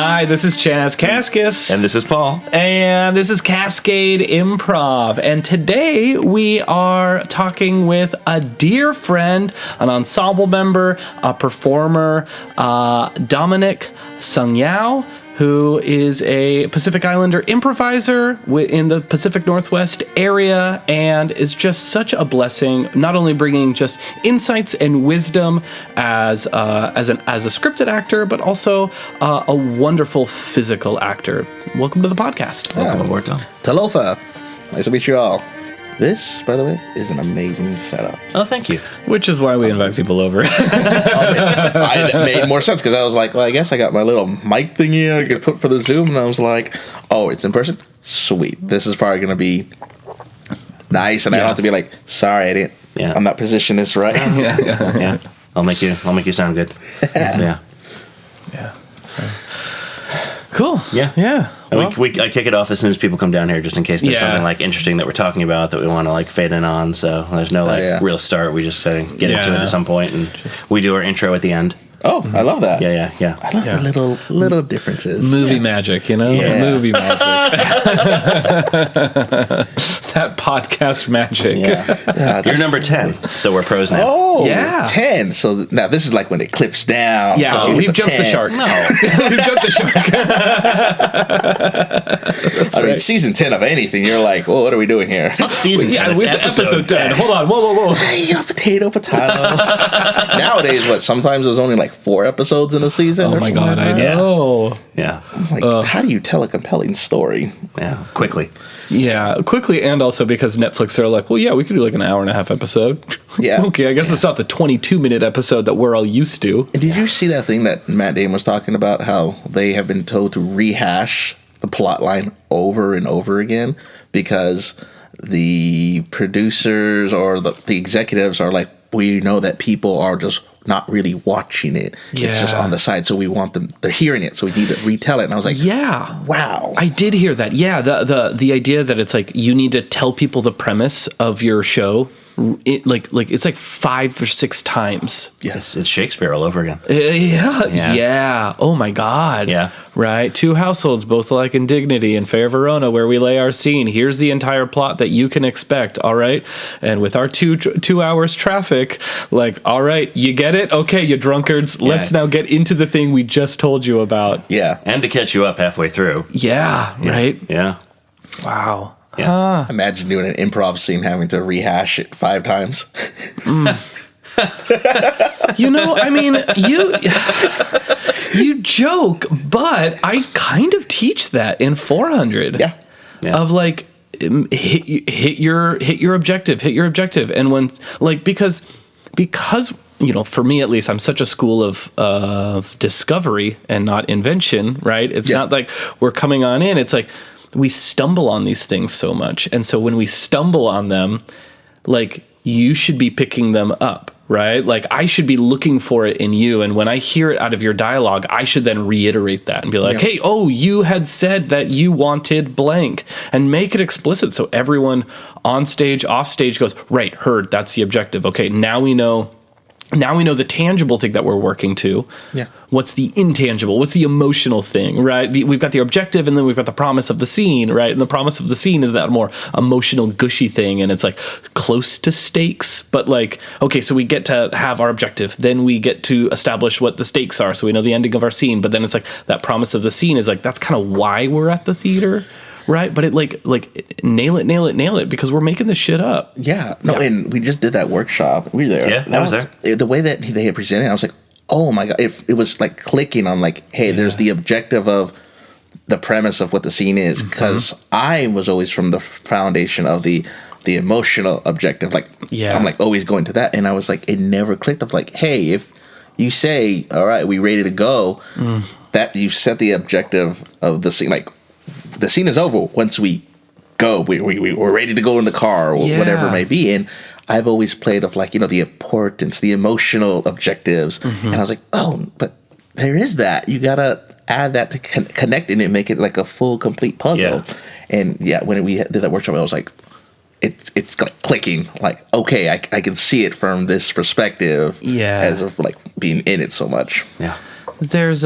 Hi, this is Chazz Cascus. And this is Paul. And this is Cascade Improv. And today we are talking with a dear friend, an ensemble member, a performer, Dominique Sagiao, who is a Pacific Islander improviser in the Pacific Northwest area, and is just such a blessing, not only bringing just insights and wisdom as a scripted actor, but also a wonderful physical actor. Welcome to the podcast. Welcome aboard, Tom. Talofa. Nice to meet you all. This, by the way, is an amazing setup. Oh, thank you. Which is why we invite people over. It made more sense because I was like, well, I guess I got my little mic thingy I could put for the Zoom, and I was like, oh, it's in person? Sweet. This is probably going to be nice, and I don't have to be like, sorry, I'm not positioned this right. Yeah. I'll make you sound good. Yeah. Cool. Yeah. Well, I kick it off as soon as people come down here, just in case there's something like interesting that we're talking about that we want to fade in on. So there's no real start. We just get into it at some point, and we do our intro at the end. Oh, I love that. Yeah. I love the little differences. Movie magic, you know? Yeah. Movie magic. That podcast magic. Yeah, You're number 10, so we're pros now. Oh, Yeah. 10. So now this is like when it cliffs down. Yeah, we've jumped the shark. No. We've jumped the shark. I mean, season 10 of anything, you're like, well, what are we doing here? It's season 10. Yeah, It's it's episode 10. Hold on. Whoa. Hey, potato. Nowadays, sometimes there's only like 4 episodes in a season. Oh my God, I know. Yeah. Like, how do you tell a compelling story? Yeah. Quickly. Yeah, quickly, and also because Netflix are like, well, yeah, we could do like an hour and a half episode. Yeah. Okay, I guess it's not the 22-minute episode that we're all used to. And did you see that thing that Matt Damon was talking about, how they have been told to rehash the plot line over and over again because the producers or the executives are like, we know that people are just not really watching it. Yeah. It's just on the side, so we want them, they're hearing it, so we need to retell it. And I was like, Yeah. wow. I did hear that. Yeah, the idea that it's like you need to tell people the premise of your show, it's like 5 or 6 times. Yes. It's Shakespeare all over again. Yeah. Oh my God. Yeah. Right. 2 households, both alike in dignity, in Fair Verona, where we lay our scene. Here's the entire plot that you can expect. All right. And with our 2 hours traffic, like, all right, you get it? Okay, you drunkards. Let's now get into the thing we just told you about. Yeah. And to catch you up halfway through. Yeah. Right. Yeah. Wow. Yeah. Imagine doing an improv scene, having to rehash it 5 times. You know, I mean, you joke, but I kind of teach that in 400. Yeah. Of like, hit your objective, and when because you know, for me at least, I'm such a school of discovery and not invention, right? It's not like we're coming on in. It's like we stumble on these things so much, and so when we stumble on them, like, you should be picking them up. Right? Like, I should be looking for it in you. And when I hear it out of your dialogue, I should then reiterate that and be like, hey, you had said that you wanted blank, and make it explicit. So everyone on stage, off stage goes, right, heard, that's the objective. Okay, now we know the tangible thing that we're working to. Yeah. What's the intangible? What's the emotional thing, right? We've got the objective, and then we've got the promise of the scene, right? And the promise of the scene is that more emotional, gushy thing, and it's like close to stakes, but like, okay, so we get to have our objective, then we get to establish what the stakes are, so we know the ending of our scene, but then it's like that promise of the scene is like, that's kind of why we're at the theater. Right, but it like nail it, because we're making this shit up. Yeah, and we just did that workshop. We were there. Yeah, I was there. The way that they had presented, I was like, oh my God, it was like clicking on like, hey, there's the objective of the premise of what the scene is, because I was always from the foundation of the emotional objective. Like, I'm like always going to that, and I was like, it never clicked of like, hey, if you say, all right, we ready to go, that you set the objective of the scene, like, the scene is over once we go. We're ready to go in the car or whatever it may be. And I've always played of like, you know, the importance, the emotional objectives. And I was like, oh, but there is that. You got to add that to connect it and make it like a full, complete puzzle. Yeah. And when we did that workshop, I was like, it's like clicking. Like, okay, I can see it from this perspective. Yeah. As of like being in it so much. Yeah. There's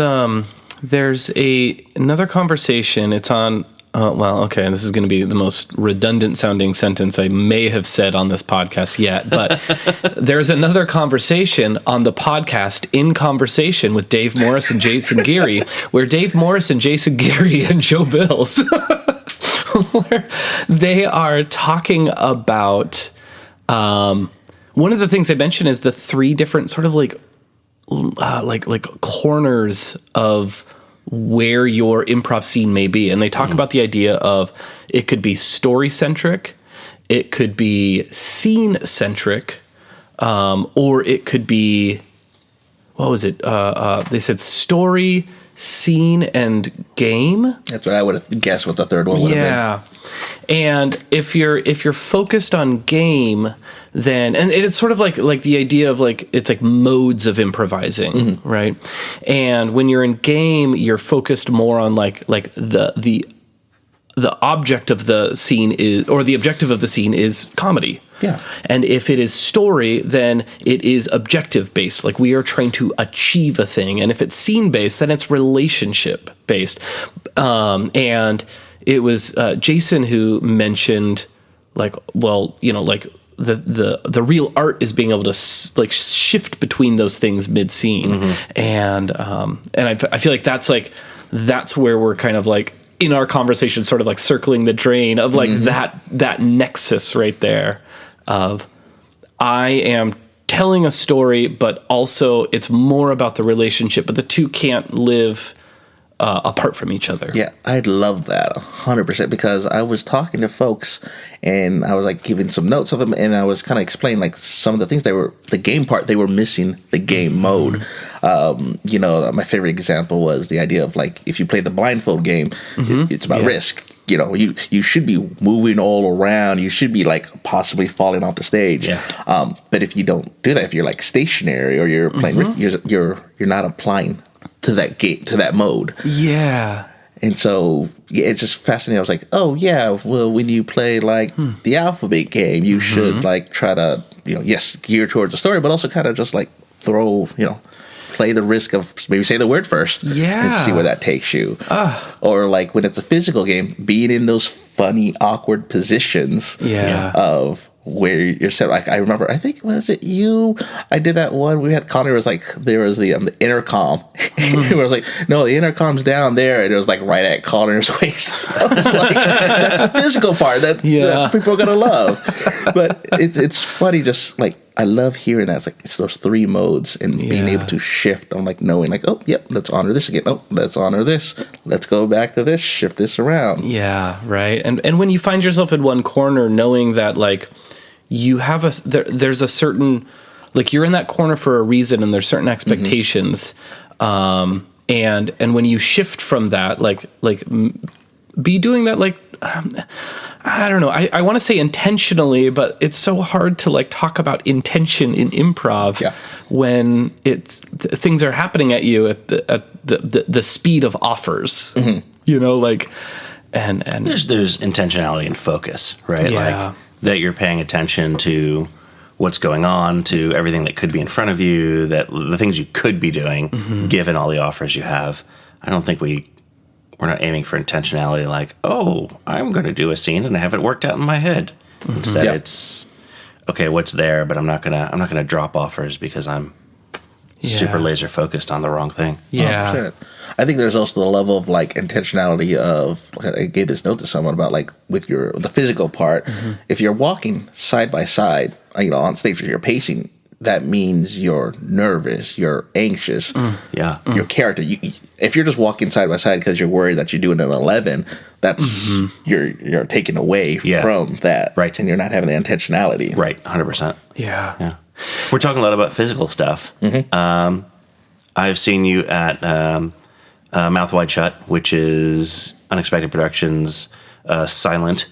There's another conversation. It's on. This is going to be the most redundant sounding sentence I may have said on this podcast yet, but there's another conversation on the podcast In Conversation with Dave Morris and Jason Geary, where Dave Morris and Jason Geary and Joe Bills, where they are talking about, one of the things I mentioned is the 3 different sort of like corners of where your improv scene may be. And they talk about the idea of it could be story-centric, it could be scene-centric, or it could be, what was it? They said story, scene, and game. That's what I would have guessed what the third one would have been. And if you're focused on game, then, and it's sort of like the idea of like, it's like modes of improvising, right? And when you're in game, you're focused more on like the object of the scene is, or the objective of the scene is comedy. Yeah. And if it is story, then it is objective based. Like we are trying to achieve a thing. And if it's scene based, then it's relationship based. And it was Jason who mentioned like, well, you know, like the real art is being able to like shift between those things mid scene. And I feel like that's where we're kind of like in our conversation, sort of like circling the drain of like that nexus right there of I am telling a story, but also it's more about the relationship, but the two can't live apart from each other. Yeah, I love that 100% because I was talking to folks and I was like giving some notes of them and I was kind of explaining like some of the things the game part, they were missing the game mode. You know, my favorite example was the idea of like, if you play the blindfold game, it's about risk. You know, you should be moving all around. You should be like possibly falling off the stage. Yeah. But if you don't do that, if you're like stationary or you're playing risk, you're not applying to that game, to that mode. Yeah. And so it's just fascinating. I was like, oh yeah, well, when you play like the alphabet game, you should like try to, you know, yes, gear towards the story, but also kind of just like throw, you know, play the risk of maybe say the word first and see where that takes you. Or like when it's a physical game, being in those funny, awkward positions of where you're set. Like I remember, I think, was it you? I did that one. We had Connor was like, there was the intercom. It was like, no, the intercom's down there. And it was like right at Connor's waist. I was like, that's the physical part. That's what people are going to love. But it's funny, just like, I love hearing that. It's like, it's those 3 modes and being able to shift. I'm like knowing like, oh, yep, let's honor this again. Oh, let's honor this. Let's go back to this, shift this around. Yeah, right. And when you find yourself in one corner, knowing that like you have there's a certain, like you're in that corner for a reason and there's certain expectations. And when you shift from that, like be doing that, like, I don't know. I want to say intentionally, but it's so hard to like talk about intention in improv when things are happening at you at the speed of offers. You know, like, and there's intentionality and focus, right? Yeah. Like that you're paying attention to what's going on, to everything that could be in front of you, that the things you could be doing, given all the offers you have. I don't think we're not aiming for intentionality like, oh, I'm going to do a scene and I have it worked out in my head. Instead, it's okay, what's there, but I'm not gonna drop offers because I'm super laser focused on the wrong thing. Yeah. 100%. I think there's also the level of like intentionality of, I gave this note to someone about like with the physical part, if you're walking side by side, you know, on stage, you're pacing, that means you're nervous, you're anxious. Your character, if you're just walking side by side because you're worried that you're doing an 11, that's you're taken away from that, right? And you're not having the intentionality, right? 100%. Yeah. We're talking a lot about physical stuff. I've seen you at Mouth Wide Shut, which is Unexpected Productions' silent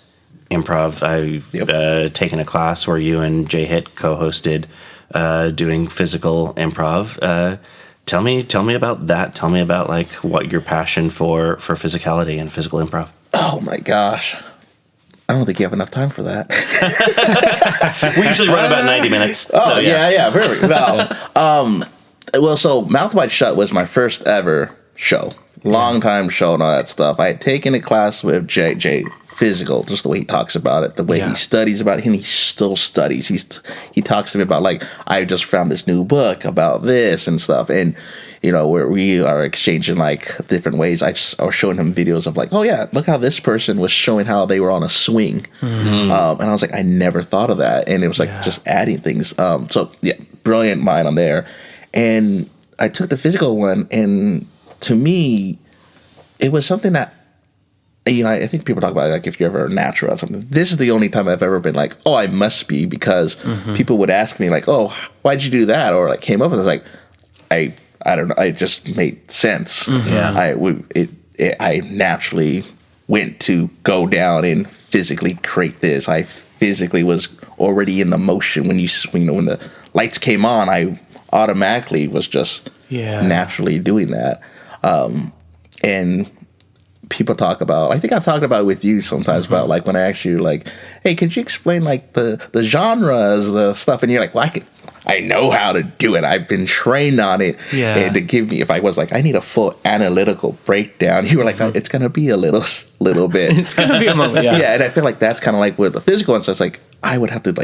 improv. I've taken a class where you and Jay Hitt co-hosted doing physical improv. Tell me about that. Tell me about like what your passion for physicality and physical improv. Oh my gosh. I don't think you have enough time for that. We usually run about 90 minutes. Oh, so, yeah, perfect. Well, so Mouth Wide Shut was my first ever show. long time show and all that stuff. I had taken a class with JJ, physical, just the way he talks about it, the way he studies about it, and he still studies. He talks to me about, like, I just found this new book about this and stuff, and where we are exchanging like different ways. I was showing him videos of like, oh yeah, look how this person was showing how they were on a swing, and I was like, I never thought of that, and it was like just adding things. So yeah, brilliant mind on there. And I took the physical one, and to me, it was something that, I think people talk about it, like if you're ever natural at something. This is the only time I've ever been like, oh, I must be, because people would ask me like, oh, why'd you do that? Or like came up with it. Like, I don't know. It just made sense. I naturally went to go down and physically create this. I physically was already in the motion when when the lights came on. I automatically was just naturally doing that. And people talk about, I think I've talked about it with you sometimes, about like when I ask you like, hey, could you explain like the genres, the stuff? And you're like, well, I know how to do it. I've been trained on it. Yeah. And to give me, if I was like, I need a full analytical breakdown, you were like, oh, it's going to be a little bit. It's going to be a moment. Yeah. Yeah. And I feel like that's kind of like with the physical and stuff. It's like, I would have to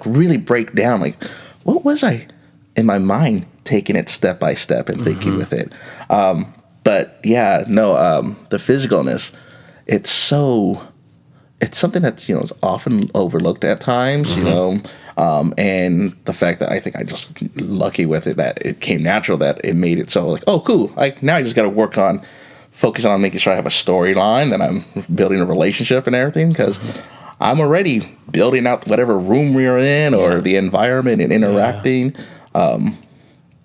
really break down, like, what was I in my mind taking it step by step and thinking with it. But yeah, no, the physicalness, it's something that's, is often overlooked at times, and the fact that I think I just lucky with it, that it came natural, that it made it so like, oh, cool. Now I just got to focus on making sure I have a storyline, that I'm building a relationship and everything, because I'm already building out whatever room we're in or the environment and interacting.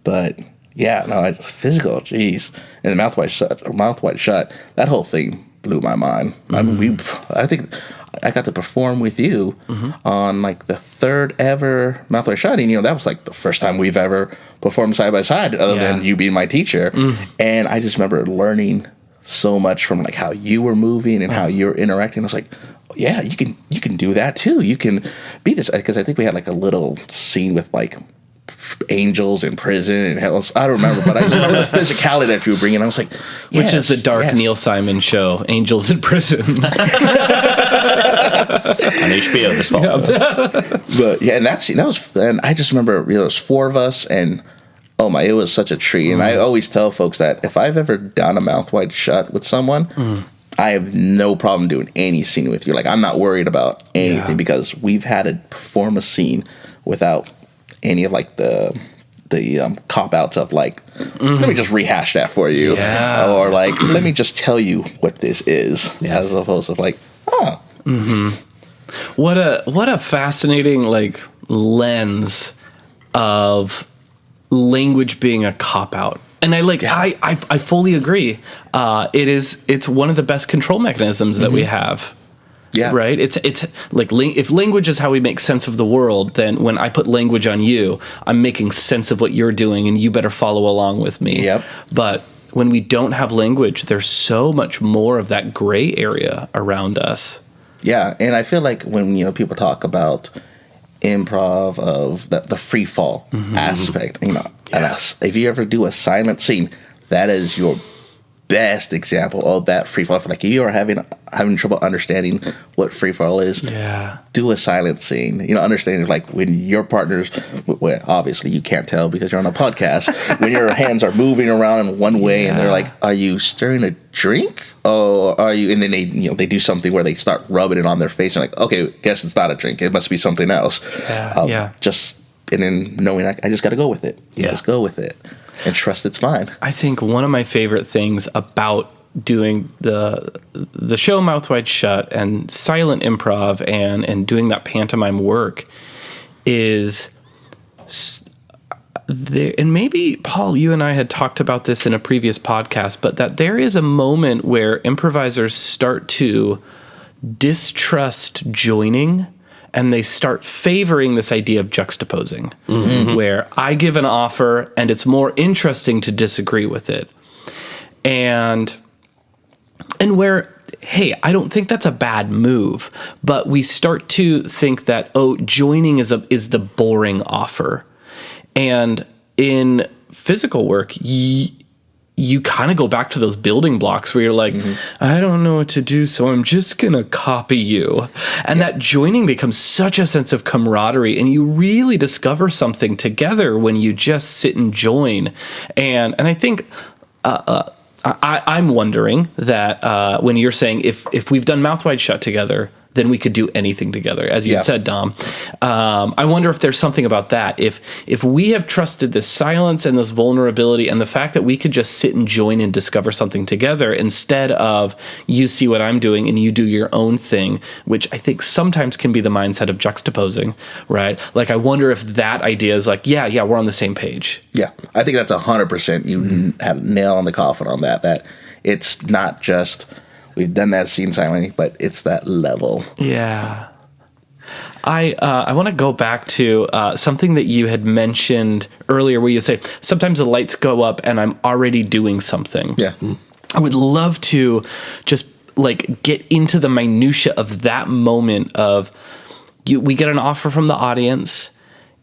But yeah, no, it's physical, jeez. And the mouth wide shut, that whole thing blew my mind. I think I got to perform with you on like the third ever mouth wide shut, and that was like the first time we've ever performed side by side, other than you being my teacher. And I just remember learning so much from like how you were moving and how you were interacting. I was like, oh, yeah, you can do that too. You can be this, because I think we had like a little scene with like angels in prison and hell. I don't remember, but I just remember the physicality that you were bringing. I was like, yes, which is the dark Neil Simon show, Angels in Prison, on HBO this fall. But yeah, and I just remember there was four of us, and it was such a treat. And I always tell folks that if I've ever done a mouth wide shut with someone, I have no problem doing any scene with you. Like, I'm not worried about anything, because we've had to perform a scene without any of like the cop outs of like, let me just rehash that for you, or like, let me just tell you what this is, as opposed to like, what a fascinating like lens of language being a cop out. And I fully agree. It's one of the best control mechanisms that we have. Yeah. Right. It's like, if language is how we make sense of the world, then when I put language on you, I'm making sense of what you're doing, and you better follow along with me. Yep. But when we don't have language, there's so much more of that gray area around us. Yeah, and I feel like when people talk about improv, of the free fall aspect, and if you ever do a silent scene, that is your best example of that free fall. Like, if you are having trouble understanding what free fall is, do a silent scene. Understanding like when your partners, well, obviously you can't tell because you're on a podcast, when your hands are moving around in one way, and they're like, "Are you stirring a drink? Oh, are you?" And then they do something where they start rubbing it on their face, and like, okay, guess it's not a drink. It must be something else. And then knowing I just got to go with it. Just go with it. And trust it's fine. I think one of my favorite things about doing the show Mouth Wide Shut and silent improv and doing that pantomime work is there, and maybe Paul, you and I had talked about this in a previous podcast, but that there is a moment where improvisers start to distrust joining, and they start favoring this idea of juxtaposing, where I give an offer and it's more interesting to disagree with it. And where, hey, I don't think that's a bad move, but we start to think that, joining is the boring offer. And in physical work, you kind of go back to those building blocks where you're like, I don't know what to do, so I'm just going to copy you. And that joining becomes such a sense of camaraderie, and you really discover something together when you just sit and join. And I think I'm wondering that when you're saying if we've done Mouth Wide Shut together, then we could do anything together, as you had said, Dom. I wonder if there's something about that. If we have trusted this silence and this vulnerability and the fact that we could just sit and join and discover something together instead of you see what I'm doing and you do your own thing, which I think sometimes can be the mindset of juxtaposing, right? Like, I wonder if that idea is like, yeah, we're on the same page. Yeah, I think that's 100%. You have a nail on the coffin on that. That it's not just... We've done that scene silently, but it's that level. Yeah. I want to go back to something that you had mentioned earlier where you say, sometimes the lights go up and I'm already doing something. Yeah. I would love to just like get into the minutia of that moment of we get an offer from the audience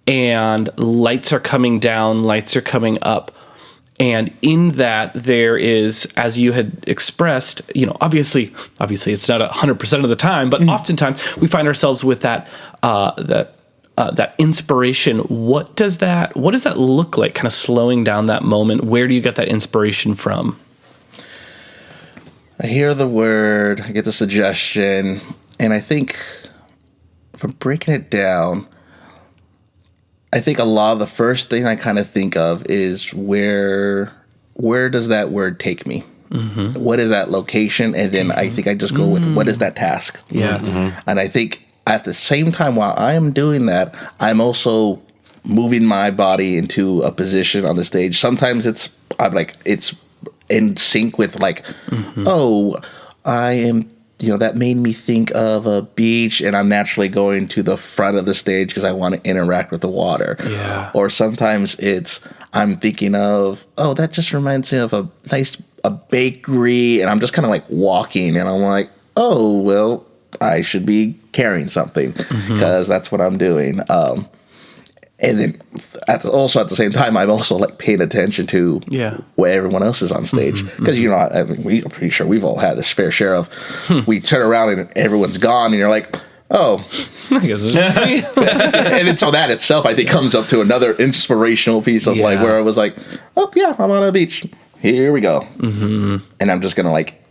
and lights are coming down, lights are coming up. And in that, there is, as you had expressed, obviously, it's not 100% of the time, but oftentimes we find ourselves with that inspiration. What does that look like? Kind of slowing down that moment. Where do you get that inspiration from? I hear the word, I get the suggestion, and I think from breaking it down, I think a lot of the first thing I kind of think of is where does that word take me? Mm-hmm. What is that location? And then I think I just go with what is that task? Yeah. Mm-hmm. And I think at the same time while I am doing that, I'm also moving my body into a position on the stage. Sometimes it's in sync with like, I am... that made me think of a beach, and I'm naturally going to the front of the stage because I want to interact with the water. Yeah. Or sometimes I'm thinking of, that just reminds me of a bakery, and I'm just kind of like walking, and I'm like, I should be carrying something because that's what I'm doing. And then at the same time, I'm also like paying attention to where everyone else is on stage. Because, I'm pretty sure we've all had this fair share of, we turn around and everyone's gone and you're like, I guess it's just me. And then so that itself, I think, comes up to another inspirational piece of like where I was like, I'm on a beach. Here we go. Mm-hmm. And I'm just going to like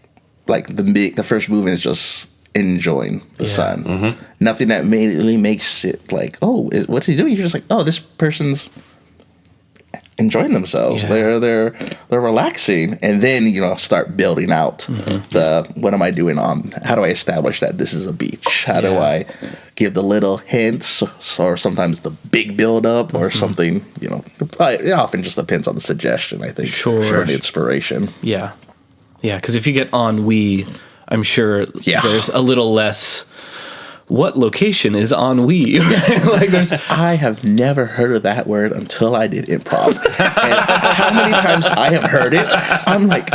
the first movement is just enjoying the sun. Mm-hmm. Nothing that immediately makes it like, what's he doing? You're just like, this person's enjoying themselves. Yeah. They're relaxing, and then start building out what am I doing how do I establish that this is a beach? How do I give the little hints, or sometimes the big build up, or something? It often just depends on the suggestion. I think sure the inspiration. Yeah, because if you get ennui, I'm sure there's a little less. What location is ennui? I have never heard of that word until I did improv. And how many times I have heard it, I'm like,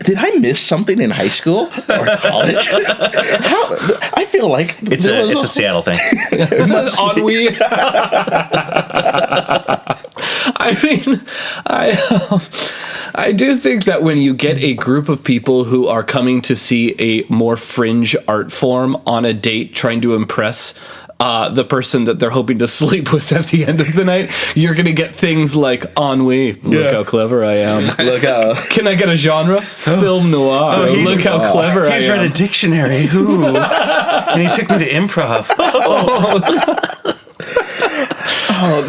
did I miss something in high school or college? I feel like it's a Seattle thing. Ennui. I mean, I do think that when you get a group of people who are coming to see a more fringe art form on a date trying to impress the person that they're hoping to sleep with at the end of the night, you're going to get things like ennui. Look how clever I am. Look how... Can I get a genre? Film noir. Look how clever I am. He's read a dictionary. Ooh. And he took me to improv.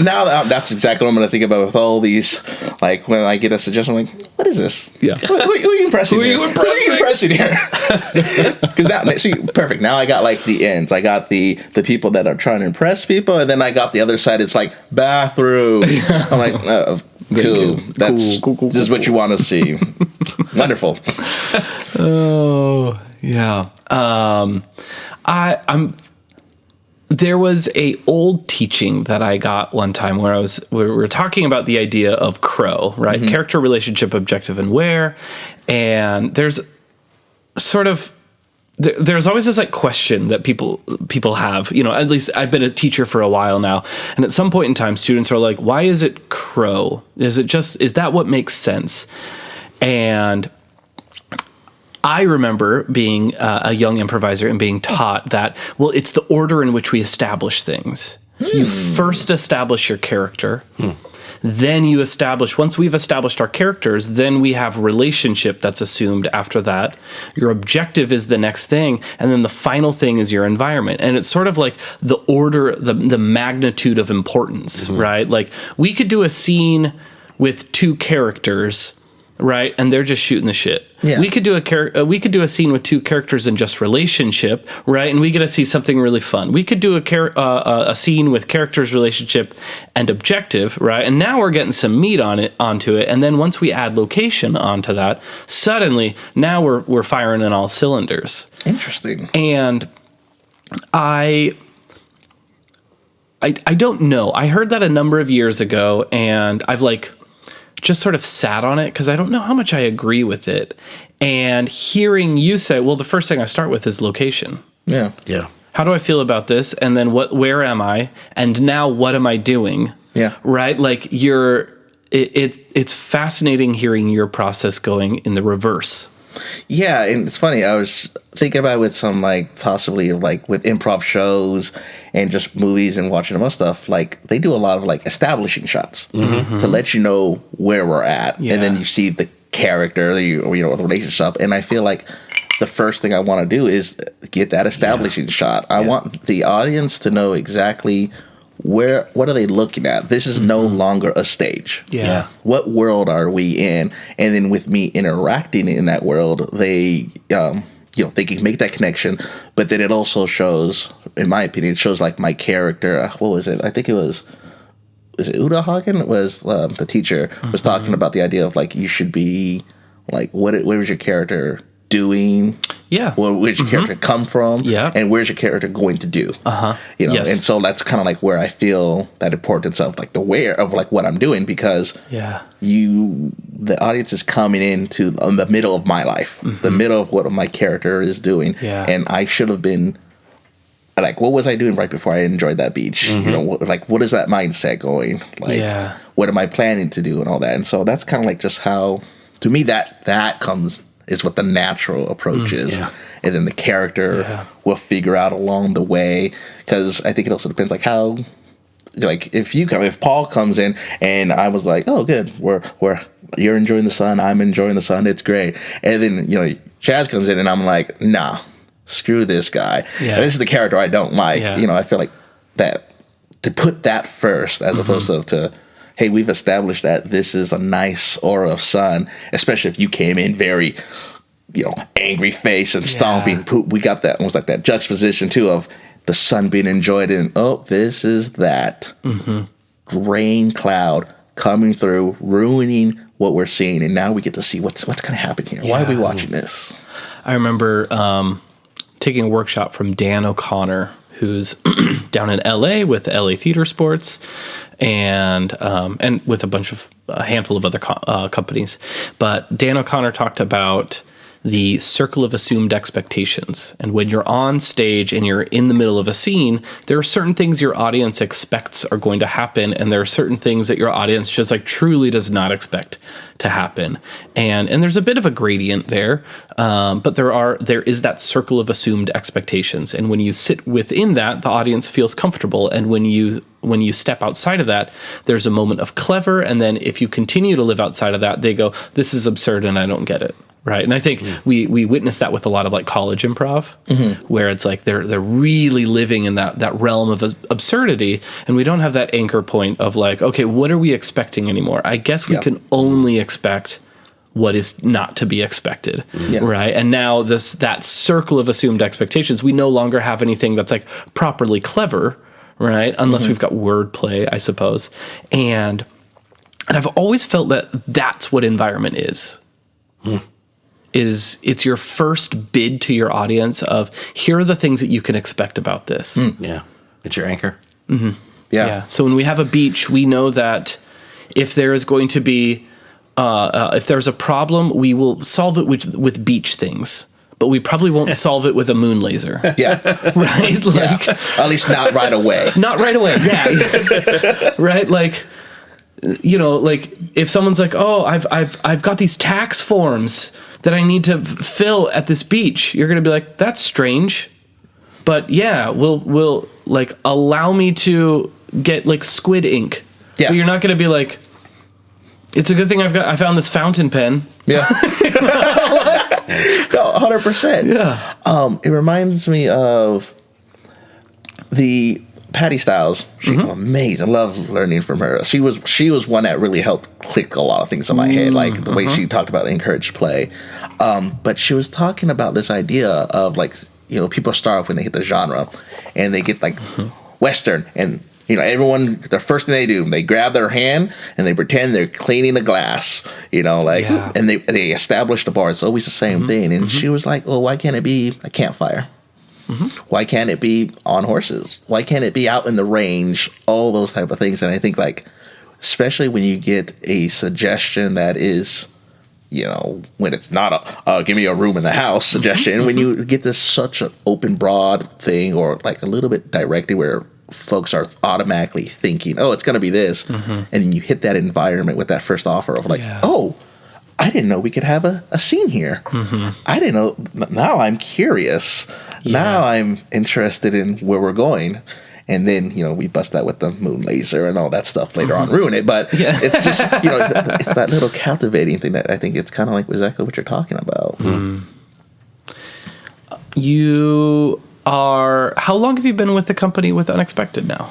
Now that's exactly what I'm going to think about with all these. Like, when I get a suggestion, I'm like, what is this? Yeah. Who are you impressing here? Because that makes perfect. Now I got like the ends. I got the people that are trying to impress people, and then I got the other side. It's like bathroom. I'm like, cool. This is what you want to see. Wonderful. Oh yeah. There was a old teaching that I got one time where we were talking about the idea of CROW, right? Mm-hmm. Character, relationship, objective, and where. And there's sort of there's always this like question that people have. At least I've been a teacher for a while now, and at some point in time, students are like, "Why is it CROW? Is that what makes sense?" And I remember being a young improviser and being taught that, well, it's the order in which we establish things. You first establish your character. Then you establish, once we've established our characters, then we have relationship that's assumed after that. Your objective is the next thing. And then the final thing is your environment. And it's sort of like the order, the magnitude of importance, right? Like we could do a scene with two characters, right? And they're just shooting the shit. Yeah. We could do a scene with two characters in just relationship, right? And we get to see something really fun. We could do a scene with characters, relationship, and objective, right? And now we're getting some meat onto it. And then once we add location onto that, suddenly now we're firing in all cylinders. Interesting. And I don't know. I heard that a number of years ago, and I've just sort of sat on it because I don't know how much I agree with it. And hearing you say, well, the first thing I start with is location. Yeah. Yeah. How do I feel about this? And then where am I? And now what am I doing? Yeah. Right? Like it's fascinating hearing your process going in the reverse. Yeah, and it's funny. I was thinking about it with some possibly with improv shows and just movies and watching them stuff. They do a lot of establishing shots to let you know where we're at, and then you see the character, the relationship. And I feel like the first thing I want to do is get that establishing shot. I want the audience to know exactly what are they looking at? This is no longer a stage. Yeah. What world are we in? And then with me interacting in that world, they they can make that connection, but then it also shows, in my opinion, it shows my character. What was it? I think it was it Uda Hagen? Was the teacher was talking about the idea of you should be what was your character doing? Yeah. Where's your character come from? Yeah. And where's your character going to do? Yes. And so that's kind of where I feel that importance of the where of what I'm doing, because the audience is coming into the middle of my life, the middle of what my character is doing. Yeah. And I should have been what was I doing right before I enjoyed that beach? What is that mindset going? What am I planning to do and all that? And so that's kind of just how, to me, that comes is what the natural approach is. Yeah. And then the character will figure out along the way, because I think it also depends how, if Paul comes in and I was oh good, you're enjoying the sun, I'm enjoying the sun, it's great. And then Chazz comes in and I'm nah, screw this guy. Yeah. This is the character I don't like. Yeah. I feel that to put that first as opposed to hey, we've established that this is a nice aura of sun, especially if you came in very, angry face and stomping. We got that almost that juxtaposition too of the sun being enjoyed, and this is that rain cloud coming through, ruining what we're seeing, and now we get to see what's going to happen here. Why are we watching this? I remember taking a workshop from Dan O'Connor, who's down in LA with LA Theater Sports, and with a handful of other companies. But Dan O'Connor talked about the circle of assumed expectations. And when you're on stage and you're in the middle of a scene, there are certain things your audience expects are going to happen, and there are certain things that your audience just truly does not expect to happen. And there's a bit of a gradient there, but there is that circle of assumed expectations. And when you sit within that, the audience feels comfortable. And when you step outside of that, there's a moment of clever. And then if you continue to live outside of that, they go, this is absurd and I don't get it. Right. And I think we witness that with a lot of college improv, where it's they're really living in that realm of absurdity. And we don't have that anchor point of okay, what are we expecting anymore? I guess we can only expect what is not to be expected. Right. And now that circle of assumed expectations, we no longer have anything that's properly clever. Right. Unless we've got wordplay, I suppose. And I've always felt that that's what environment is. It's your first bid to your audience of, here are the things that you can expect about this. Yeah. It's your anchor. Yeah. So when we have a beach, we know that if there is going to be, if there's a problem, we will solve it with beach things. But we probably won't solve it with a moon laser. Yeah. Right? At least not right away. Not right away, yeah. Right? you know, like if someone's like, oh, I've got these tax forms that I need to fill at this beach, you're going to be like, that's strange. But yeah, we'll like allow me to get like squid ink. Yeah. But you're not going to be like, it's a good thing I found this fountain pen. Yeah. No, 100%. Yeah. It reminds me of the Patty Styles. She's amazing. I love learning from her. She was one that really helped click a lot of things in my head, like the way she talked about encouraged play. But she was talking about this idea of like, you know, people start off when they hit the genre and they get like Western, and you know, everyone, the first thing they do, they grab their hand and they pretend they're cleaning a glass, you know, like, and they establish the bar. It's always the same thing. And she was like, well, why can't it be a campfire? Why can't it be on horses? Why can't it be out in the range? All those type of things. And I think, like, especially when you get a suggestion that is, you know, when it's not a give me a room in the house suggestion, when you get this such an open, broad thing, or like a little bit directly where folks are automatically thinking, oh, it's going to be this. And then you hit that environment with that first offer of like, oh, I didn't know we could have a scene here. I didn't know. Now I'm curious. Now I'm interested in where we're going. And then, you know, we bust that with the moon laser and all that stuff later on, ruin it. But it's just, you know, it's that little captivating thing that I think it's kind of like exactly what you're talking about. You are, how long have you been with the company with Unexpected now?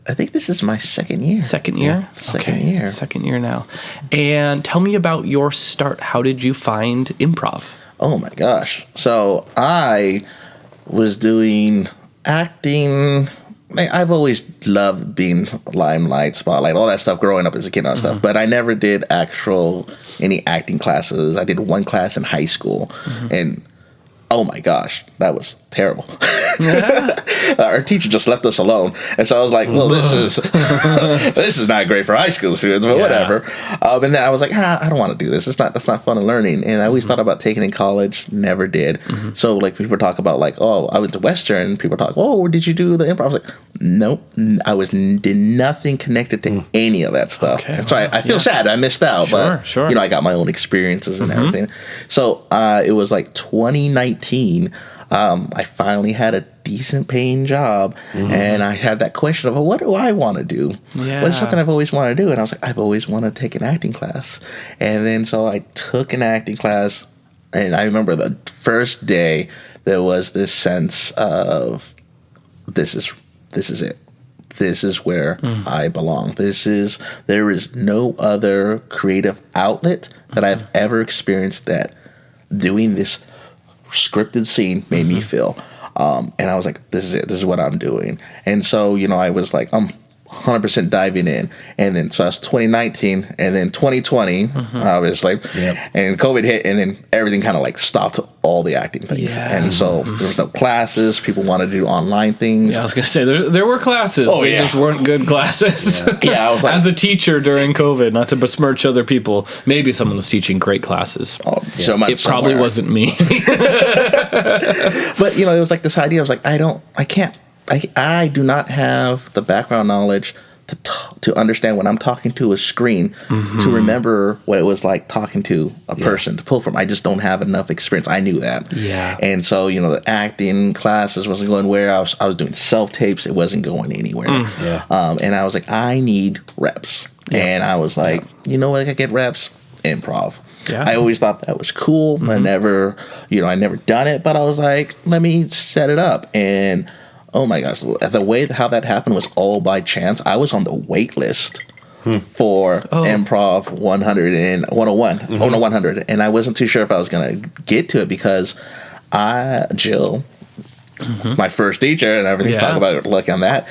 I think this is my second year. Second year? Second year. Second year now. And tell me about your start. How did you find improv? Oh my gosh. So I was doing acting. I've always loved being limelight, spotlight, all that stuff growing up as a kid and stuff. But I never did any acting classes. I did one class in high school. And oh my gosh, that was terrible. Our teacher just left us alone, and so I was like, "Well, this is not great for high school students, but whatever." And then I was like, "I don't want to do this. That's not fun and learning." And I always thought about taking it in college, never did. So like people talk about like, "Oh, I went to Western." People talk, "Oh, did you do the improv?" I was like, "Nope, did nothing connected to any of that stuff." Okay, and so I feel sad I missed out, but you know, I got my own experiences and everything. So it was like 2019. I finally had a decent paying job, and I had that question of, well, what do I want to do? What's something I've always wanted to do? And I was like, I've always wanted to take an acting class. And then so I took an acting class, and I remember the first day there was this sense of this is it. This is where I belong. There is no other creative outlet that I've ever experienced that doing this scripted scene made me feel. And I was like, this is it. This is what I'm doing. And so, you know, I was like, I'm 100% diving in. And then, so that's 2019. And then 2020, obviously. And COVID hit, and then everything kind of like stopped all the acting things. And so there was no classes. People wanted to do online things. Yeah, I was going to say, there were classes. Oh, they just weren't good classes. I was like, as a teacher during COVID, not to besmirch other people, maybe someone was teaching great classes. So much it probably wasn't me. But, you know, it was like this idea. I was like, I do not have the background knowledge to understand when I'm talking to a screen to remember what it was like talking to a person to pull from. I just don't have enough experience. I knew that. And so, you know, the acting classes wasn't going where I was doing self-tapes. It wasn't going anywhere. And I was like, I need reps. And I was like, you know what? I could get reps? Improv. I always thought that was cool. I never done it, but I was like, let me set it up. And oh my gosh, the way how that happened was all by chance. I was on the wait list for Improv 100 and 101, 100, and I wasn't too sure if I was going to get to it because Jill, my first teacher and everything, talk about luck on that,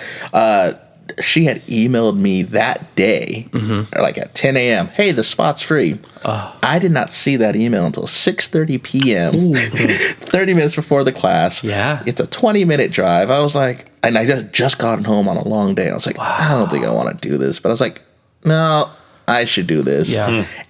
she had emailed me that day, like at 10 a.m., hey, the spot's free. I did not see that email until 6:30 p.m., 30 minutes before the class. It's a 20-minute drive. I was like, and I just gotten home on a long day. I was like, I don't think I want to do this. But I was like, no, I should do this.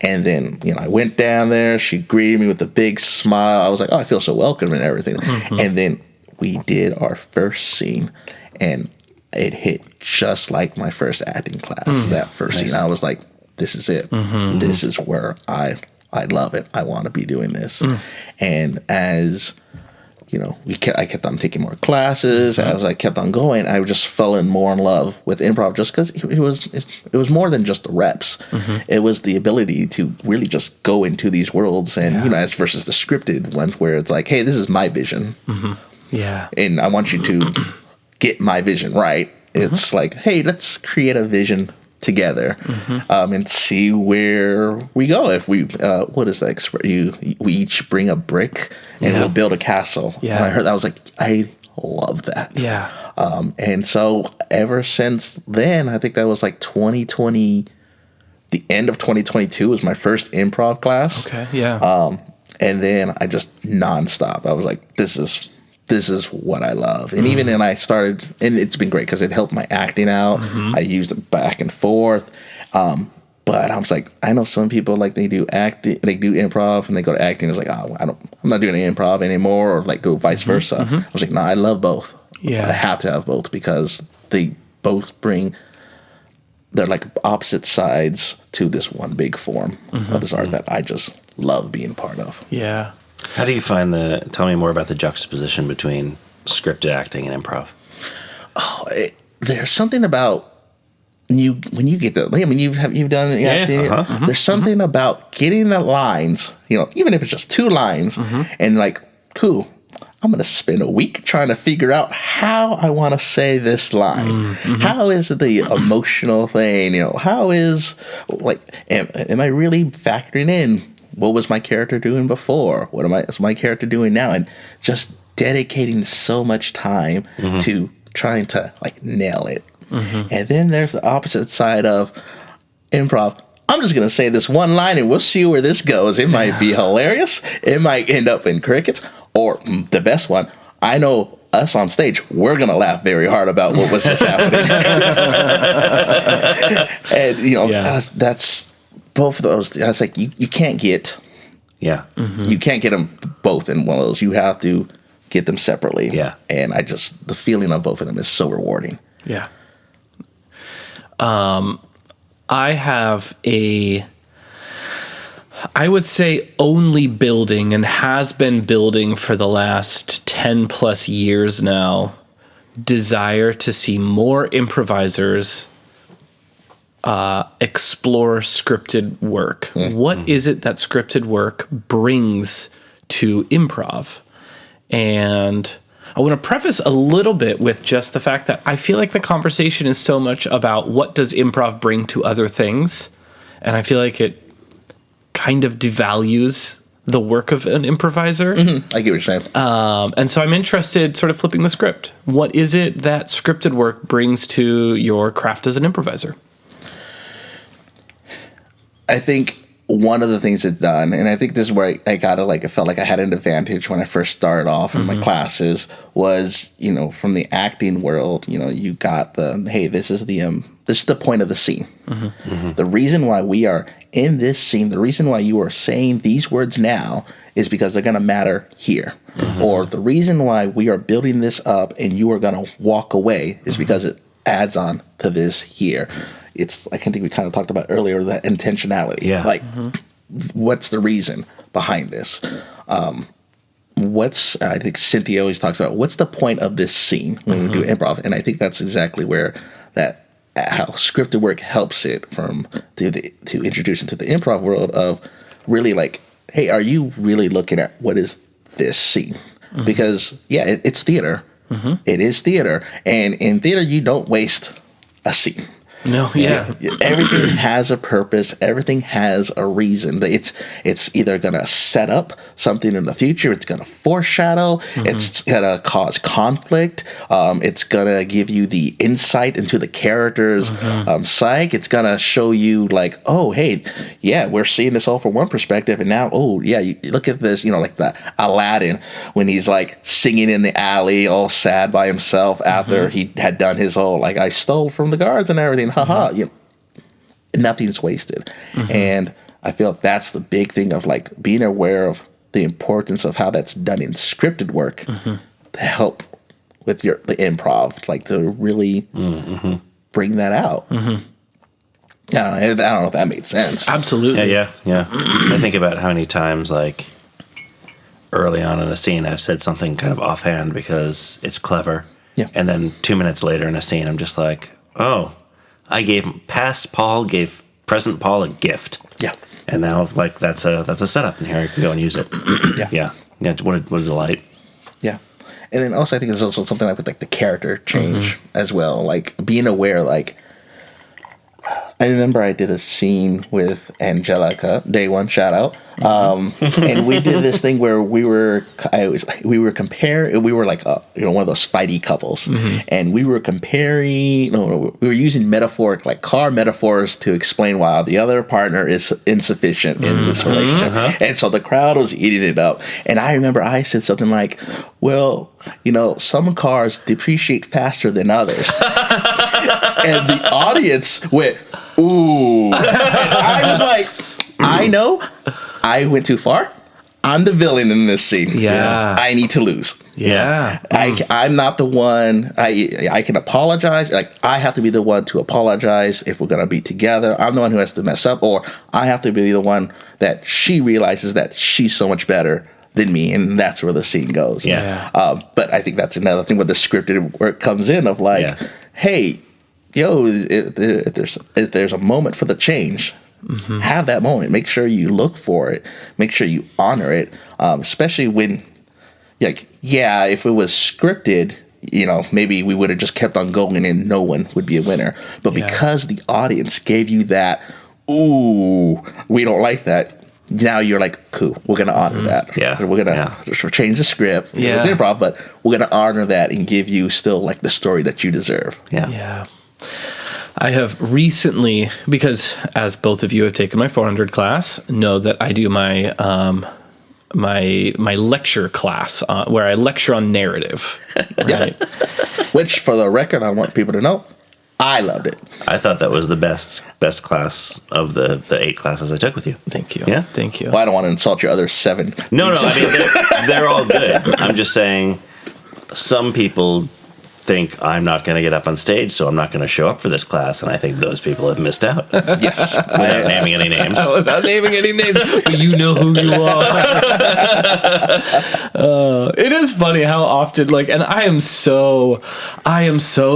And then, you know, I went down there. She greeted me with a big smile. I was like, oh, I feel so welcome and everything. And then we did our first scene. And it hit just like my first acting class. That first scene, I was like, this is it. This is where I love it. I want to be doing this. And as you know, I kept on taking more classes. As I kept on going, I just fell in more in love with improv just because it was more than just the reps. It was the ability to really just go into these worlds and, you know, as versus the scripted ones where it's like, hey, this is my vision. Yeah. And I want you to get my vision right. It's like, hey, let's create a vision together and see where we go. If we what is that we each bring a brick and we'll build a castle. When I heard that, I was like, I love that. And so ever since then, I think that was like 2020, the end of 2022 was my first improv class. And then I just nonstop, I was like, this is what I love. And even then I started, and it's been great because it helped my acting out. I used it back and forth. But I was like, I know some people like they do acting, they do improv and they go to acting. It's like, oh, I'm not doing improv anymore, or like go vice versa. I was like, no, I love both. I have to have both because they both they're like opposite sides to this one big form of this art that I just love being a part of. How do you find tell me more about the juxtaposition between scripted acting and improv? There's something about when you get you've done acting. There's something about getting the lines, you know, even if it's just 2 lines, and like, cool, I'm going to spend a week trying to figure out how I want to say this line. How is the emotional thing, you know, how is, like, am I really factoring in what was my character doing before? What is my character doing now? And just dedicating so much time to trying to like nail it. And then there's the opposite side of improv. I'm just going to say this one line and we'll see where this goes. It might be hilarious. It might end up in crickets. Or the best one, I know us on stage, we're going to laugh very hard about what was just happening. And, you know, that's both of those. I was like, you can't get... you can't get them both in one of those. You have to get them separately. And the feeling of both of them is so rewarding. I have I would say only building and has been building for the last 10 plus years now, desire to see more improvisers explore scripted work. What is it that scripted work brings to improv? And I want to preface a little bit with just the fact that I feel like the conversation is so much about what does improv bring to other things, and I feel like it kind of devalues the work of an improviser. I get what you're saying. And so I'm interested, sort of flipping the script. What is it that scripted work brings to your craft as an improviser? I think one of the things it's done, and I think this is where I felt like I had an advantage when I first started off in my classes, was, you know, from the acting world, you know, you got hey, this is the point of the scene. The reason why we are in this scene, the reason why you are saying these words now is because they're going to matter here. Or the reason why we are building this up and you are going to walk away is because it adds on to this here. It's, I think we kind of talked about earlier, that intentionality. Like, what's the reason behind this? I think Cynthia always talks about, what's the point of this scene when we do improv? And I think that's exactly where how scripted work helps it to introduce into the improv world of really like, hey, are you really looking at what is this scene? Because, it's theater. It is theater. And in theater, you don't waste a scene. No, Everything has a purpose. Everything has a reason. It's either going to set up something in the future. It's going to foreshadow. It's going to cause conflict. It's going to give you the insight into the character's psyche. It's going to show you like, oh, hey, we're seeing this all from one perspective. And now, you look at this, you know, like the Aladdin when he's like singing in the alley all sad by himself after he had done his whole, like, I stole from the guards and everything. You know, nothing's wasted. And I feel that's the big thing of like being aware of the importance of how that's done in scripted work to help with the improv, like to really bring that out. Yeah, I don't know if that made sense. Absolutely. Yeah. I think about how many times, like, early on in a scene, I've said something kind of offhand because it's clever. Yeah. And then 2 minutes later in a scene, I'm just like, oh, past Paul gave present Paul a gift. Yeah. And now, like, that's a setup, and here I can go and use it. Yeah. What a delight. Yeah. And then also I think there's also something like with like the character change as well. Like being aware, like I remember I did a scene with Angelica, day one, shout out. And we did this thing where we were like one of those fighty couples, and we were we were using metaphoric, like car metaphors to explain why the other partner is insufficient in this relationship. And so the crowd was eating it up. And I remember I said something like, well, some cars depreciate faster than others. And the audience went, ooh. And I was like, I know I went too far. I'm the villain in this scene. Yeah. I need to lose. Yeah. I'm not the one. I can apologize. Like, I have to be the one to apologize if we're going to be together. I'm the one who has to mess up, or I have to be the one that she realizes that she's so much better than me, and that's where the scene goes. Yeah. But I think that's another thing with the scripted where it comes in of like, hey, if there's a moment for the change, have that moment. Make sure you look for it. Make sure you honor it. Especially when, if it was scripted, maybe we would have just kept on going and no one would be a winner. But because the audience gave you that, ooh, we don't like that. Now you're like, cool, we're going to honor that. Yeah. We're going to change the script. Yeah. It's improv, but we're going to honor that and give you still like the story that you deserve. Yeah. I have recently, because as both of you have taken my 400 class, know that I do my my lecture class where I lecture on narrative. Right? Which, for the record, I want people to know, I loved it. I thought that was the best class of the 8 classes I took with you. Thank you. Yeah. Thank you. Well, I don't want to insult your other 7. No, I mean, they're all good. I'm just saying some people think I'm not going to get up on stage, so I'm not going to show up for this class, and I think those people have missed out. Yes. Without naming any names. Without naming any names, but you know who you are. It is funny how often, and I am so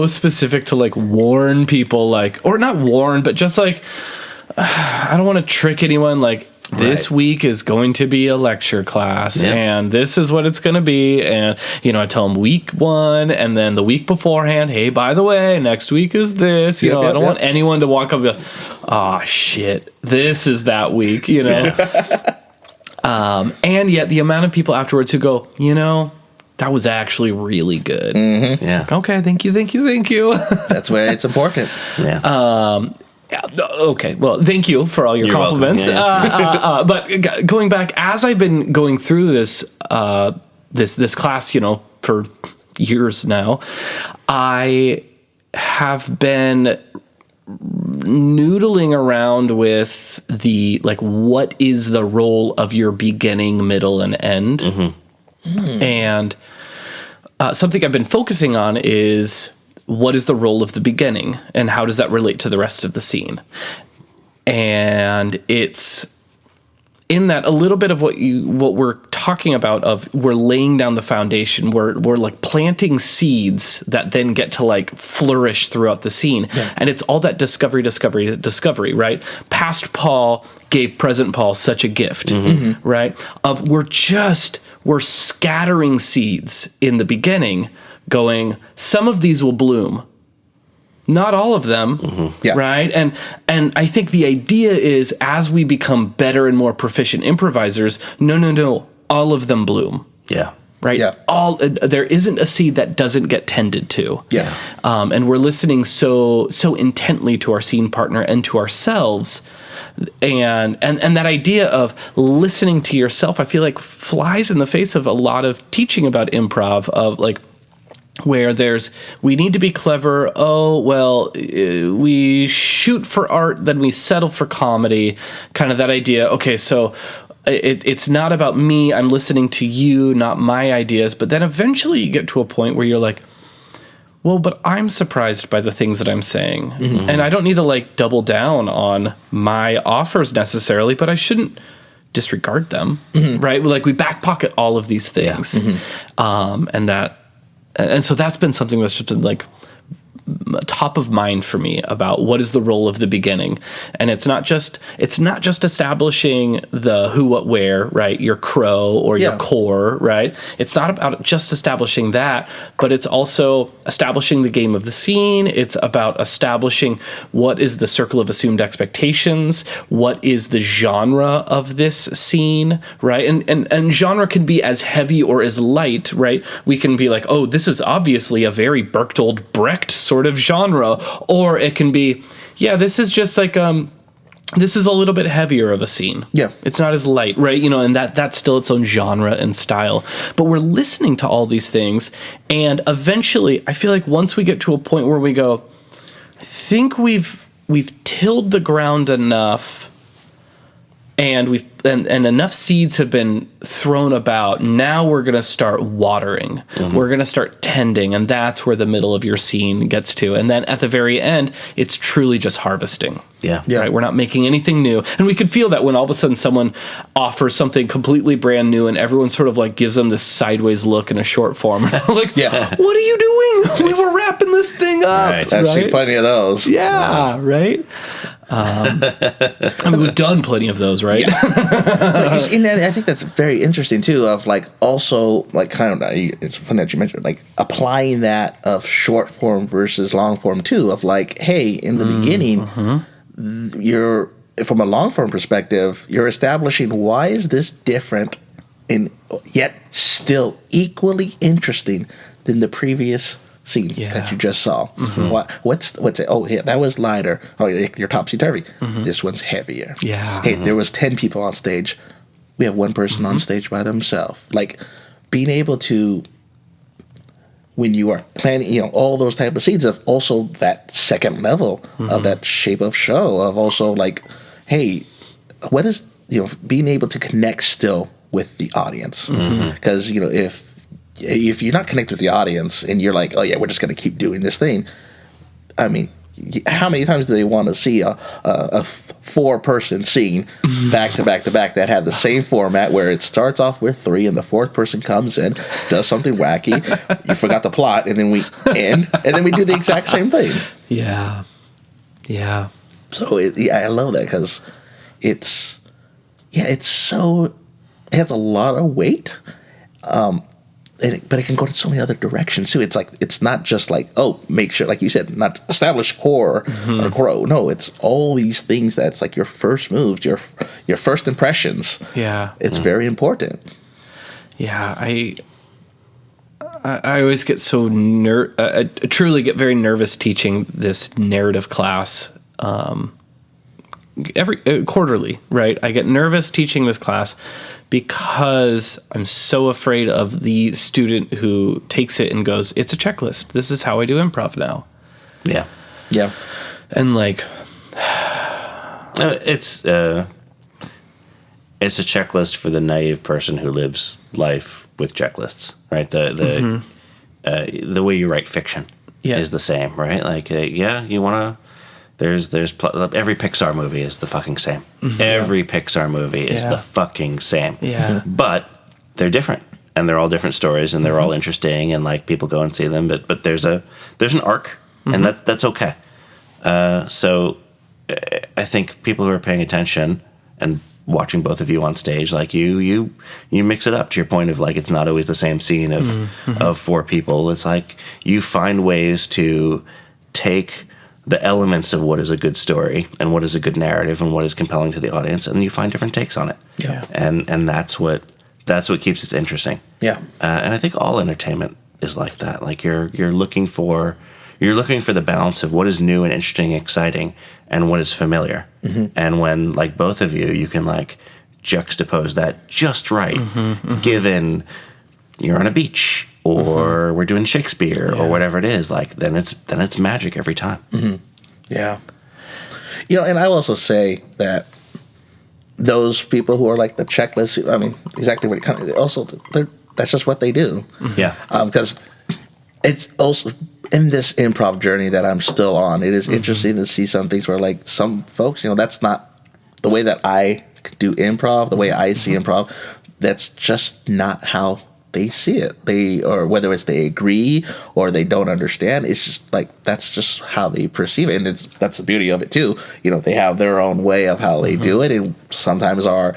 specific to warn people, or not warn, but just I don't want to trick anyone, this week is going to be a lecture class, and this is what it's going to be. And, I tell them week 1, and then the week beforehand, hey, by the way, next week is this. I don't want anyone to walk up and be like, oh, shit, this is that week, And yet the amount of people afterwards who go, that was actually really good. Mm-hmm. Yeah. Okay, thank you. That's where it's important. Yeah. Okay, well, thank you for all your You're compliments. welcome. But going back, as I've been going through this this class, for years now, I have been noodling around with the what is the role of your beginning, middle, and end, and something I've been focusing on is, what is the role of the beginning and how does that relate to the rest of the scene? And it's in that a little bit of what we're talking about of we're laying down the foundation. We're planting seeds that then get to flourish throughout the scene. Yeah. And it's all that discovery, right? Past Paul gave present Paul such a gift, right? Of we're scattering seeds in the beginning, going, some of these will bloom, not all of them, right? And I think the idea is, as we become better and more proficient improvisers, no, all of them bloom. Yeah. Right? Yeah. There isn't a seed that doesn't get tended to. Yeah. And we're listening so intently to our scene partner and to ourselves. And that idea of listening to yourself, I feel flies in the face of a lot of teaching about improv, of where we need to be clever. Oh, well, we shoot for art, then we settle for comedy. Kind of that idea. Okay, so it's not about me. I'm listening to you, not my ideas. But then eventually you get to a point where you're like, well, but I'm surprised by the things that I'm saying. And I don't need to like double down on my offers necessarily, but I shouldn't disregard them, right? Like we back pocket all of these things. And so that's been something that's just been like top of mind for me about what is the role of the beginning. And it's not just establishing the who, what, where, right? Your crow or your core, right? It's not about just establishing that, but it's also establishing the game of the scene. It's about establishing what is the circle of assumed expectations, what is the genre of this scene, right? And genre can be as heavy or as light, right? We can be like, oh, this is obviously a very Bertolt Brecht sort of genre, or it can be, this is just like this is a little bit heavier of a scene. Yeah, it's not as light, right? And that's still its own genre and style. But we're listening to all these things, and eventually, I feel like once we get to a point where we go, I think we've tilled the ground enough, and and enough seeds have been thrown about. Now we're going to start watering. We're going to start tending, and that's where the middle of your scene gets to. And then at the very end, it's truly just harvesting. Yeah. Right? We're not making anything new. And we could feel that when all of a sudden someone offers something completely brand new and everyone sort of like gives them this sideways look in a short form. Like, what are you doing? We were wrapping this thing up. Right. I've seen plenty of those. Yeah, right? I mean, we've done plenty of those, right? And I think that's very interesting too. Of like also like kind of it's funny that you mentioned like applying that of short form versus long form too. Of like, hey, in the beginning, you're from a long form perspective, you're establishing why is this different, and yet still equally interesting than the previous scene that you just saw. What's it? Oh, yeah, that was lighter. Oh, you're topsy-turvy. This one's heavier. Yeah. Hey, there was 10 people on stage. We have one person on stage by themselves. Like being able to, when you are planning, all those type of scenes of also that second level of that shape of show of also like, hey, what is, being able to connect still with the audience. Because, if you're not connected with the audience and you're like, oh yeah, we're just going to keep doing this thing. I mean, how many times do they want to see a 4-person scene back to back to back that have the same format where it starts off with 3 and the 4th person comes in, does something wacky, you forgot the plot, and then we end, and then we do the exact same thing. Yeah. So I love that because it has a lot of weight. But it can go to so many other directions too. It's like it's not just like, oh, make sure, like you said, not establish core or grow. No, it's all these things that's like your first moves, your first impressions. Yeah, it's very important. Yeah, I always get so I truly get very nervous teaching this narrative class. Every quarterly, right? I get nervous teaching this class because I'm so afraid of the student who takes it and goes, it's a checklist. This is how I do improv now. Yeah. And like, it's a checklist for the naive person who lives life with checklists, right? The way you write fiction is the same, right? Like, you want to. There's every Pixar movie is the fucking same. Every Pixar movie is the fucking same. Yeah. But they're different, and they're all different stories, and they're all interesting, and like people go and see them. But there's an arc, and that's okay. So I think people who are paying attention and watching both of you on stage, like you mix it up to your point of like it's not always the same scene of 4 people. It's like you find ways to take the elements of what is a good story and what is a good narrative and what is compelling to the audience, and you find different takes on it. Yeah. And that's what keeps it interesting. Yeah. And I think all entertainment is like that. Like you're looking for the balance of what is new and interesting and exciting and what is familiar. And when like both of you can like juxtapose that just right, given you're on a beach or we're doing Shakespeare or whatever it is, like then it's magic every time. Yeah. And I also say that those people who are like the checklist, I mean, exactly what it kind of, also that's just what they do. Yeah. Because it's also in this improv journey that I'm still on, it is interesting to see some things where like some folks, that's not the way that I do improv, the way I see improv. That's just not how they see it. Or whether it's they agree or they don't understand, it's just like that's just how they perceive it, and that's the beauty of it too. They have their own way of how they do it, and sometimes our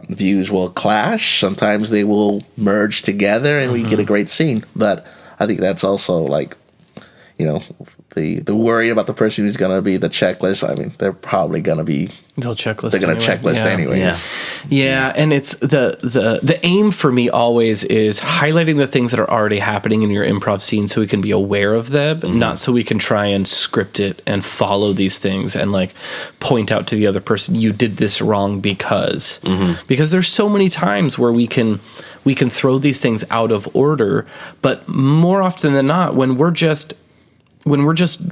views will clash. Sometimes they will merge together, and we get a great scene. But I think that's also like, the worry about the person who's going to be the checklist. I mean, they're probably going to be. They'll checklist. They're going to checklist anyway. Yeah, and it's the aim for me always is highlighting the things that are already happening in your improv scene, so we can be aware of them, not so we can try and script it and follow these things and like point out to the other person, you did this wrong because there's so many times where we can throw these things out of order, but more often than not, when we're just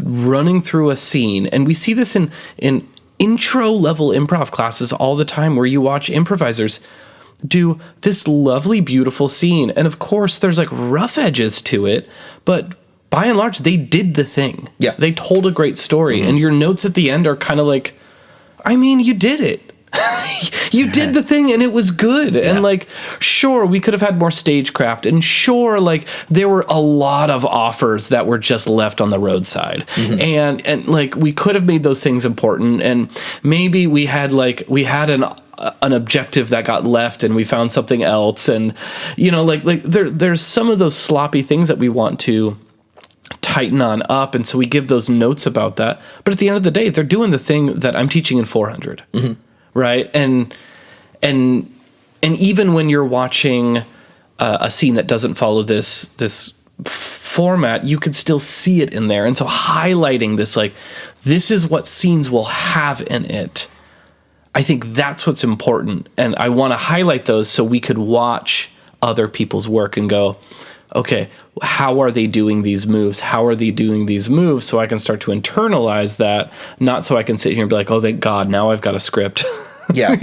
running through a scene, and we see this in intro level improv classes all the time, where you watch improvisers do this lovely, beautiful scene. And of course, there's like rough edges to it, but by and large, they did the thing. Yeah. They told a great story. And your notes at the end are kind of like, I mean, you did it. You did the thing and it was good. And like, sure, we could have had more stagecraft, and sure, like there were a lot of offers that were just left on the roadside. And like we could have made those things important, and maybe we had an objective that got left and we found something else, and there's some of those sloppy things that we want to tighten on up, and so we give those notes about that. But at the end of the day, they're doing the thing that I'm teaching in 400. Right. And even when you're watching a scene that doesn't follow this format, you could still see it in there. And so highlighting this, like, this is what scenes will have in it. I think that's what's important. And I want to highlight those so we could watch other people's work and go, okay, how are they doing these moves? How are they doing these moves? So I can start to internalize that, not so I can sit here and be like, oh, thank God, now I've got a script. Yeah.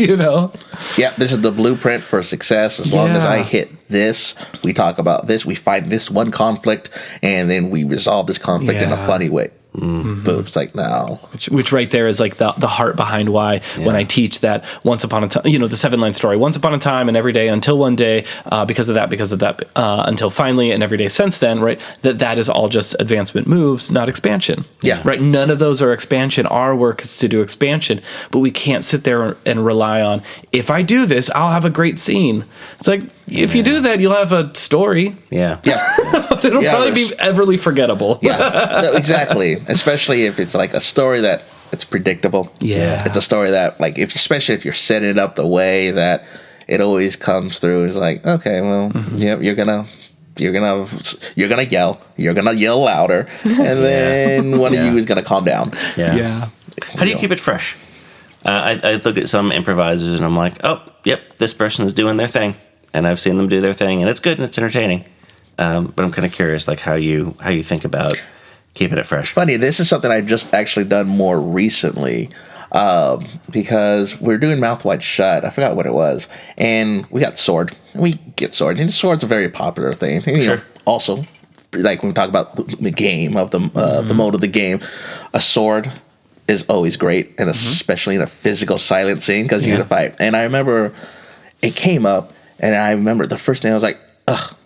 Yeah, this is the blueprint for success. As long as I hit this, we talk about this, we find this one conflict, and then we resolve this conflict in a funny way. Boom. It's like, no. Which right there is like the heart behind why when I teach that once upon a time, the 7-line story, once upon a time and every day until one day, because of that, until finally and every day since then, right? That is all just advancement moves, not expansion. Yeah. Right. None of those are expansion. Our work is to do expansion, but we can't sit there and rely on, if I do this, I'll have a great scene. It's like, if you do that, you'll have a story. Yeah. But it'll probably be everly forgettable. No, exactly. Especially if it's like a story that it's predictable. Yeah. It's a story that, like, especially if you're setting it up the way that it always comes through. It's like, okay, well, you're gonna yell louder, and then one of you is gonna calm down. Yeah. How do you keep it fresh? I look at some improvisers and I'm like, oh, yep, this person is doing their thing, and I've seen them do their thing, and it's good and it's entertaining. But I'm kind of curious, like how you think about keeping it fresh. Funny, this is something I've just actually done more recently, because we're doing Mouth Wide Shut. I forgot what it was, and we got Sword. We get Sword, and Sword's a very popular thing. Also, like when we talk about the game of the mode of the game, a sword is always great, and especially in a physical silent scene, because you need to fight. And I remember it came up, and I remember the first thing I was like, ugh,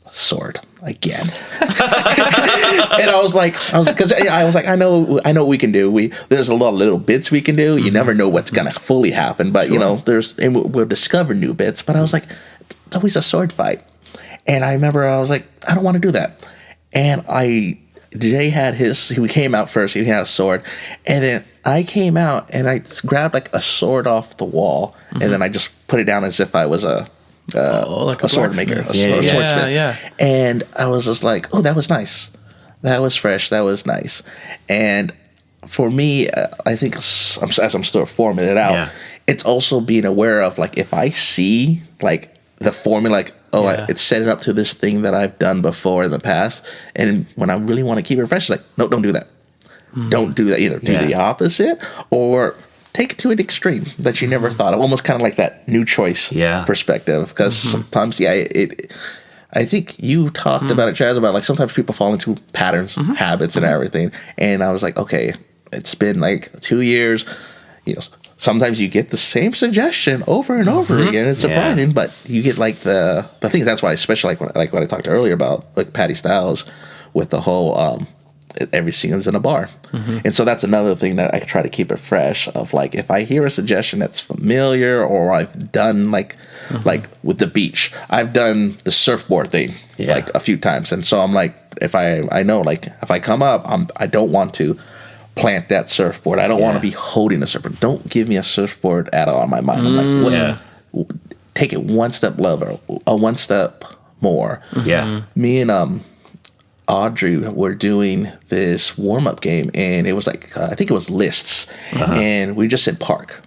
sword again. And I was like, I know what we can do. There's a lot of little bits we can do. You never know what's gonna fully happen, but we'll discover new bits. But I was like, it's always a sword fight. And I remember I was like, I don't want to do that. And Jay had he came out first. He had a sword, and then I came out and I grabbed like a sword off the wall, and then I just put it down as if I was a sword maker, swordsmith. Yeah. And I was just like, oh, that was nice. That was fresh. That was nice. And for me, I think as I'm still forming it out, it's also being aware of, like, if I see like the formula, like, it's setting up to this thing that I've done before in the past, and when I really want to keep it fresh, it's like, no, don't do that. Don't do that either. Do the opposite, or take it to an extreme that you never thought of. Almost kind of like that new choice perspective. Because sometimes, I think you talked about it, Chazz, about like sometimes people fall into patterns, habits, and everything. And I was like, okay, it's been like 2 years. You know, sometimes you get the same suggestion over and over again. It's surprising, but you get like the things. That's why, especially like what I talked earlier about, like Patty Styles, with the whole every scene's in a bar. And so that's another thing that I try to keep it fresh. Of like, if I hear a suggestion that's familiar, or I've done like with the beach, I've done the surfboard thing like a few times, and so I'm like, if I know, like if I come up, I don't want to plant that surfboard. I don't want to be holding a surfboard. Don't give me a surfboard at all in my mind. I'm like, take it one step lower, one step more. Me and Audrey were doing this warm-up game, and it was like I think it was lists, and we just said park,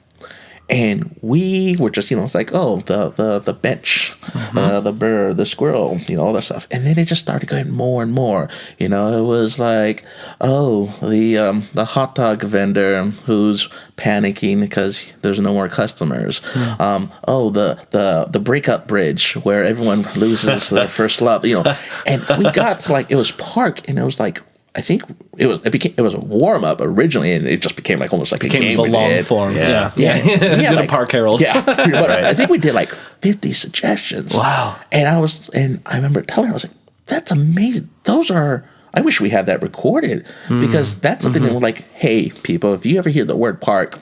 and we were just, it's like, oh, the bench, the bird, the squirrel, all that stuff, and then it just started going more and more. It was like, oh, the hot dog vendor who's panicking because there's no more customers. Oh, the breakup bridge where everyone loses their first love. And we got to like, it was park, and it was like, I think it was a warm up originally, and it just became like almost like a game. The long form. Yeah. Did like, a Park Herald. Yeah, I think we did like 50 suggestions. Wow. And I remember telling her, I was like, "That's amazing. Those are. I wish we had that recorded, because that's something that we're like, hey, people, if you ever hear the word park,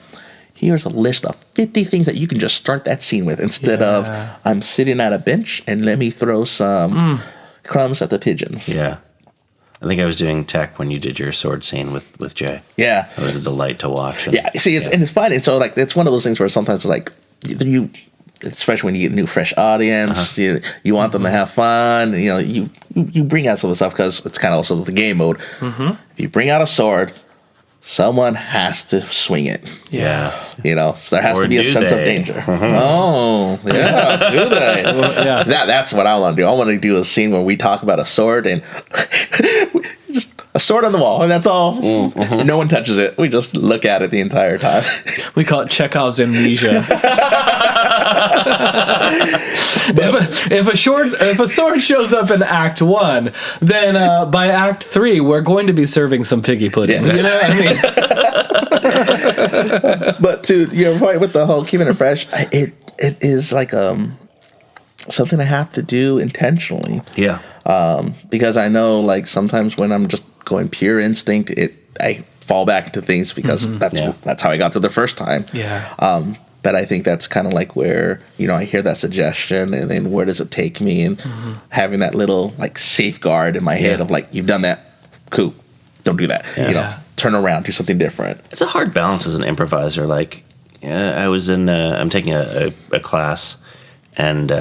here's a list of 50 things that you can just start that scene with, instead of I'm sitting at a bench and let me throw some crumbs at the pigeons." Yeah. I think I was doing tech when you did your sword scene with Jay. Yeah. It was a delight to watch. And it's fun. And so like, it's one of those things where sometimes like you, especially when you get a new fresh audience, you want them to have fun. You bring out some of the stuff, because it's kind of also the game mode. If you bring out a sword, someone has to swing it. Yeah. So there has to be a sense of danger. Oh, yeah. Do they? Well, That's what I want to do. I want to do a scene where we talk about a sword, and just a sword on the wall, and that's all. No one touches it. We just look at it the entire time. We call it Chekhov's amnesia. If a sword shows up in Act 1, then by Act 3 we're going to be serving some figgy pudding. You know what I mean? But to your point with the whole keeping it fresh, it is like something I have to do intentionally. Yeah. Because I know, like, sometimes when I'm just going pure instinct, I fall back into things, because that's how I got to the first time. Yeah. But I think that's kind of like where, I hear that suggestion, and then where does it take me, and having that little like safeguard in my head of like, you've done that, cool, don't do that. Turn around, do something different. It's a hard balance as an improviser. Like, I'm taking a class, and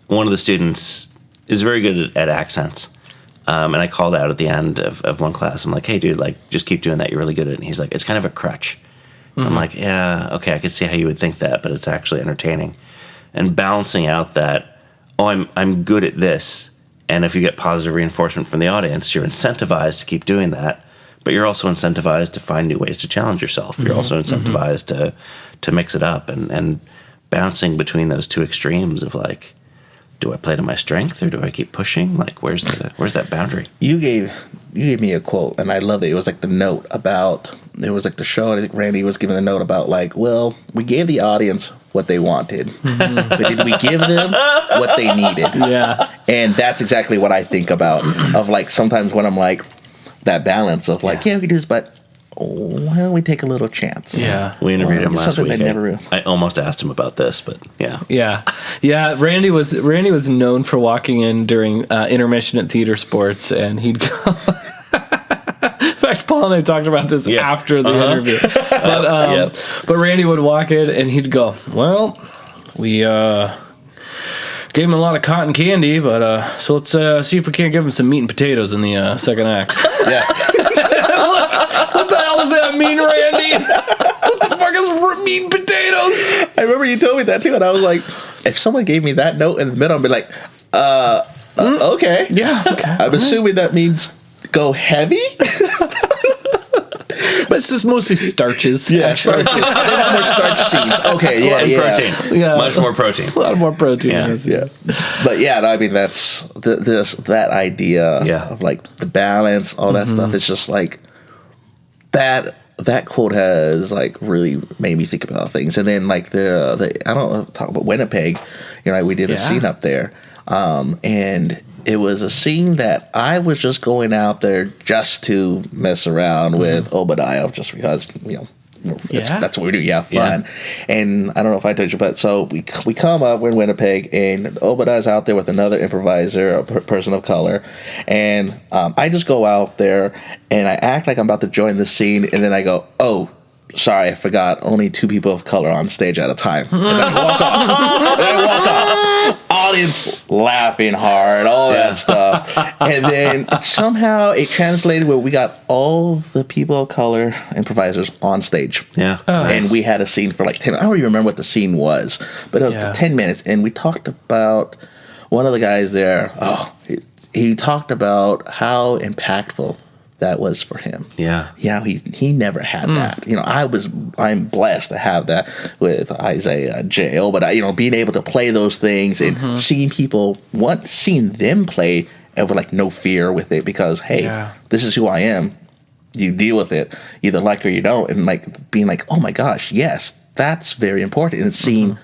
one of the students is very good at accents. And I called out at the end of one class. I'm like, hey, dude, like, just keep doing that. You're really good at it. And he's like, it's kind of a crutch. I'm like, yeah, okay, I could see how you would think that, but it's actually entertaining. And balancing out that, I'm good at this, and if you get positive reinforcement from the audience, you're incentivized to keep doing that, but you're also incentivized to find new ways to challenge yourself. You're also incentivized to mix it up, and bouncing between those two extremes of like, do I play to my strength, or do I keep pushing? Like, where's that boundary? You gave me a quote, and I love it. It was like the note about, it was like the show, I think Randy was giving a note about like, well, we gave the audience what they wanted, but did we give them what they needed? Yeah. And that's exactly what I think about, of like, sometimes when I'm like, that balance of like, we can do this, but why don't we take a little chance? Yeah. We interviewed him last week. I I almost asked him about this, but yeah. Yeah. Randy was known for walking in during intermission at theater sports, and he'd go. In fact, Paul and I talked about this after the interview. But Randy would walk in, and he'd go, well, we gave him a lot of cotton candy, but so let's see if we can't give him some meat and potatoes in the second act. Yeah. What the hell does that mean, Randy? What the fuck is meat and potatoes? I remember you told me that too, and I was like, if someone gave me that note in the middle, I'd be like, okay. Yeah, okay. I'm assuming that means go heavy? But it's just mostly starches. Yeah, starches. They have more starch scenes. Okay, yeah, And yeah. protein. Yeah. Much more protein. A lot more protein. Yeah. Yeah, but yeah, no, I mean that's that idea Yeah. of like the balance, all that stuff. It's just like that quote has like really made me think about things. And then like the I don't know, talk about Winnipeg. You know, we did a scene up there, and it was a scene that I was just going out there just to mess around with Obadiah, just because that's what we do. You have fun, and I don't know if I told you, but so we come up. We're in Winnipeg, and Obadiah's out there with another improviser, a person of color, and I just go out there and I act like I'm about to join the scene, and then I go, "Oh, sorry, I forgot. Only 2 people of color on stage at a time." And then I walk off. And I walk off. Audience laughing hard, all that stuff. And then somehow it translated where we got all the people of color improvisers on stage. Yeah. And we had a scene for like 10 I don't even remember what the scene was, but it was 10 minutes. And we talked about one of the guys there. He talked about how impactful that was for him. Yeah. Yeah, he never had that. You know, I'm blessed to have that with Isaiah, Jail, but being able to play those things and seeing them play and with like no fear with it, because this is who I am. You deal with it, either like or you don't, and like being like, oh my gosh, yes, that's very important. And seeing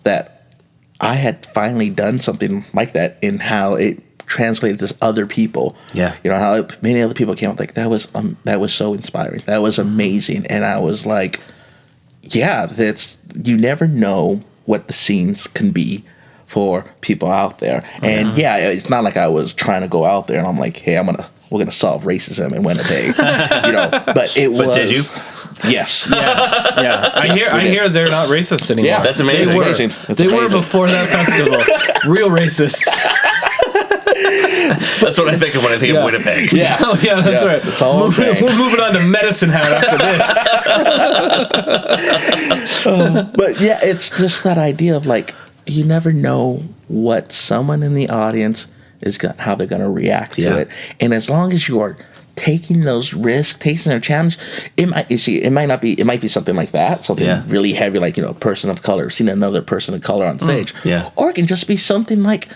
that I had finally done something like that in how it translated to other people. Yeah. You know, how many other people came up like, that was so inspiring. That was amazing. And I was like, yeah, you never know what the scenes can be for people out there. And it's not like I was trying to go out there and I'm like, hey, we're gonna solve racism in Winnipeg. But it was. But did you? Yes. Yeah. I hear they're not racist anymore. Yeah, That's amazing. They were before that festival. Real racists. That's what I think of when I think of Winnipeg. Yeah. Oh, yeah, that's right. It's all okay. We're moving on to Medicine Hat after this. But yeah, it's just that idea of like, you never know what someone in the audience how they're going to react to it. And as long as you are taking those risks, taking their challenge, it might be something like that, something really heavy, like, a person of color, seeing another person of color on stage. Or it can just be something like,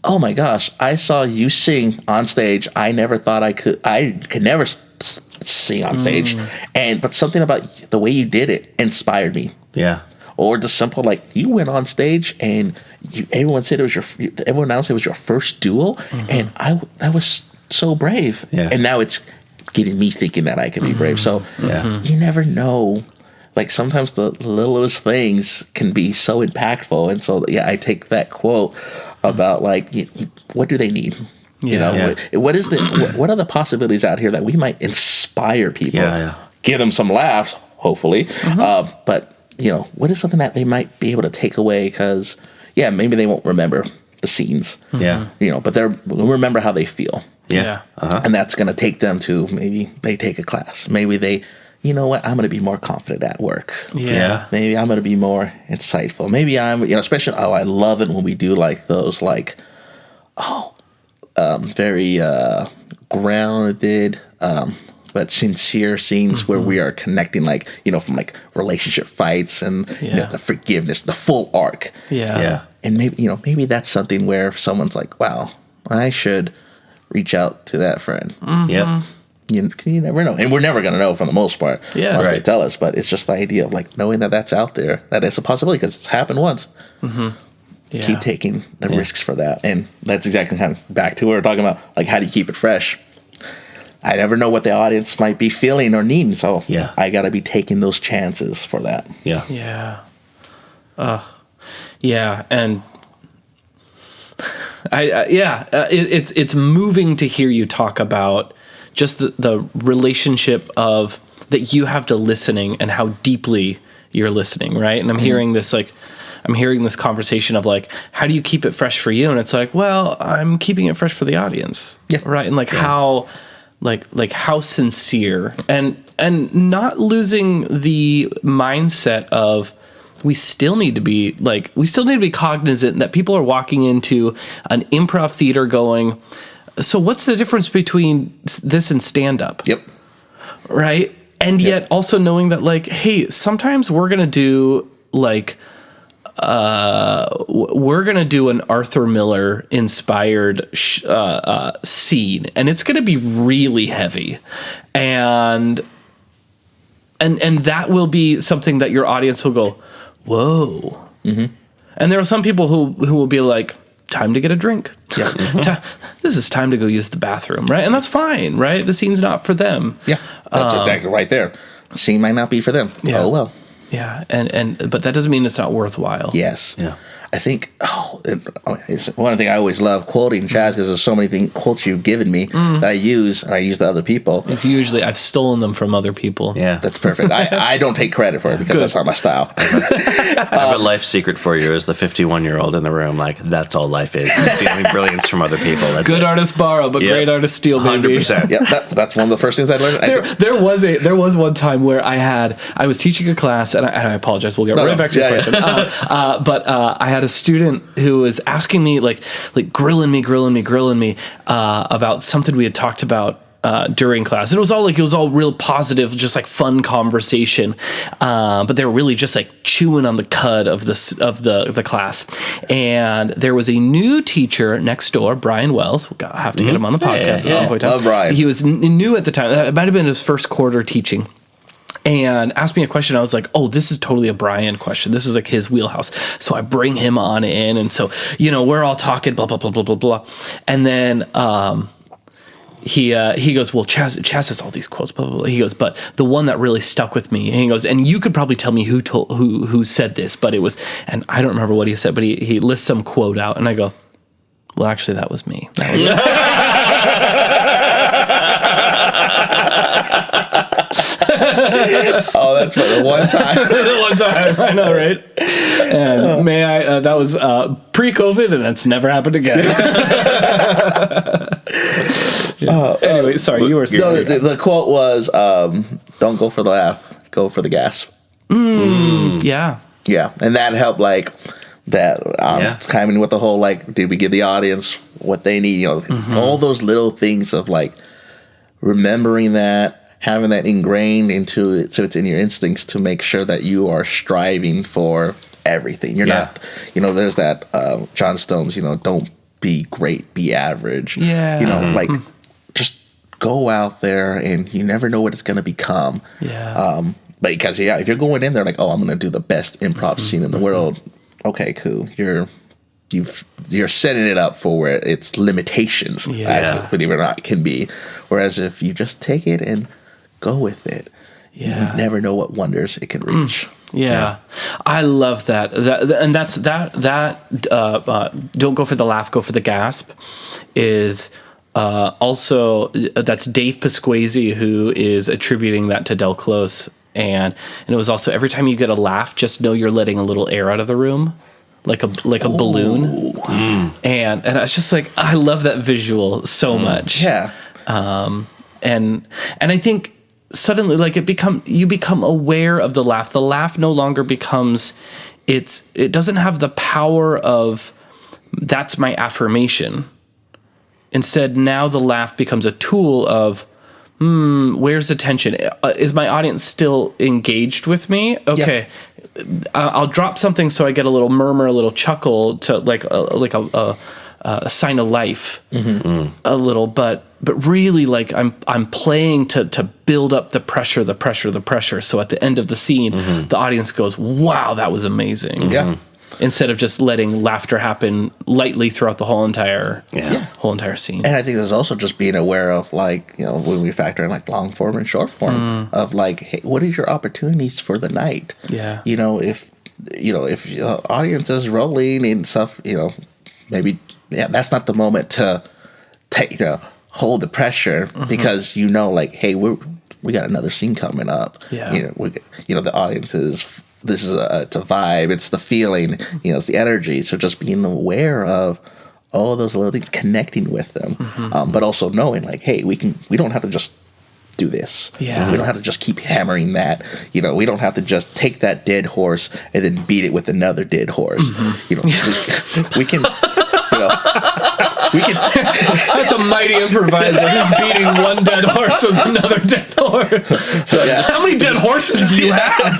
oh my gosh, I saw you sing on stage. I never thought I could never sing on stage. But something about the way you did it inspired me. Yeah. Or just simple, like, you went on stage and everyone else said it was your first duel. And that was so brave. Yeah. And now it's getting me thinking that I can be brave. So you never know. Like, sometimes the littlest things can be so impactful. And so, I take that quote about, like, what do they need? What are the possibilities out here that we might inspire people? Give them some laughs, hopefully. But, what is something that they might be able to take away? Because, maybe they won't remember the scenes. But they'll remember how they feel. And that's going to take them to, maybe they take a class. Maybe they, you know what, I'm going to be more confident at work. Maybe I'm going to be more insightful. Maybe I'm, especially, I love it when we do like those, like, very grounded, but sincere scenes where we are connecting, like, from like relationship fights and the forgiveness, the full arc. And maybe that's something where someone's like, wow, I should reach out to that friend. You never know. And we're never going to know for the most part unless they tell us. But it's just the idea of, like, knowing that that's out there, that it's a possibility because it's happened once. Keep taking the risks for that. And that's exactly kind of back to what we're talking about. Like, how do you keep it fresh? I never know what the audience might be feeling or needing. So I got to be taking those chances for that. And it's moving to hear you talk about just the relationship of that you have to listening and how deeply you're listening, right? And I'm hearing this conversation of, like, how do you keep it fresh for you? And it's like, well, I'm keeping it fresh for the audience, right? And like how, like how sincere and not losing the mindset of we still need to be cognizant that people are walking into an improv theater going, so what's the difference between this and stand-up? Yep. Right? And yet also knowing that like, hey, sometimes we're going to do like, we're going to do an Arthur Miller inspired scene, and it's going to be really heavy. And that will be something that your audience will go, whoa. Mm-hmm. And there are some people who will be like, time to get a drink. Yeah. This is time to go use the bathroom, right? And that's fine, right? The scene's not for them. Yeah, that's exactly right there. Scene might not be for them. Yeah. Oh, well. Yeah, but that doesn't mean it's not worthwhile. Yes. Yeah. I think, it's one thing I always love quoting Chazz, because there's so many quotes you've given me that I use, and I use to other people. It's usually, I've stolen them from other people. Yeah. That's perfect. I don't take credit for it because that's not my style. I have a life secret for you as the 51-year-old in the room. Like, that's all life is. Stealing brilliance from other people. That's Good it. artists borrow, but great artists steal, baby. 100%. Yeah, that's one of the first things I learned. There was one time where I was teaching a class, and I apologize. We'll get back to your question. But I had a student who was asking me, like grilling me about something we had talked about during class. It was all real positive, just like fun conversation. But they were really just like chewing on the cud of the class. And there was a new teacher next door, Brian Wells. We'll have to get him on the podcast at some point in time. Love Brian. He was new at the time. It might have been his first quarter teaching. And asked me a question. I was like, oh, this is totally a Brian question. This is like his wheelhouse. So I bring him on in. And so, we're all talking, blah, blah, blah, blah, blah, blah. And then he goes, well, Chazz has all these quotes, blah, blah, blah. He goes, but the one that really stuck with me, and he goes, and you could probably tell me who said this, but it was, and I don't remember what he said, but he lists some quote out. And I go, well, actually, that was me. That Oh, that's for the one time. The one time, I know, right? And that was pre-COVID, and it's never happened again. Anyway, sorry, you were. No, the quote was, "Don't go for the laugh, go for the gasp." Yeah. Yeah, and that helped, like, that it's timing with the whole, like, did we give the audience what they need? All those little things of, like, remembering that, having that ingrained into it, so it's in your instincts to make sure that you are striving for everything. You're not, there's that John Stone's, don't be great, be average. Yeah. Like, just go out there, and you never know what it's going to become. Yeah. Because if you're going in there like, oh, I'm going to do the best improv scene in the world, okay, cool. You're setting it up for where its limitations, as believe it or not, can be. Whereas if you just take it and go with it, you never know what wonders it can reach. Yeah. I love that. And that's don't go for the laugh, go for the gasp is also, that's Dave Pasquazi who is attributing that to Del Close. And it was also, every time you get a laugh, just know you're letting a little air out of the room. Like a balloon. And I was just like, I love that visual so much. Yeah. And I think suddenly, like, you become aware of the laugh. The laugh no longer becomes, it doesn't have the power of, that's my affirmation. Instead, now the laugh becomes a tool of, where's the tension? Is my audience still engaged with me? Okay. Yeah. I'll drop something so I get a little murmur, a little chuckle, to like a sign of life, a little, but really, like, I'm playing to build up the pressure. So at the end of the scene, the audience goes, "Wow, that was amazing!" Yeah. Instead of just letting laughter happen lightly throughout the whole entire scene. And I think there's also just being aware of, like, when we factor in, like, long form and short form of, like, hey, what is your opportunities for the night? Yeah. If the audience is rolling and stuff, maybe that's not the moment to take hold the pressure, because like, hey, we got another scene coming up. Yeah. The audience is. This is it's a vibe. It's the feeling. It's the energy. So just being aware of all those little things, connecting with them, but also knowing, like, hey, we don't have to just do this. Yeah. We don't have to just keep hammering that. We don't have to just take that dead horse and then beat it with another dead horse. We can. That's a mighty improviser who's beating one dead horse with another dead horse. How many dead horses do you have?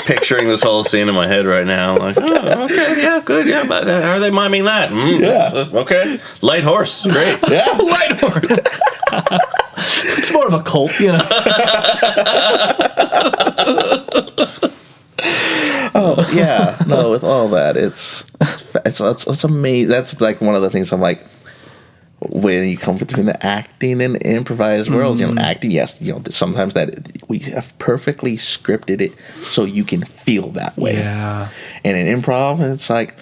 Picturing this whole scene in my head right now. Like, oh, okay, yeah, good, yeah. But how are they miming that? Okay. Light horse. Great. Yeah. Light horse. It's more of a cult, you know. Oh yeah, no. With all that, it's amazing. That's like one of the things I'm like, when you come between the acting and improvised worlds, acting, yes, sometimes that we have perfectly scripted it so you can feel that way. Yeah. And in improv, it's like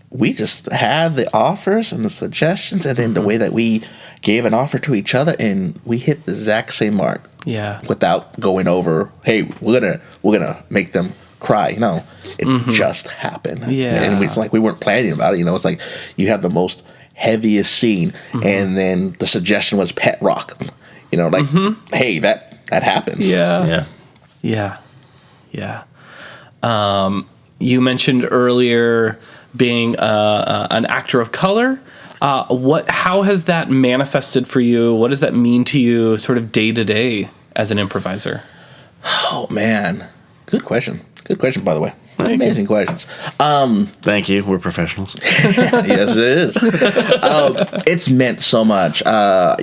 we just have the offers and the suggestions, and then the way that we gave an offer to each other, and we hit the exact same mark. Yeah. Without going over, hey, we're gonna make them cry. No, it just happened. Yeah. And it's like we weren't planning about it. It's like you have the most heaviest scene, and then the suggestion was pet rock. Hey, that happens. Yeah. You mentioned earlier being an actor of color. How has that manifested for you? What does that mean to you sort of day to day as an improviser? Oh man, good question. Good question, by the way. Amazing questions. Thank you. We're professionals. Yes, it is. It's meant so much. I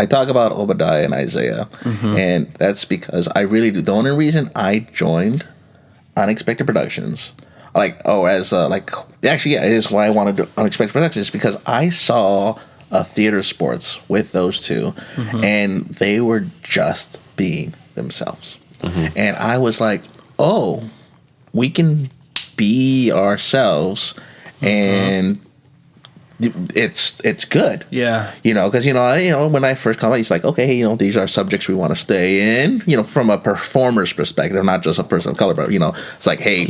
talk about Obadiah and Isaiah, and that's because I really do. The only reason I joined Unexpected Productions, it is why I wanted to do Unexpected Productions, because I saw a theater sports with those two, and they were just being themselves. And I was like, oh, we can be ourselves, and it's good. Yeah. Because when I first come out, it's like, okay, these are subjects we want to stay in, from a performer's perspective, not just a person of color, but it's like, hey,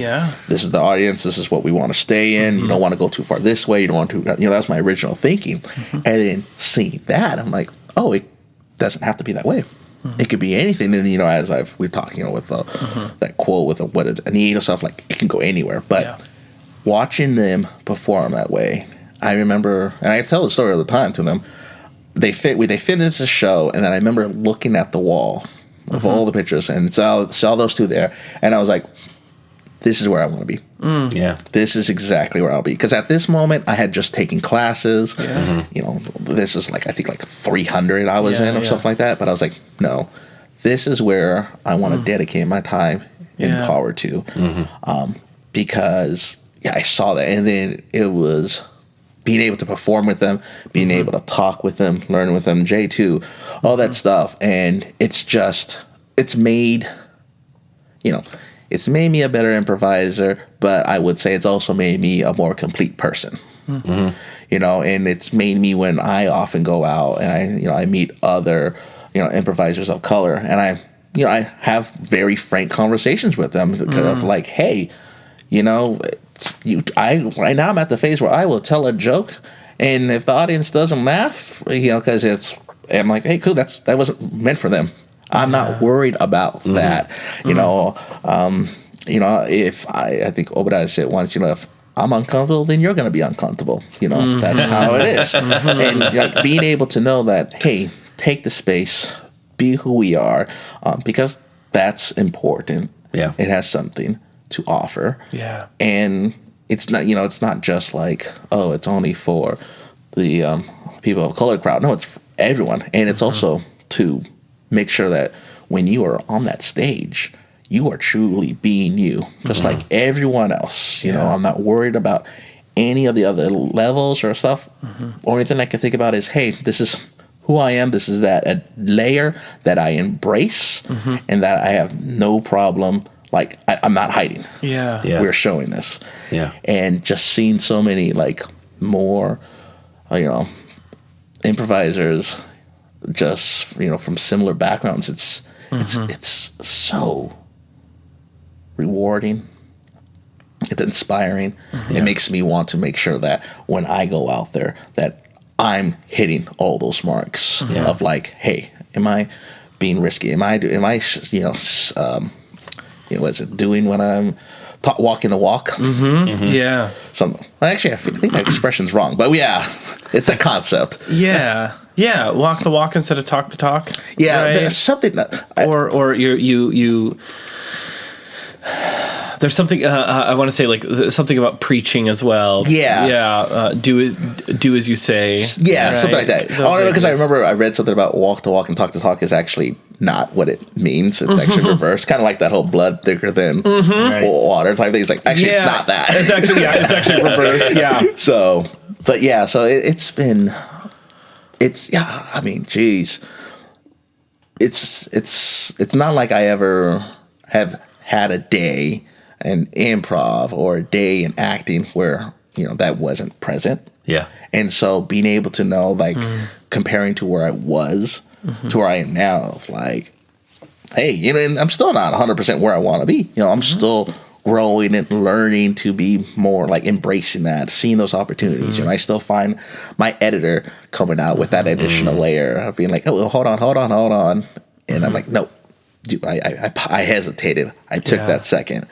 this is the audience, this is what we want to stay in. You don't want to go too far this way, you don't want to, that's my original thinking. And then seeing that, I'm like, oh, it doesn't have to be that way. It could be anything. And as we're talking, with that quote with what it need stuff, like it can go anywhere. But watching them perform that way, I remember, and I tell the story all the time to them. They finished the show, and then I remember looking at the wall of all the pictures and saw those two there, and I was like, this is where I want to be. Yeah. This is exactly where I'll be. Because at this moment, I had just taken classes. Yeah. This is I think 300 I was in or something like that. But I was like, no, this is where I want to dedicate my time and power to. Because, I saw that. And then it was being able to perform with them, being able to talk with them, learn with them, J2, all that stuff. And it's made, it's made me a better improviser, but I would say it's also made me a more complete person. And it's made me, when I often go out and I meet other, improvisers of color, and I have very frank conversations with them, kind of like, hey, right now I'm at the phase where I will tell a joke, and if the audience doesn't laugh, because I'm like, hey, cool, that wasn't meant for them. I'm not worried about that. If I think Obadiah said once, if I'm uncomfortable, then you're going to be uncomfortable. That's how it is. And being able to know that, hey, take the space, be who we are, because that's important. Yeah. It has something to offer. Yeah. And it's not, it's not just like, oh, it's only for the people of color crowd. No, it's for everyone. And it's also to make sure that when you are on that stage, you are truly being you, just like everyone else. I'm not worried about any of the other levels or stuff. Only thing I can think about is, hey, this is who I am. This is a layer that I embrace, and that I have no problem. Like, I'm not hiding. Yeah. We're showing this. Yeah. And just seeing so many, more, improvisers, just from similar backgrounds, it's so rewarding. It's inspiring. It makes me want to make sure that when I go out there, that I'm hitting all those marks of hey, am I being risky? Am I doing what I'm walking the walk. Yeah. Actually, I think that expression's wrong, but yeah, it's a concept. Yeah. Yeah. Walk the walk instead of talk the talk. Yeah, right? there's something that or you there's something I want to say, like something about preaching as well. Yeah. Do as you say. Yeah, right? something like that. Because I remember I read something about walk the walk and talk the talk is actually not what it means. It's actually reversed. Kind of like that whole blood thicker than water type thing. It's like, actually, it's not that. It's actually reversed. Yeah. So, but yeah, so I mean, geez. It's not like I ever have had a day in improv or a day in acting where, that wasn't present. Yeah. And so being able to know, like, comparing to where I was to where I am now, like, hey, and I'm still not 100% where I want to be. I'm still growing and learning to be more, like, embracing that, seeing those opportunities. And I still find my editor coming out with that additional layer of being like, oh, well, hold on. And I'm like, no, dude, I hesitated. I took that second.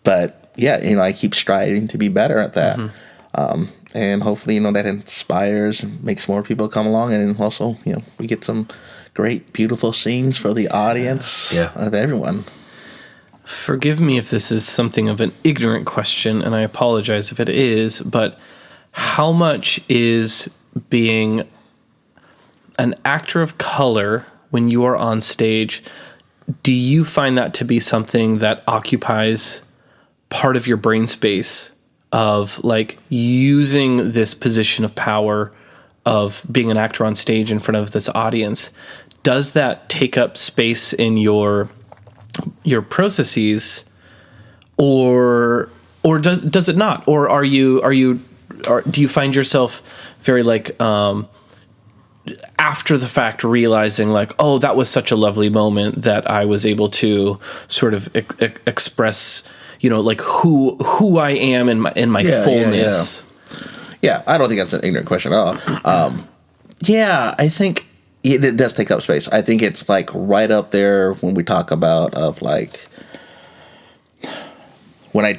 But yeah, I keep striving to be better at that. And hopefully, that inspires and makes more people come along. And also, we get some great, beautiful scenes for the audience of everyone. Forgive me if this is something of an ignorant question, and I apologize if it is, but how much is being an actor of color when you are on stage, do you find that to be something that occupies part of your brain space of, like, using this position of power of being an actor on stage in front of this audience? Does that take up space in your processes, or does it not? Or do you find yourself very, like, after the fact realizing, like, oh, that was such a lovely moment that I was able to sort of express, like who I am in my fullness. Yeah, I don't think that's an ignorant question at all. I think it does take up space. I think it's, like, right up there when we talk about of, like, when I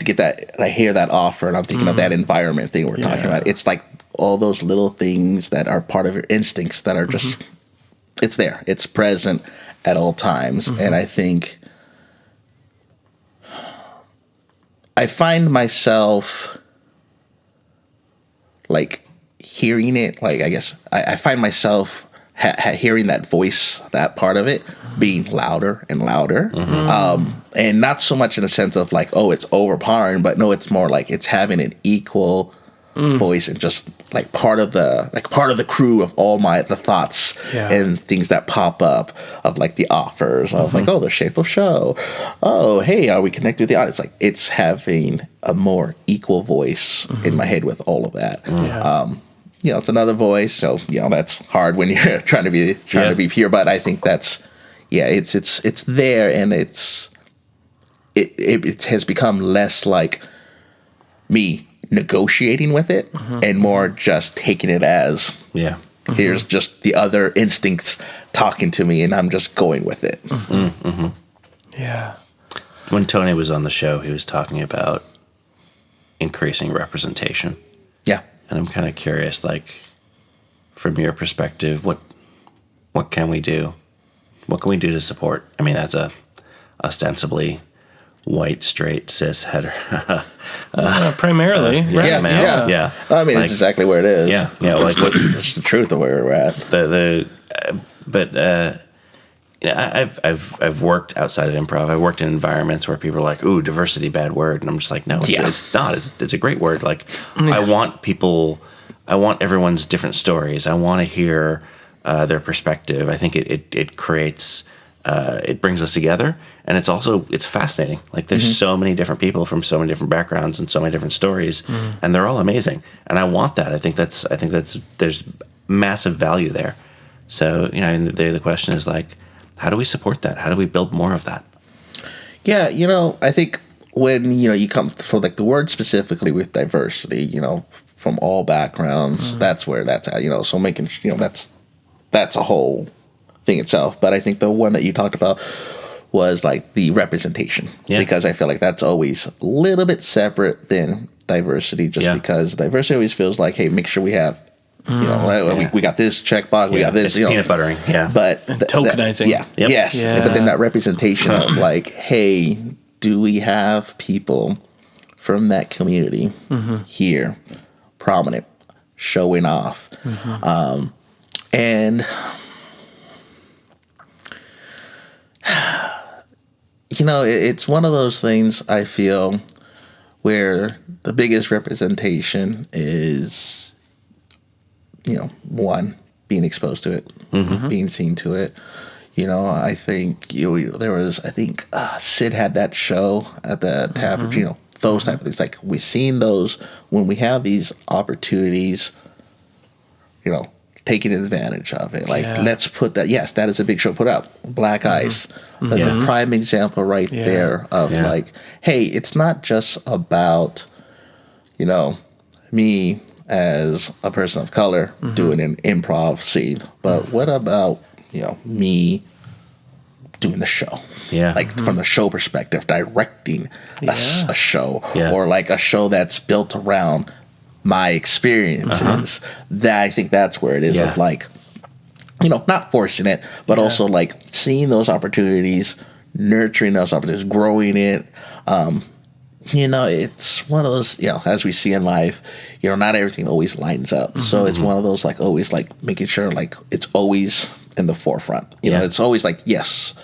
hear that offer and I'm thinking of that environment thing we're talking about. It's like all those little things that are part of your instincts that are just, it's there. It's present at all times. And I think I find myself, like, hearing it. Like, I guess I find myself hearing that voice, that part of it, being louder and louder. And not so much in the sense of, like, oh, it's overpowering, but no, it's more like it's having an equal voice and just, like, part of the crew of all the thoughts and things that pop up of, like, the offers of, like, oh, the shape of show. Oh, hey, are we connected with the audience? Like, it's having a more equal voice in my head with all of that. It's another voice, so that's hard when you're trying to be pure. But I think that's it's there, and it has become less like me negotiating with it, and more just taking it as here's just the other instincts talking to me, and I'm just going with it. Yeah. When Tony was on the show, he was talking about increasing representation. Yeah. And I'm kind of curious, like, from your perspective, what can we do? What can we do to support? I mean, as a ostensibly white, straight, cis, hetero. Primarily. Right? Yeah. I mean, it's exactly where it is. Yeah. Like, it's the truth of where we're at. I've worked outside of improv. I've worked in environments where people are like, "Ooh, diversity, bad word," and I'm just like, "No, it's not. It's a great word." Like, I want everyone's different stories. I want to hear their perspective. I think it creates, it brings us together, and it's fascinating. Like, there's so many different people from so many different backgrounds and so many different stories, and they're all amazing. And I want that. I think there's massive value there. So, the question is, like, how do we support that? How do we build more of that? Yeah, I think when, you come for, like, the word specifically with diversity, from all backgrounds, that's where that's at, so making, that's a whole thing itself. But I think the one that you talked about was like the representation, because I feel like that's always a little bit separate than diversity, just because diversity always feels like, hey, make sure we have, we got this checkbox, we got this, it's peanut buttering, but tokenizing, yes, but then that representation of like, hey, do we have people from that community here, prominent, showing off, and it's one of those things I feel where the biggest representation is, one, being exposed to it, being seen to it. I think there was, Sid had that show at the Tavern, those type of things. Like, we've seen those when we have these opportunities, taking advantage of it. Like, let's put that. Yes, that is a big show put out. Black Ice. That's a prime example right there of like, hey, it's not just about, me as a person of color doing an improv scene, but what about, me doing the show? Yeah. Like, from the show perspective, directing a show, or like a show that's built around my experiences. That, I think that's where it is of like, not forcing it, but also like seeing those opportunities, nurturing those opportunities, growing it. It's one of those, as we see in life, not everything always lines up. So it's one of those, like, always like making sure like it's always in the forefront. It's always like, yes,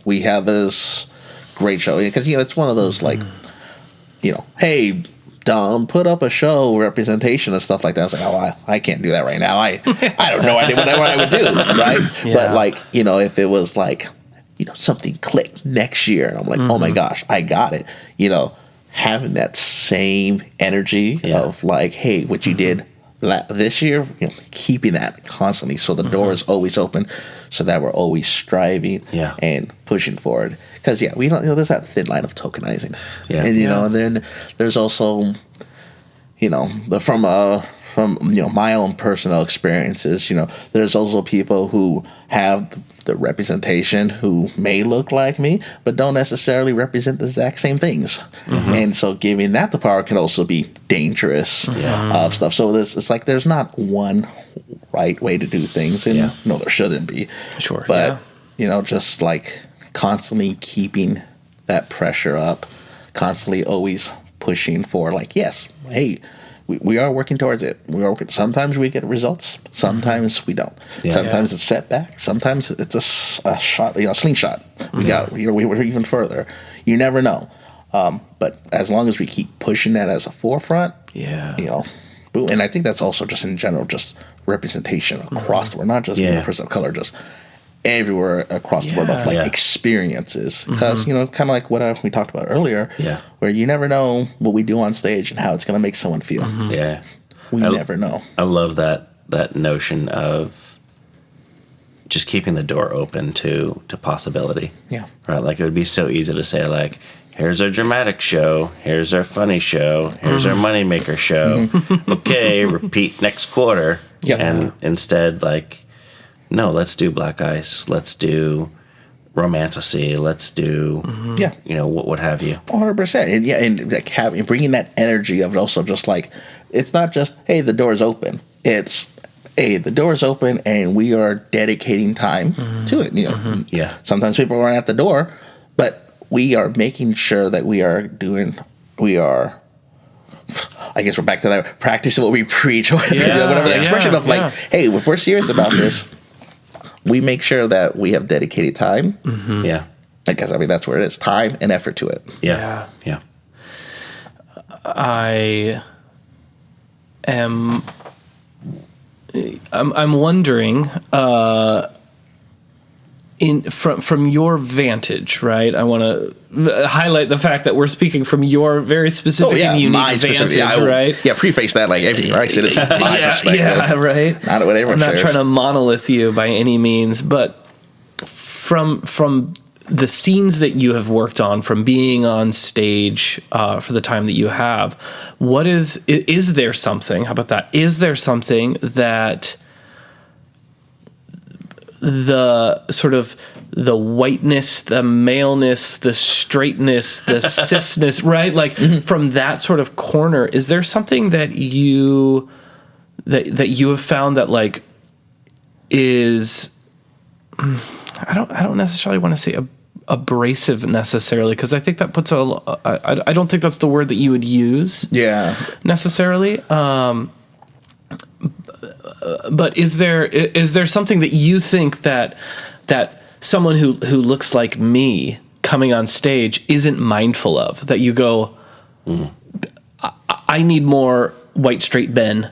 we have this great show, because, it's one of those like, hey, Dom, put up a show representation and stuff like that. I was like, oh, I can't do that right now. I don't know what I would do, right? But like, if it was like, something clicked next year, and I'm like, oh my gosh, I got it. Having that same energy of like, hey, what you did this year, keeping that constantly, so the door is always open, so that we're always striving and pushing forward. Because we don't, there's that thin line of tokenizing, and and then there's also, from my own personal experiences, there's also people who have the representation who may look like me, but don't necessarily represent the exact same things, and so giving that the power can also be dangerous of stuff. So it's like there's not one right way to do things, and no, there shouldn't be. Sure, but just like constantly keeping that pressure up, constantly always pushing for like, yes, hey, we are working towards it. Sometimes we get results, sometimes we don't. Sometimes it's setback, sometimes it's a shot, slingshot. We're even further. You never know. But as long as we keep pushing that as a forefront, boom. And I think that's also just in general, just representation across the board, not just being a person of color, just everywhere across the board of like experiences, because kind of like what we talked about earlier, where you never know what we do on stage and how it's going to make someone feel. We never know. I love that notion of just keeping the door open to possibility. Right. Like, it would be so easy to say like, here's our dramatic show, here's our funny show, here's our moneymaker show. Okay, repeat next quarter. And instead, like, no, let's do Black Ice. Let's do Romantasy. Let's do, what have you. 100%. And like bringing that energy of it also, just like, it's not just, hey, the door's open. It's, hey, the door's open and we are dedicating time to it. Sometimes people aren't at the door, but we are making sure that we are, I guess we're back to that, practicing what we preach, or whatever the expression of like, hey, if we're serious about this, we make sure that we have dedicated time. Because that's where it is, time and effort to it. I'm wondering, from your vantage, right? I want to highlight the fact that we're speaking from your very specific and unique vantage, right? Preface that like everything, right? So this is my perspective. Right. Not what everyone I'm not shares. trying to monolith you by any means, but from the scenes that you have worked on, from being on stage for the time that you have, what is there something? How about that? Is there something that the sort of the whiteness, the maleness, the straightness, the cisness, right? Like from that sort of corner, is there something that you have found that like is, I don't necessarily want to say abrasive necessarily, because I think that puts I don't think that's the word that you would use. Yeah. Necessarily. But is there something that you think that someone who looks like me coming on stage isn't mindful of, that you go, I need more white straight men,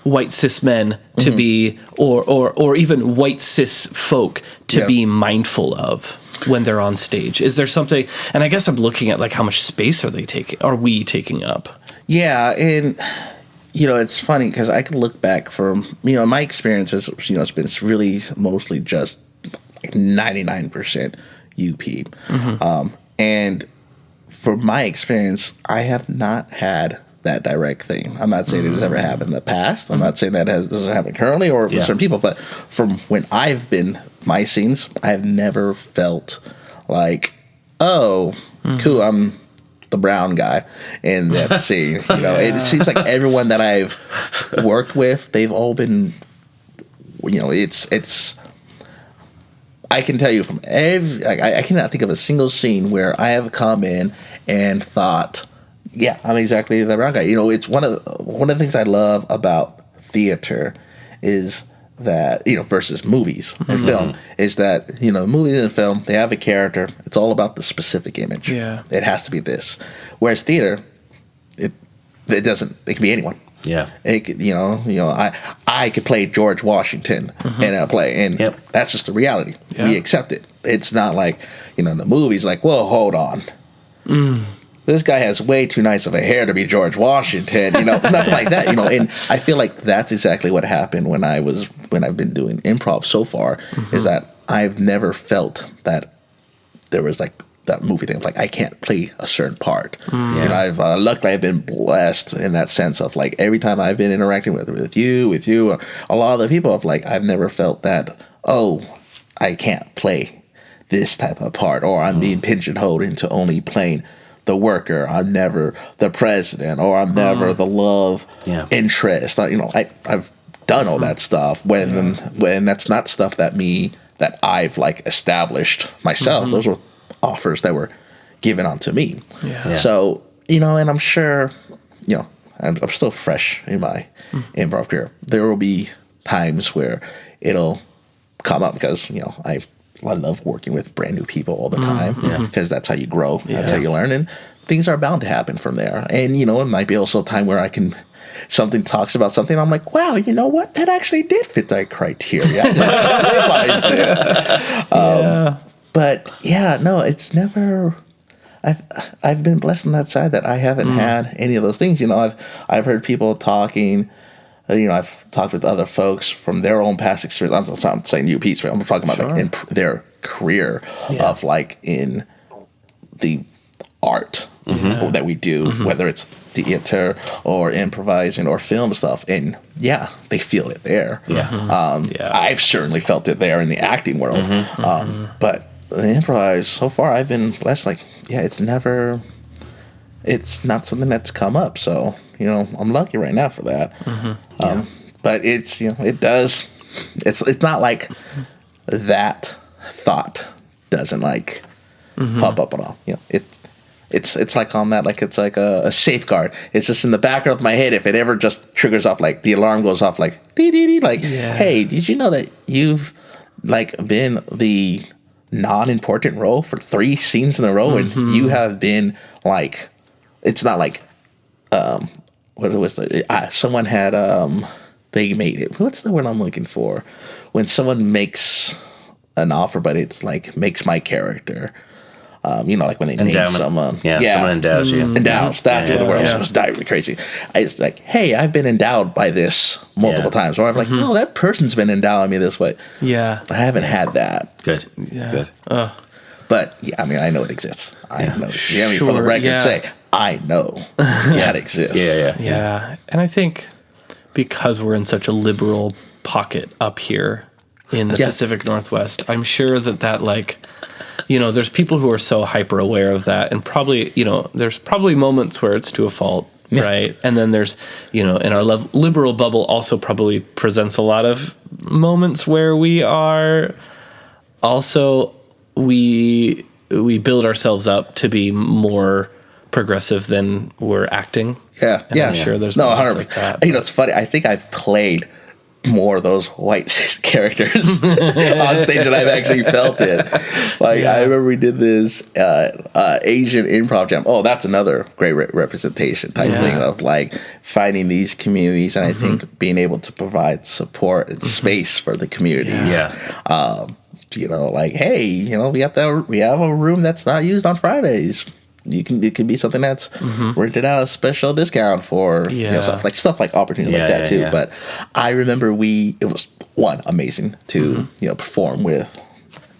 white cis men to be, or even white cis folk to be mindful of when they're on stage? Is there something? And I guess I'm looking at like how much space are we taking up? Yeah, and it's funny because I can look back from my experiences. It's really mostly just like 99% UP, and for my experience, I have not had that direct thing. I'm not saying it has ever happened in the past. I'm not saying that doesn't happen currently or for certain people, but from when I've been my scenes, I've never felt like, oh, cool, I'm the brown guy in that scene. It seems like everyone that I've worked with, they've all been, it's. I can tell you from I cannot think of a single scene where I have come in and thought, yeah, I'm exactly the brown guy. It's one of the things I love about theater is that, versus movies and film, is that, movies and film, they have a character. It's all about the specific image. Yeah. It has to be this. Whereas theater, it doesn't, it can be anyone. Yeah. It could, I could play George Washington in a play, and that's just the reality. Yeah. We accept it. It's not like, the movie's like, whoa, hold on. This guy has way too nice of a hair to be George Washington, nothing like that, and I feel like that's exactly what happened when I've been doing improv so far, is that I've never felt that there was like that movie thing of like, I can't play a certain part. Luckily I've been blessed in that sense of like, every time I've been interacting with you, or a lot of the people of like, I've never felt that, oh, I can't play this type of part, or I'm being pigeonholed into only playing the worker. I'm never the president, or I'm never the love interest. I've done all that stuff when that's not stuff that I've like established myself. Those were offers that were given onto me. So and I'm sure I'm still fresh in my improv career. There will be times where it'll come up because I love working with brand new people all the time because that's how you grow. That's how you learn, and things are bound to happen from there. And it might be also a time where something talks about something, I'm like, wow, you know what? That actually did fit that criteria. I realized it. But no, it's never. I've been blessed on that side that I haven't had any of those things. I've heard people talking. I've talked with other folks from their own past experience. I'm not saying UPs, but I'm talking about like in their career of like in the art that we do, whether it's theater or improvising or film stuff, and they feel it there. I've certainly felt it there in the acting world, but the improvise so far, I've been blessed. Like, it's not something that's come up, so I'm lucky right now for that. But it's it does. It's not like that thought doesn't like pop up at all. It's like on that, like it's like a safeguard. It's just in the background of my head. If it ever just triggers off, like the alarm goes off, like dee dee dee, like hey, did you know that you've like been the non-important role for 3 scenes in a row, and you have been like, it's not like what was someone had they made it. What's the word I'm looking for? When someone makes an offer, but it's like makes my character. Like when they name someone. Someone endows you. Endows. That's what the word was. Driving me crazy. It's like, hey, I've been endowed by this multiple times. Or I'm like, oh, that person's been endowing me this way. I haven't had that. Good. Good. But I mean, I know it exists. I know. For the record, say I know that exists. Yeah. And I think because we're in such a liberal pocket up here, in the Pacific Northwest. I'm sure that like, there's people who are so hyper aware of that, and probably, there's probably moments where it's to a fault, right? And then there's, in our liberal bubble also probably presents a lot of moments where we are also, we build ourselves up to be more progressive than we're acting. Yeah, and I'm sure there's moments like that. It's funny. I think I've played more of those white characters on stage than I've actually felt it. Like I remember we did this Asian improv jam. Oh, that's another great representation type thing of like finding these communities, and I think being able to provide support and space for the communities. Like, hey, we have a room that's not used on Fridays. It can be something that's rented out a special discount for stuff like opportunity like that too. But I remember it was amazing to perform with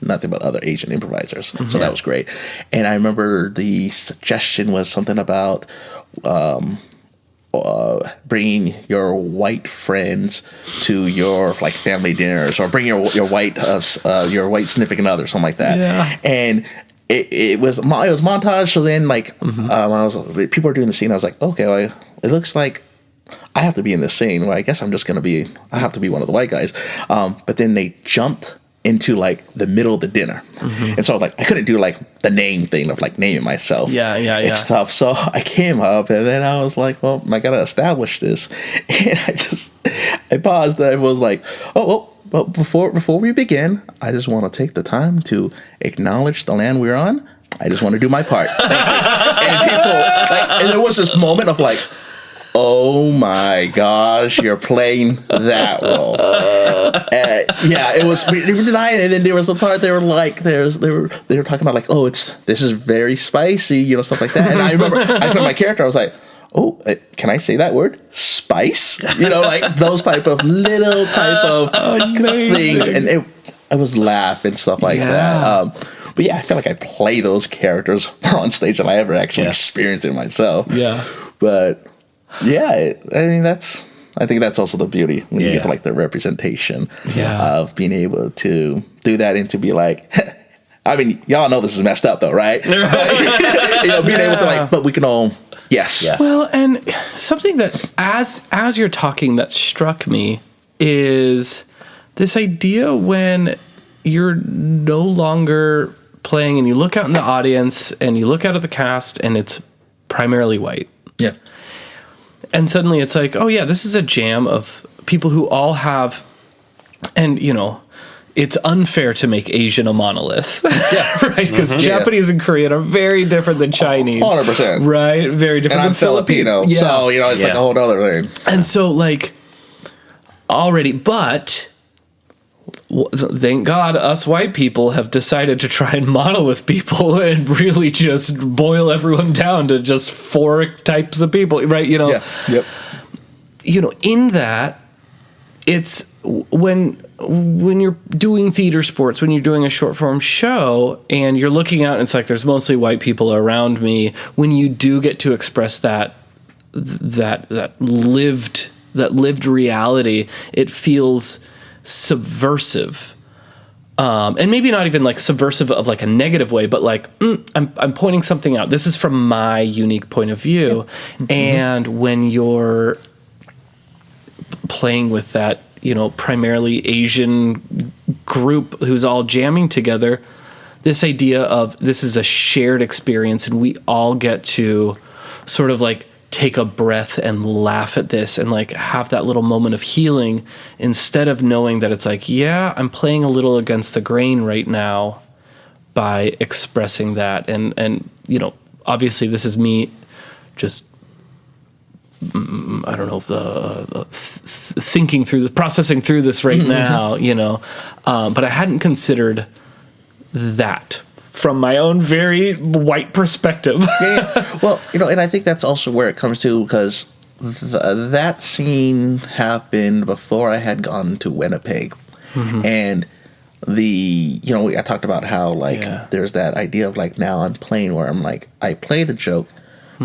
nothing but other Asian improvisers. So that was great. And I remember the suggestion was something about bringing your white friends to your like family dinners, or bring your white significant other, something like that. And it was montage. So then when people were doing the scene, I was like, okay, well, it looks like I have to be in this scene. Well, I guess I have to be one of the white guys. But then they jumped into like the middle of the dinner. And so like I couldn't do like the name thing of like naming myself. It's tough. So I came up, and then I was like, well, I gotta establish this. And I paused, and I was like, but before we begin, I just want to take the time to acknowledge the land we're on. I just want to do my part. And people and there was this moment of like, oh my gosh, you're playing that role. It was tonight. And then there was the part they were like, they were talking about like, oh, this is very spicy, stuff like that. And I remember I told my character, I was like, oh, can I say that word? Spice? Like those type of little things. And I was laughing and stuff like that. But I feel like I play those characters more on stage than I ever actually experienced it myself. But I think that's also the beauty when you get to like the representation of being able to do that, and to be like, I mean, y'all know this is messed up though, right? Being able to like, but we can all. Yes. Yeah. Well, and something that as you're talking that struck me is this idea when you're no longer playing, and you look out in the audience, and you look out at the cast, and it's primarily white. Yeah. And suddenly it's like, oh yeah, this is a jam of people who all have, and it's unfair to make Asian a monolith, right? Because Japanese and Korean are very different than Chinese. 100%. Right? Very different than Filipino. Yeah. So, it's like a whole other thing. And so, like, but thank God us white people have decided to try and monolith people and really just boil everyone down to just 4 types of people, right? Yeah. Yep. In that, it's when you're doing theater sports, when you're doing a short form show, and you're looking out and it's like there's mostly white people around me, when you do get to express that lived reality, it feels subversive. And maybe not even like subversive of like a negative way, but like I'm pointing something out. This is from my unique point of view. And when you're playing with that, primarily Asian group who's all jamming together, this idea of this is a shared experience, and we all get to sort of like take a breath and laugh at this and like have that little moment of healing, instead of knowing that it's like, yeah, I'm playing a little against the grain right now by expressing that. And obviously this is me just, I don't know, processing through this right now, but I hadn't considered that from my own very white perspective. Well, and I think that's also where it comes to, because that scene happened before I had gone to Winnipeg. And I talked about how like there's that idea of like, now I'm playing where I'm like, I play the joke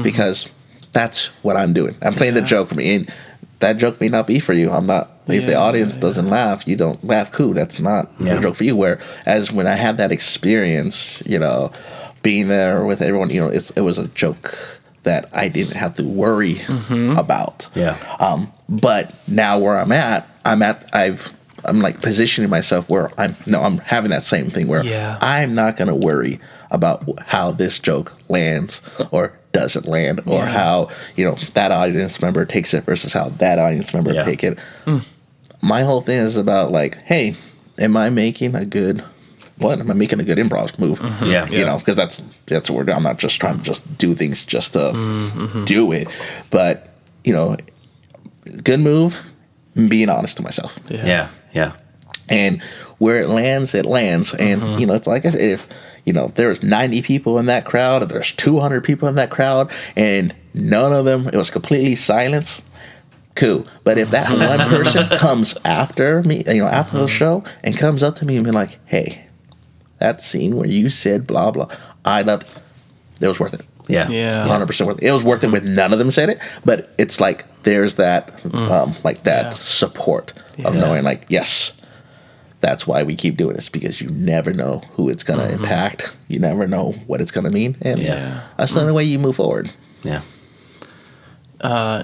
because that's what I'm doing. I'm playing the joke for me, and that joke may not be for you. I'm not If the audience doesn't laugh, you don't laugh. Cool, that's not a joke for you. Whereas when I had that experience, being there with everyone, it was a joke that I didn't have to worry about. Yeah. But now where I'm like positioning myself where I'm having that same thing where I'm not going to worry about how this joke lands or doesn't land or how, that audience member takes it versus how that audience member take it. My whole thing is about like, hey, am I making a good improv move? Because that's what I'm not just trying to just do things just to do it, but good move, being honest to myself. Yeah. And where it lands, and it's like I said, if there's 90 people in that crowd, or there's 200 people in that crowd, and none of them, it was completely silence. Cool. But if that one person comes after me, after the show, and comes up to me and be like, hey, that scene where you said blah blah, I loved it was worth it. Yeah. 100% worth it. It was worth it with none of them said it, but it's like there's that support of knowing like, yes, that's why we keep doing this, because you never know who it's going to impact. You never know what it's going to mean, and that's the only way you move forward. Yeah.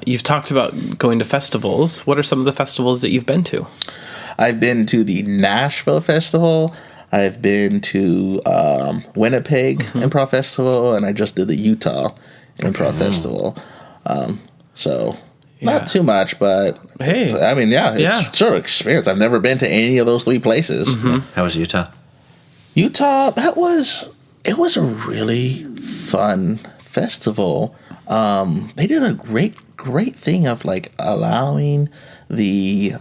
You've talked about going to festivals. What are some of the festivals that you've been to? I've been to the Nashville Festival. I've been to Winnipeg Improv Festival, and I just did the Utah Improv Festival. Not too much, but hey, I mean, it's sort of experience. I've never been to any of those 3 places. How was Utah? Utah, it was a really fun festival. They did a great thing of like allowing the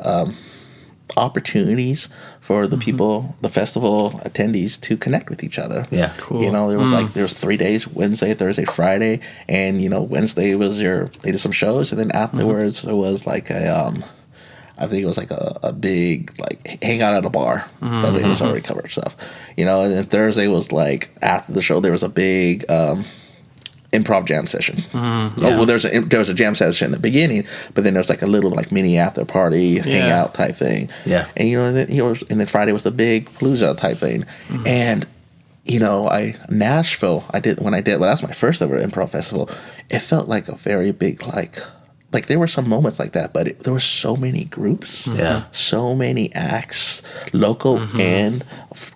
opportunities for the people, the festival attendees, to connect with each other. Yeah, cool. There was 3 days: Wednesday, Thursday, Friday, and Wednesday was they did some shows, and then afterwards there was like I think it was like a big like hang out at a bar. But it was already covered stuff, and then Thursday was like after the show there was a big improv jam session. There was a jam session in the beginning, but then there was like a little like mini after party hangout type thing. Yeah, and and then Friday was the big palooza type thing, and Nashville. That's my first ever improv festival. It felt like a very big like there were some moments like that, but there were so many groups, so many acts, local and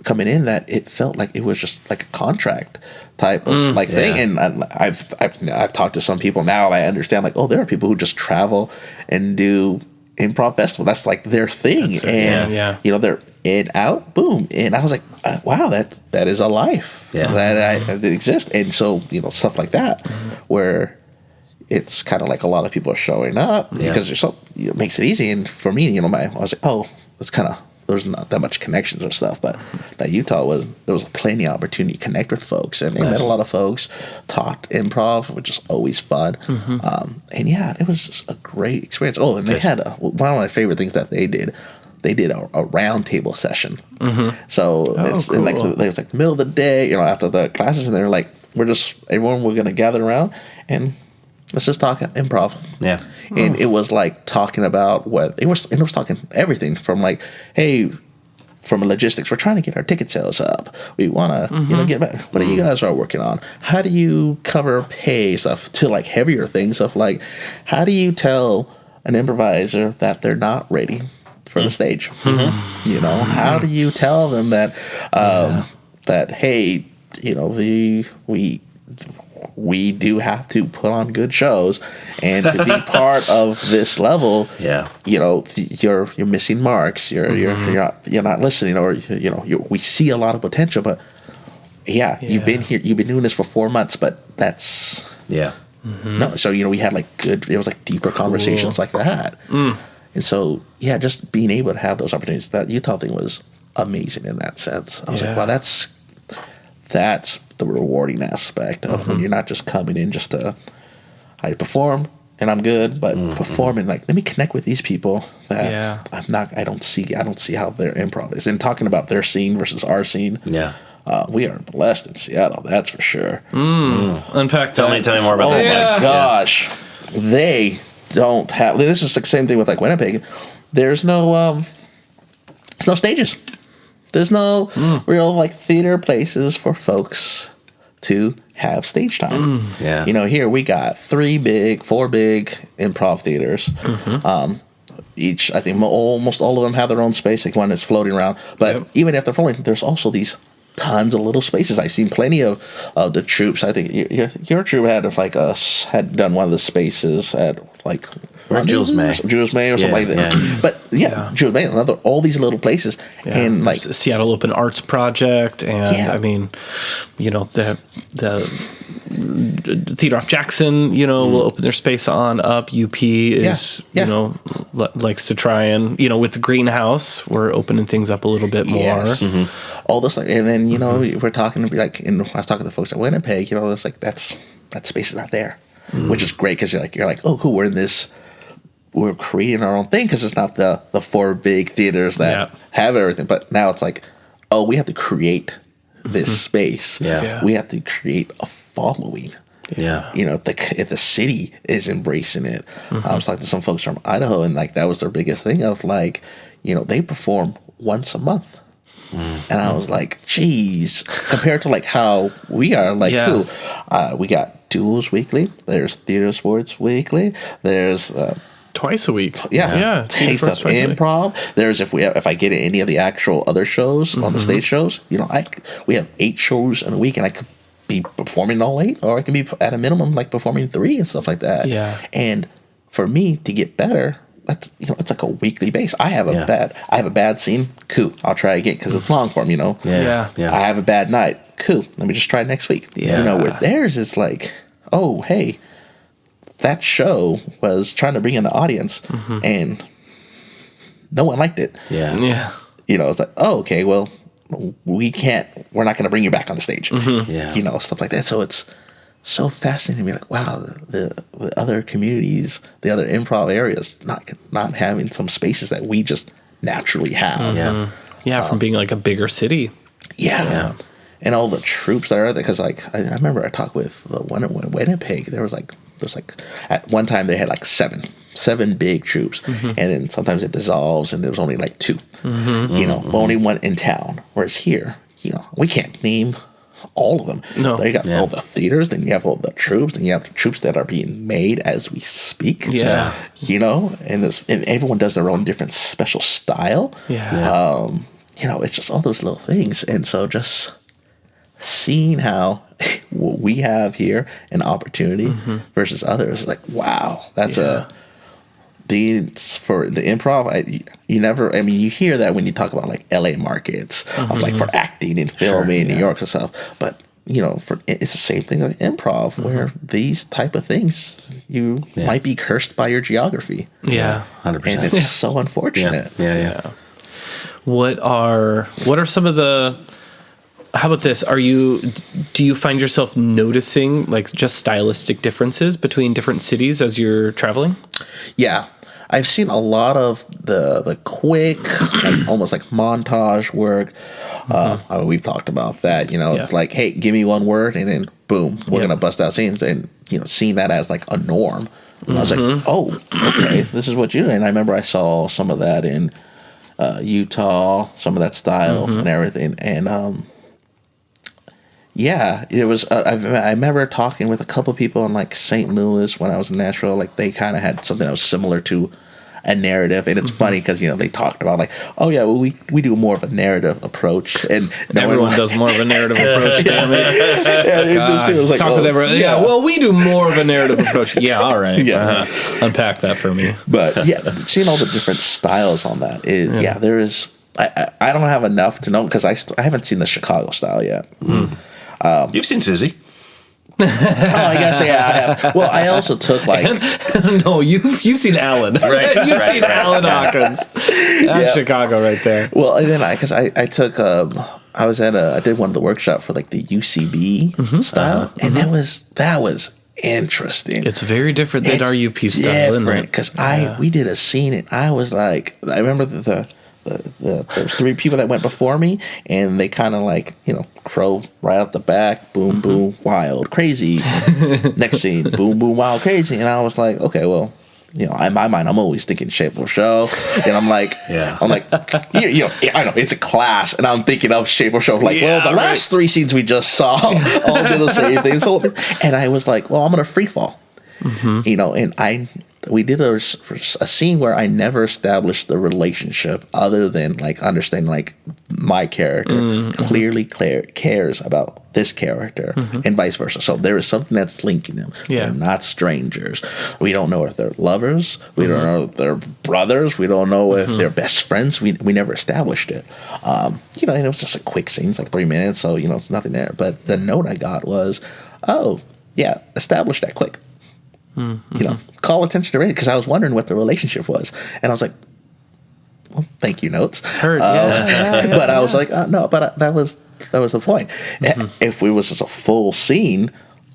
coming in, that it felt like it was just like a contract type of thing. And I've talked to some people now. I understand like, there are people who just travel and do improv festival. That's like their thing, they're in, out, boom. And I was like, wow, that is a life that exists. And so stuff like that where it's kind of like a lot of people are showing up because it makes it easy. And for me, I was like, it's kind of, there's not that much connections or stuff, but that Utah there was plenty of opportunity to connect with folks, and I met a lot of folks, talked improv, which is always fun. And it was just a great experience. And they had one of my favorite things that they did a round table session. So it's cool. It was like the middle of the day, after the classes, and they're like, we're going to gather around and let's just talk improv. Yeah. And it was like talking about it was talking everything from like, hey, from logistics, we're trying to get our ticket sales up. We want to, get back. What do you guys are working on? How do you cover pay stuff, to like heavier things of like, how do you tell an improviser that they're not ready for the stage? How do you tell them that, that, hey, we do have to put on good shows, and to be part of this level, you're missing marks. You're not listening, or we see a lot of potential, but you've been doing this for 4 months, but that's no. So we had like it was like deeper conversations like that, and so just being able to have those opportunities. That Utah thing was amazing in that sense. I was like, wow, that's the rewarding aspect of when you're not just coming in just to I perform and I'm good, but performing like, let me connect with these people that I don't see how their improv is, and talking about their scene versus our scene. We are blessed in Seattle, that's for sure. Unpack tell me more about that. Oh my gosh, they don't have. This is the same thing with like Winnipeg. there's no stages. There's no real like theater places for folks to have stage time. Yeah. Here we got 4 big improv theaters. Each, I think almost all of them have their own space. Like one is floating around. But even if they're floating, there's also these tons of little spaces. I've seen plenty of the troops. I think your troop had done one of the spaces at like Jules May or something like that. Yeah. But Jules May, all these little places, and like Seattle Open Arts Project, and I mean, the Theater off Jackson, will open their space on up. UP is likes to try and with the greenhouse, we're opening things up a little bit more. Yes. All this, and then we're talking to like, I was talking to folks at Winnipeg. It's like that space is not there, which is great because you're like, oh, cool, we're creating our own thing because it's not the 4 big theaters that have everything. But now it's like, oh, we have to create this space. We have to create a following. If the city is embracing it. I was talking to some folks from Idaho, and like that was their biggest thing of like, they perform once a month. And I was like, geez, compared to like how we are, like, cool. We got duels weekly. There's theater sports weekly. There's twice a week. Taste of Improv. There's if I get any of the actual other shows on the stage shows, we have 8 shows in a week, and I could be performing all 8, or I can be at a minimum like performing 3 and stuff like that. And for me to get better, that's it's like a weekly base. I have a bad scene. Cool, I'll try again because it's long form. I have a bad night. Cool, let me just try next week. With theirs, it's like, oh, hey, that show was trying to bring in the audience, and no one liked it. It's like, oh, okay, well, we're not going to bring you back on the stage. Stuff like that. So it's so fascinating to me. Like, wow, the other communities, the other improv areas, not having some spaces that we just naturally have. From being like a bigger city. And all the troops that are there, because like I remember I talked with the one in Winnipeg. There's like at one time they had like seven big troops, and then sometimes it dissolves and there was only like 2. Only one in town. Whereas here, we can't name all of them. No, you got all the theaters, then you have all the troops, then you have the troops that are being made as we speak. And everyone does their own different special style. It's just all those little things, and so just seeing how what we have here an opportunity versus others, like, wow, that's for the improv. You hear that when you talk about like LA markets of like for acting and filming in New York and stuff, but it's the same thing with improv where these type of things you might be cursed by your geography. 100%. And it's so unfortunate. What are some of the, how about this? Do you find yourself noticing like just stylistic differences between different cities as you're traveling? Yeah. I've seen a lot of the quick, like, almost like montage work. We've talked about that. It's like, hey, give me one word, and then boom, we're gonna bust out scenes, and seeing that as like a norm. I was like, oh, okay, this is what you do. And I remember I saw some of that in Utah, some of that style and everything, and it was. I remember talking with a couple people in like St. Louis when I was in Nashville. Like they kind of had something that was similar to a narrative, and it's funny because they talked about like, oh yeah, well we do more of a narrative approach, and everyone does more of a narrative approach. Damn it! It was like, talk with everyone. Yeah, well, we do more of a narrative approach. Yeah, all right. Unpack that for me. But seeing all the different styles on that is there is. I don't have enough to know because I haven't seen the Chicago style yet. You've seen Susie. I guess I have. Well, I also took like no, you've seen Alan, right? You've seen Alan Hawkins. That's Chicago right there. Well, and then I took I did one of the workshops for like the UCB style, and that was interesting. It's very different than our UP style, different because we did a scene, and I was like, I remember there's 3 people that went before me, and they kind of like crow right out the back, boom boom, wild crazy. Next scene, boom boom, wild crazy, and I was like, okay, well, you know, in my mind, I'm always thinking shape or show, and I'm like, you know, I know it's a class, and I'm thinking of shape or show. Like, well, the last 3 scenes we just saw all did the same thing. So, and I was like, well, I'm gonna free fall, you know, and we did a scene where I never established the relationship other than like understanding like my character clearly cares about this character and vice versa. So there is something that's linking them. Yeah. They're not strangers. We don't know if they're lovers. We don't know if they're brothers. We don't know if they're best friends. We never established it. You know, and it was just a quick scene. It's like 3 minutes. So, you know, it's nothing there. But the note I got was, oh, yeah, establish that quick. You know, call attention to it because I was wondering what the relationship was, and I was like, "Well, thank you, notes." Heard, but I was like, "No," but that was the point. If we was just a full scene,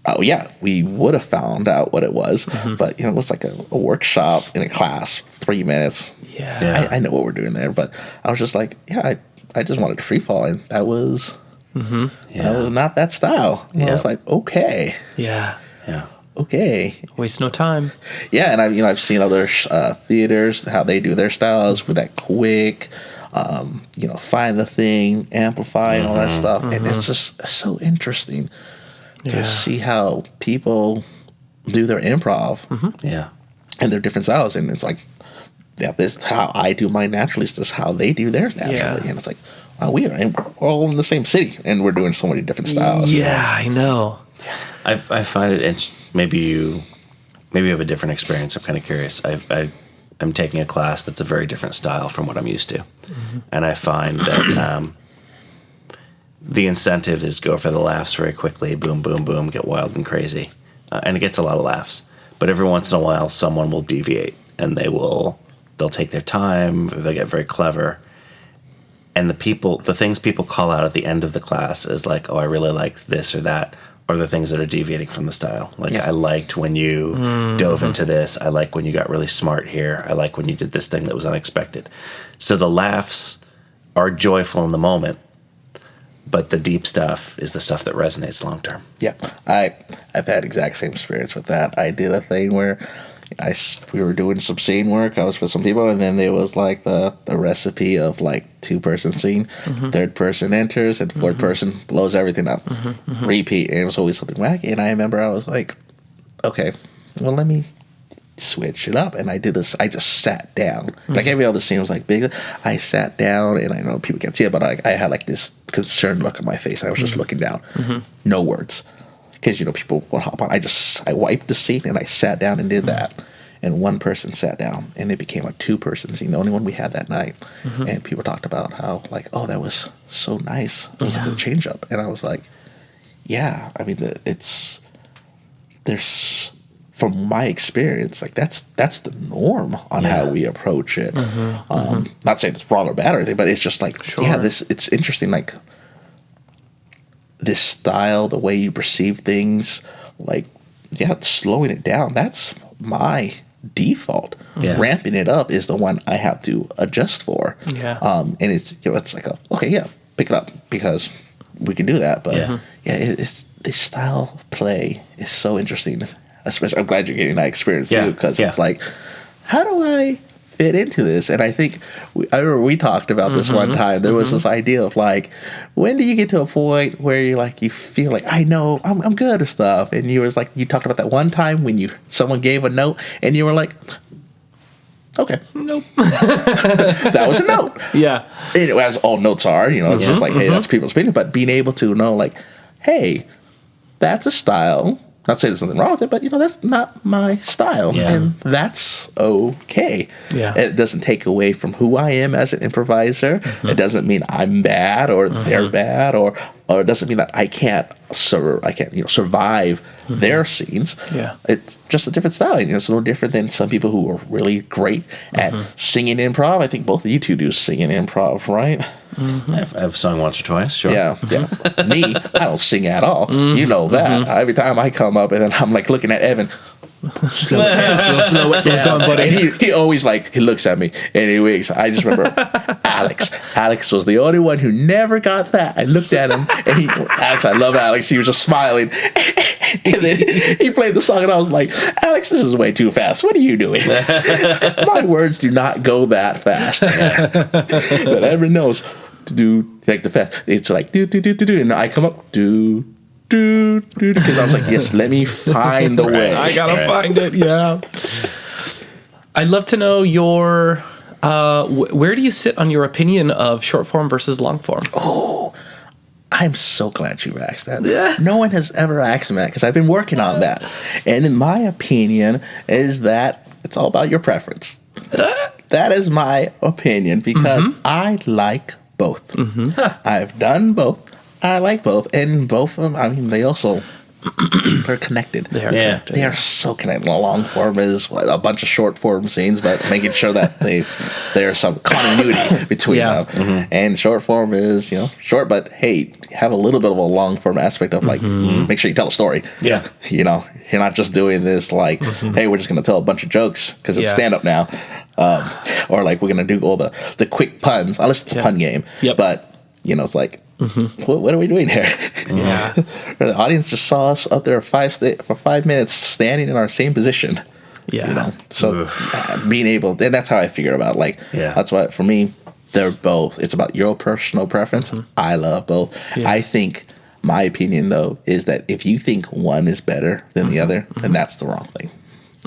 oh yeah, we would have found out what it was. But you know, it was like a workshop in a class, 3 minutes. Yeah, I know what we're doing there, but I was just like, yeah, I just wanted to free fall, and that was that was not that style. And I was like, okay, okay. Waste no time. Yeah, and I've seen other theaters how they do their styles with that quick, you know, find the thing, amplify, and all that stuff, and it's just so interesting to see how people do their improv, and their different styles, and it's like, yeah, this is how I do mine naturally. This is how they do theirs naturally, and it's like, wow, we're all in the same city, and we're doing so many different styles. Yeah, I know. I find it. Maybe you have a different experience. I'm kind of curious. I'm taking a class that's a very different style from what I'm used to, and I find that the incentive is go for the laughs very quickly, boom, boom, boom, get wild and crazy, and it gets a lot of laughs. But every once in a while, someone will deviate, and they'll take their time, or they'll get very clever. And the things people call out at the end of the class is like, oh, I really like this or that. Or the things that are deviating from the style. Like, I liked when you dove into this. I like when you got really smart here. I like when you did this thing that was unexpected. So the laughs are joyful in the moment, but the deep stuff is the stuff that resonates long term. Yeah, I've had exact same experience with that. I did a thing where we were doing some scene work. I was with some people, and then there was like the recipe of like 2-person scene. Third person enters, and fourth person blows everything up. Repeat, and it was always something wacky. And I remember I was like, okay, well, let me switch it up. And I did this. I just sat down. Like every other scene was like big. I sat down, and I know people can't see it, but I had like this concerned look on my face. I was just looking down, no words. Because, you know, people would hop on. I wiped the scene, and I sat down and did that. And one person sat down, and it became a 2-person scene, the only one we had that night. And people talked about how, like, oh, that was so nice. It was like a change-up. And I was like, yeah, I mean, there's, from my experience, like, that's the norm on how we approach it. Not saying it's wrong or bad or anything, but it's just like, it's interesting, like, this style, the way you perceive things, like, slowing it down, that's my default. Ramping it up is the one I have to adjust for. And it's, you know, it's like pick it up because we can do that. But it's this style of play is so interesting. Especially, I'm glad you're getting that experience too, because it's like, how do I fit into this? And I think I remember we talked about this one time. There was this idea of like, when do you get to a point where you like, you feel like, I know I'm good at stuff, and you was like, you talked about that one time when someone gave a note and you were like, okay, nope. That was a note. As all notes are, you know, it's just like, hey, that's people's opinion. But being able to know, like, hey, that's a style. Not saying there's nothing wrong with it, but, you know, that's not my style, and that's okay. It doesn't take away from who I am as an improviser. It doesn't mean I'm bad or they're bad, or it doesn't mean that I can't survive their scenes. It's just a different style. You know, it's a little different than some people who are really great at singing improv. I think both of you two do singing improv, right? I've sung once or twice, sure. Me, I don't sing at all. You know that. Every time I come up, and then I'm like looking at Evan. Slow it down, buddy. And he always like, he looks at me and he winks. I just remember Alex. Alex was the only one who never got that. I looked at him, and Alex, I love Alex. He was just smiling. And then he played the song, and I was like, Alex, this is way too fast. What are you doing? My words do not go that fast. But everyone knows to do like the fast. It's like do, and I come up do, because I was like, yes, let me find the way. I gotta find it. Yeah. I'd love to know your where do you sit on your opinion of short form versus long form? Oh, I'm so glad you asked that. No one has ever asked me that because I've been working on that. And in my opinion is that it's all about your preference. That is my opinion because I like both. I've done both. I like both. And both of them, I mean, they also... they're connected. They are so connected. Long form is a bunch of short form scenes, but making sure that there's some continuity between them. And short form is short, but hey, have a little bit of a long form aspect of like make sure you tell a story. Yeah, you're not just doing this like hey, we're just gonna tell a bunch of jokes because it's stand up now, or like we're gonna do all the quick puns. Unless it's a pun game, but it's like. What are we doing here? Yeah, the audience just saw us up there for 5 minutes, standing in our same position. Yeah, so being able, and that's how I figure about that's why for me they're both. It's about your personal preference. I love both. I think my opinion though is that if you think one is better than the other, then that's the wrong thing.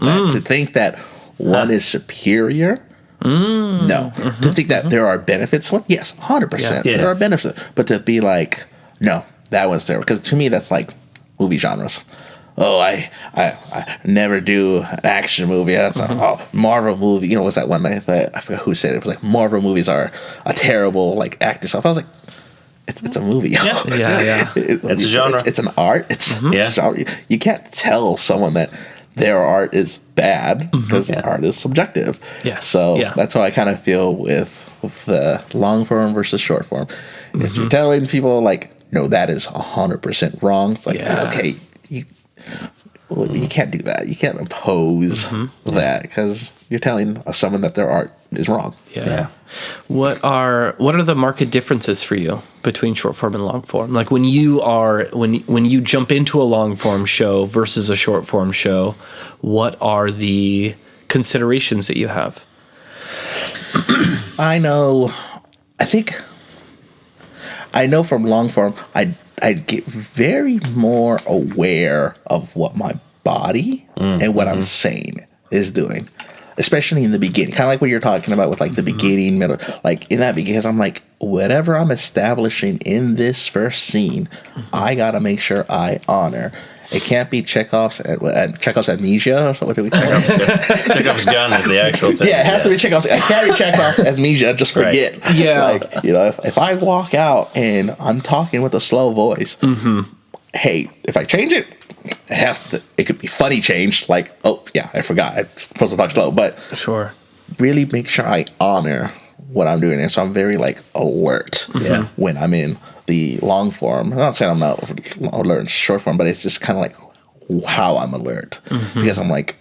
To think that one is superior. No. To think that there are benefits, yes, 100%. There are benefits. But to be like, no, that one's there. Because to me, that's like movie genres. Oh, I never do an action movie. That's Marvel movie. What's that one? I forgot who said it. It was like Marvel movies are a terrible like acting stuff. I was like, it's a movie. Yeah. It's a genre. It's an art. It's a genre. You can't tell someone that their art is bad because art is subjective. So that's how I kind of feel with the long form versus short form. If you're telling people like, no, that is 100% wrong, it's like, okay, you can't do that. You can't impose that because you're telling someone that their art is wrong. What are the marked differences for you between short form and long form? Like when you jump into a long form show versus a short form show, what are the considerations that you have? I know from long form, I get very more aware of what my body and what I'm saying is doing, especially in the beginning. Kind of like what you're talking about with like the beginning, middle, like in that because I'm like, whatever I'm establishing in this first scene, I got to make sure I honor. It can't be Chekhov's amnesia or something. Chekhov's gun is the actual thing. Yeah, it has to be Chekhov's. I can't be Chekhov's amnesia. Just forget. Right. Yeah. Like, if I walk out and I'm talking with a slow voice, hey, if I change it, it could be funny change. Like, oh yeah, I forgot. I'm supposed to talk slow, but really make sure I honor what I'm doing there. So I'm very like alert when I'm in the long form. I'm not saying I'm not alert in short form, but it's just kind of like how I'm alert because I'm like,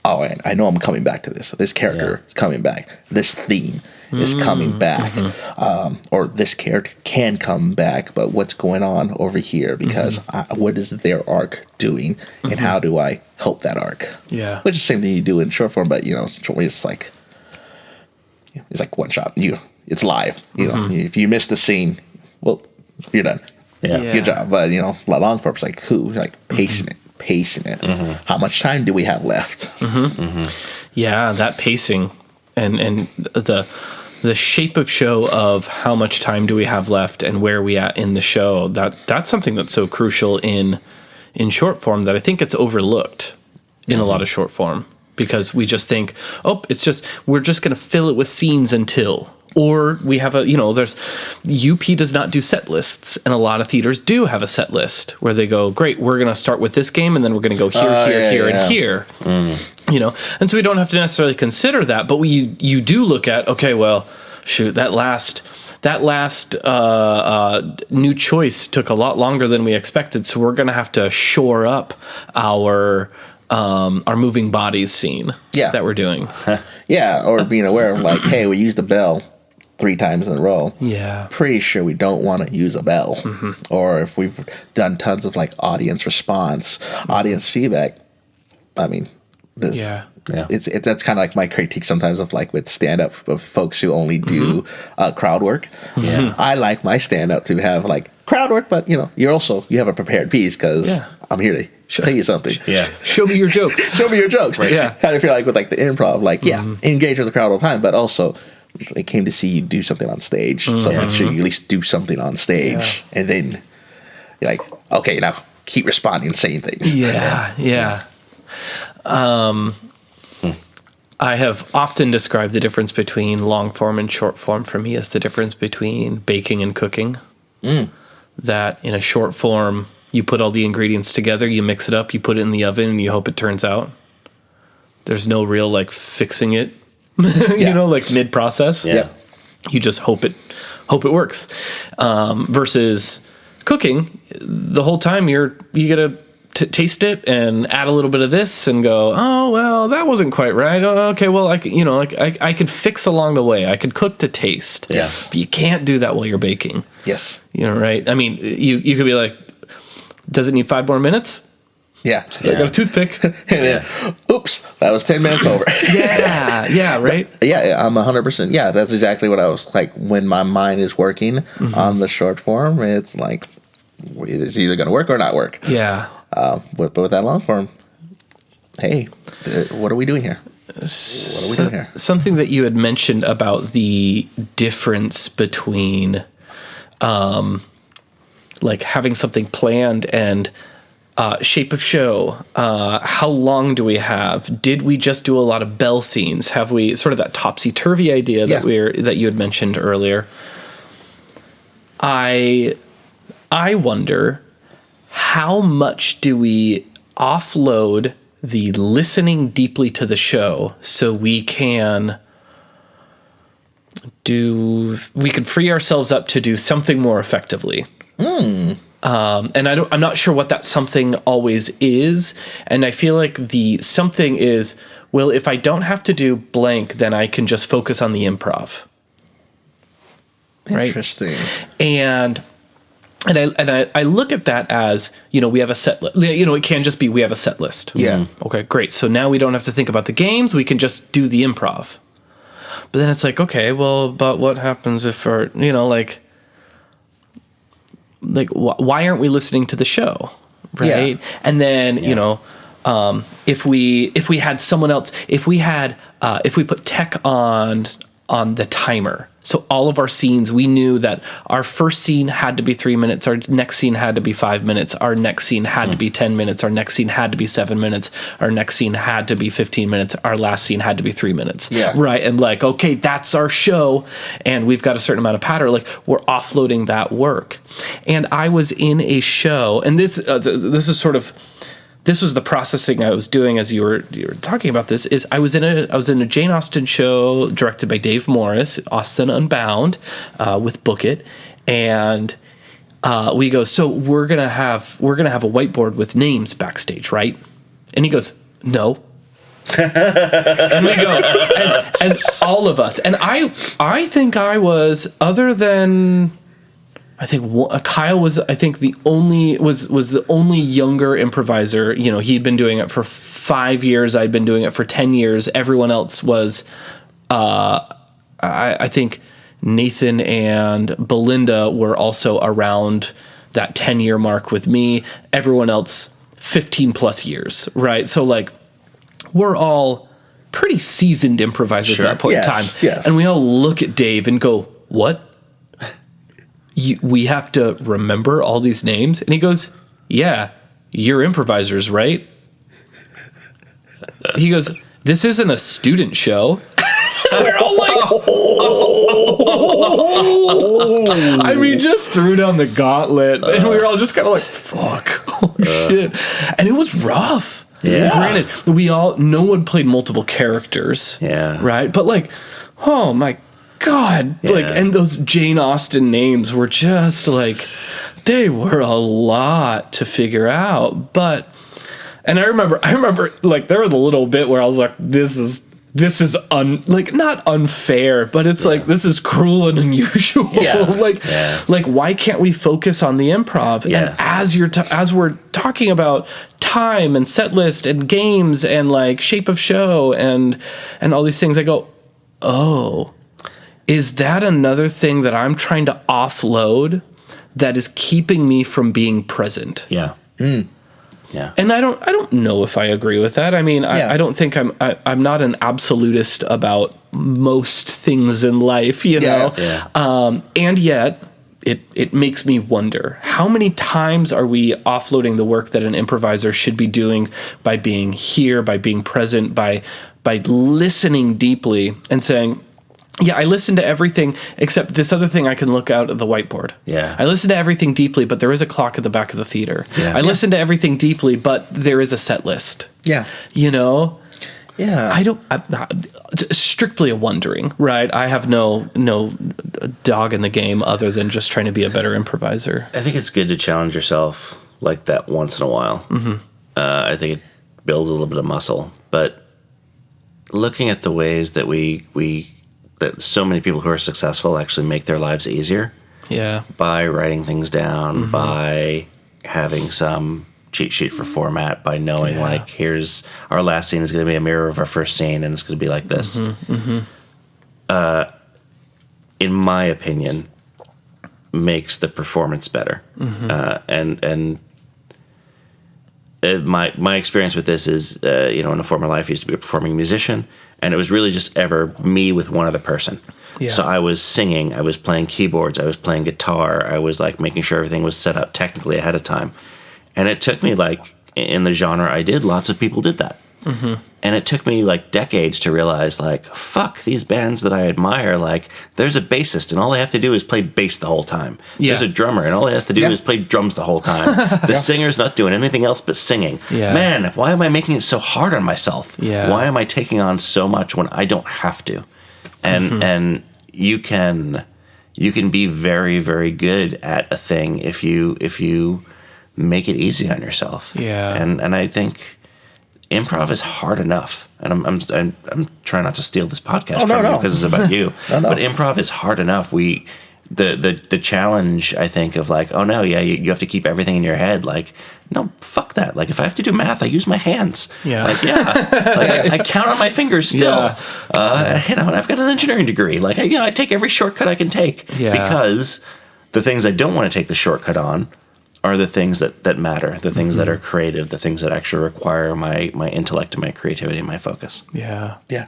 oh, I know I'm coming back to this. This character is coming back. This theme is coming back, or this character can come back. But what's going on over here? Because what is their arc doing, and how do I help that arc? Yeah, which is the same thing you do in short form, but it's like one shot. It's live. If you miss the scene, well, you're done. Good job. But long form is like pacing it. How much time do we have left? Yeah, that pacing and the shape of show of how much time do we have left and where we at in the show. That's something that's so crucial in short form that I think it's overlooked in a lot of short form because we just think, we're just going to fill it with scenes until. Or we have there's UP does not do set lists, and a lot of theaters do have a set list where they go, great, we're going to start with this game, and then we're going to go here, and here. And so we don't have to necessarily consider that, but you do look at, okay, well, shoot, that last new choice took a lot longer than we expected, so we're going to have to shore up our moving bodies scene that we're doing. Or being aware of like, hey, we used the bell 3 times in a row, Yeah. pretty sure we don't want to use a bell. Or if we've done tons of like audience response, audience feedback, I mean, this, Yeah. it's that's kind of like my critique sometimes of like with stand up of folks who only do crowd work. Yeah. I like my stand up to have like crowd work, but you know, you have a prepared piece because I'm here to tell you something. Yeah. Show me your jokes. Show me your jokes. Right. Yeah. Kind of feel like with like the improv, like engage with the crowd all the time, but also they came to see you do something on stage, so make sure you at least do something on stage, and then you're like, okay, now keep responding and saying things. Yeah. I have often described the difference between long form and short form for me as the difference between baking and cooking. That in a short form, you put all the ingredients together, you mix it up, you put it in the oven, and you hope it turns out. There's no real like fixing it, you know, like mid process. Yeah. You just hope it works. Versus cooking, the whole time you gotta taste it and add a little bit of this and go, oh well, that wasn't quite right. Oh, okay, well I could fix along the way. I could cook to taste. Yes. But you can't do that while you're baking. Yes. You know, right? I mean, you could be like, does it need 5 more minutes? Yeah. I got a toothpick. And then, oops, that was 10 minutes over. Yeah, right? Yeah, I'm 100%. Yeah, that's exactly what I was like when my mind is working on the short form. It's like, it's either going to work or not work. Yeah. But with that long form, hey, what are we doing here? Something that you had mentioned about the difference between like having something planned and shape of show. How long do we have? Did we just do a lot of bell scenes? Have we sort of that topsy-turvy idea that you had mentioned earlier? I wonder, how much do we offload the listening deeply to the show so we can free ourselves up to do something more effectively? And I'm not sure what that something always is. And I feel like the something is, well, if I don't have to do blank, then I can just focus on the improv. Right? Interesting. And I look at that as, you know, we have a set list. You know, it can just be we have a set list. Yeah. Okay, great. So now we don't have to think about the games. We can just do the improv. But then it's like, okay, well, but what happens if our, you know, like why aren't we listening to the show, right? Yeah. And then you know, if we had someone else, if we put tech on the timer, so all of our scenes, we knew that our first scene had to be 3 minutes, our next scene had to be 5 minutes, our next scene had to be 10 minutes, our next scene had to be 7 minutes, our next scene had to be 15 minutes, our last scene had to be 3 minutes. Yeah. Right. And like, okay, that's our show, and we've got a certain amount of pattern. Like, we're offloading that work. And I was in a show, and this was the processing I was doing as you were talking about this. Is I was in a Jane Austen show directed by Dave Morris, Austen Unbound, with Book It, and we go, so we're gonna have a whiteboard with names backstage, right? And he goes, no. And we go, and all of us, and I think I was, other than, I think Kyle was, I think the only younger improviser. You know, he'd been doing it for 5 years. I'd been doing it for 10 years. Everyone else was, I think Nathan and Belinda were also around that 10-year mark with me. Everyone else, 15 plus years, right? So like, we're all pretty seasoned improvisers at that point in time. Yes. And we all look at Dave and go, what? We have to remember all these names? And he goes, yeah, you're improvisers, right? He goes, this isn't a student show. We're all like, oh. I mean, just threw down the gauntlet. And we were all just kind of like, fuck, oh shit. And it was rough. Yeah. Granted, no one played multiple characters. Yeah. Right? But like, oh my God, like, and those Jane Austen names were just like, they were a lot to figure out. But, and I remember like there was a little bit where I was like, this is this is not unfair, but it's like, this is cruel and unusual. Yeah. like why can't we focus on the improv? Yeah. And as we're talking about time and set list and games and like shape of show and all these things, I go, oh, is that another thing that I'm trying to offload that is keeping me from being present? Yeah. Yeah. And I don't know if I agree with that. I mean, I don't think I'm not an absolutist about most things in life, you know? Yeah. And yet it makes me wonder, how many times are we offloading the work that an improviser should be doing by being here, by being present, by listening deeply and saying, yeah, I listen to everything except this other thing I can look out at the whiteboard. Yeah. I listen to everything deeply, but there is a clock at the back of the theater. Yeah. I listen to everything deeply, but there is a set list. Yeah. You know? Yeah. I'm not, strictly a wondering, right? I have no dog in the game other than just trying to be a better improviser. I think it's good to challenge yourself like that once in a while. Mm-hmm. I think it builds a little bit of muscle. But looking at the ways that that so many people who are successful actually make their lives easier. Yeah. By writing things down, by having some cheat sheet for format, by knowing like, here's our last scene is going to be a mirror of our first scene and it's going to be like this. In my opinion, makes the performance better. My experience with this is, in a former life, I used to be a performing musician, and it was really just ever me with one other person. Yeah. So I was singing, I was playing keyboards, I was playing guitar, I was like making sure everything was set up technically ahead of time. And it took me like, in the genre I did, lots of people did that. And it took me like decades to realize like, fuck, these bands that I admire, like there's a bassist and all they have to do is play bass the whole time. Yeah. There's a drummer and all they have to do is play drums the whole time. The singer's not doing anything else but singing. Yeah. Man, why am I making it so hard on myself? Yeah. Why am I taking on so much when I don't have to? And you can be very, very good at a thing if you make it easy on yourself. Yeah. And I think improv is hard enough, and I'm trying not to steal this podcast from you because it's about you. But improv is hard enough. The challenge, I think, of like, oh no, you have to keep everything in your head. Like, no, fuck that. Like, if I have to do math, I use my hands. Yeah. Like, I count on my fingers still. Yeah. And I've got an engineering degree. Like, I take every shortcut I can take because the things I don't want to take the shortcut on are the things that matter, the things that are creative, the things that actually require my intellect and my creativity and my focus. Yeah. Yeah.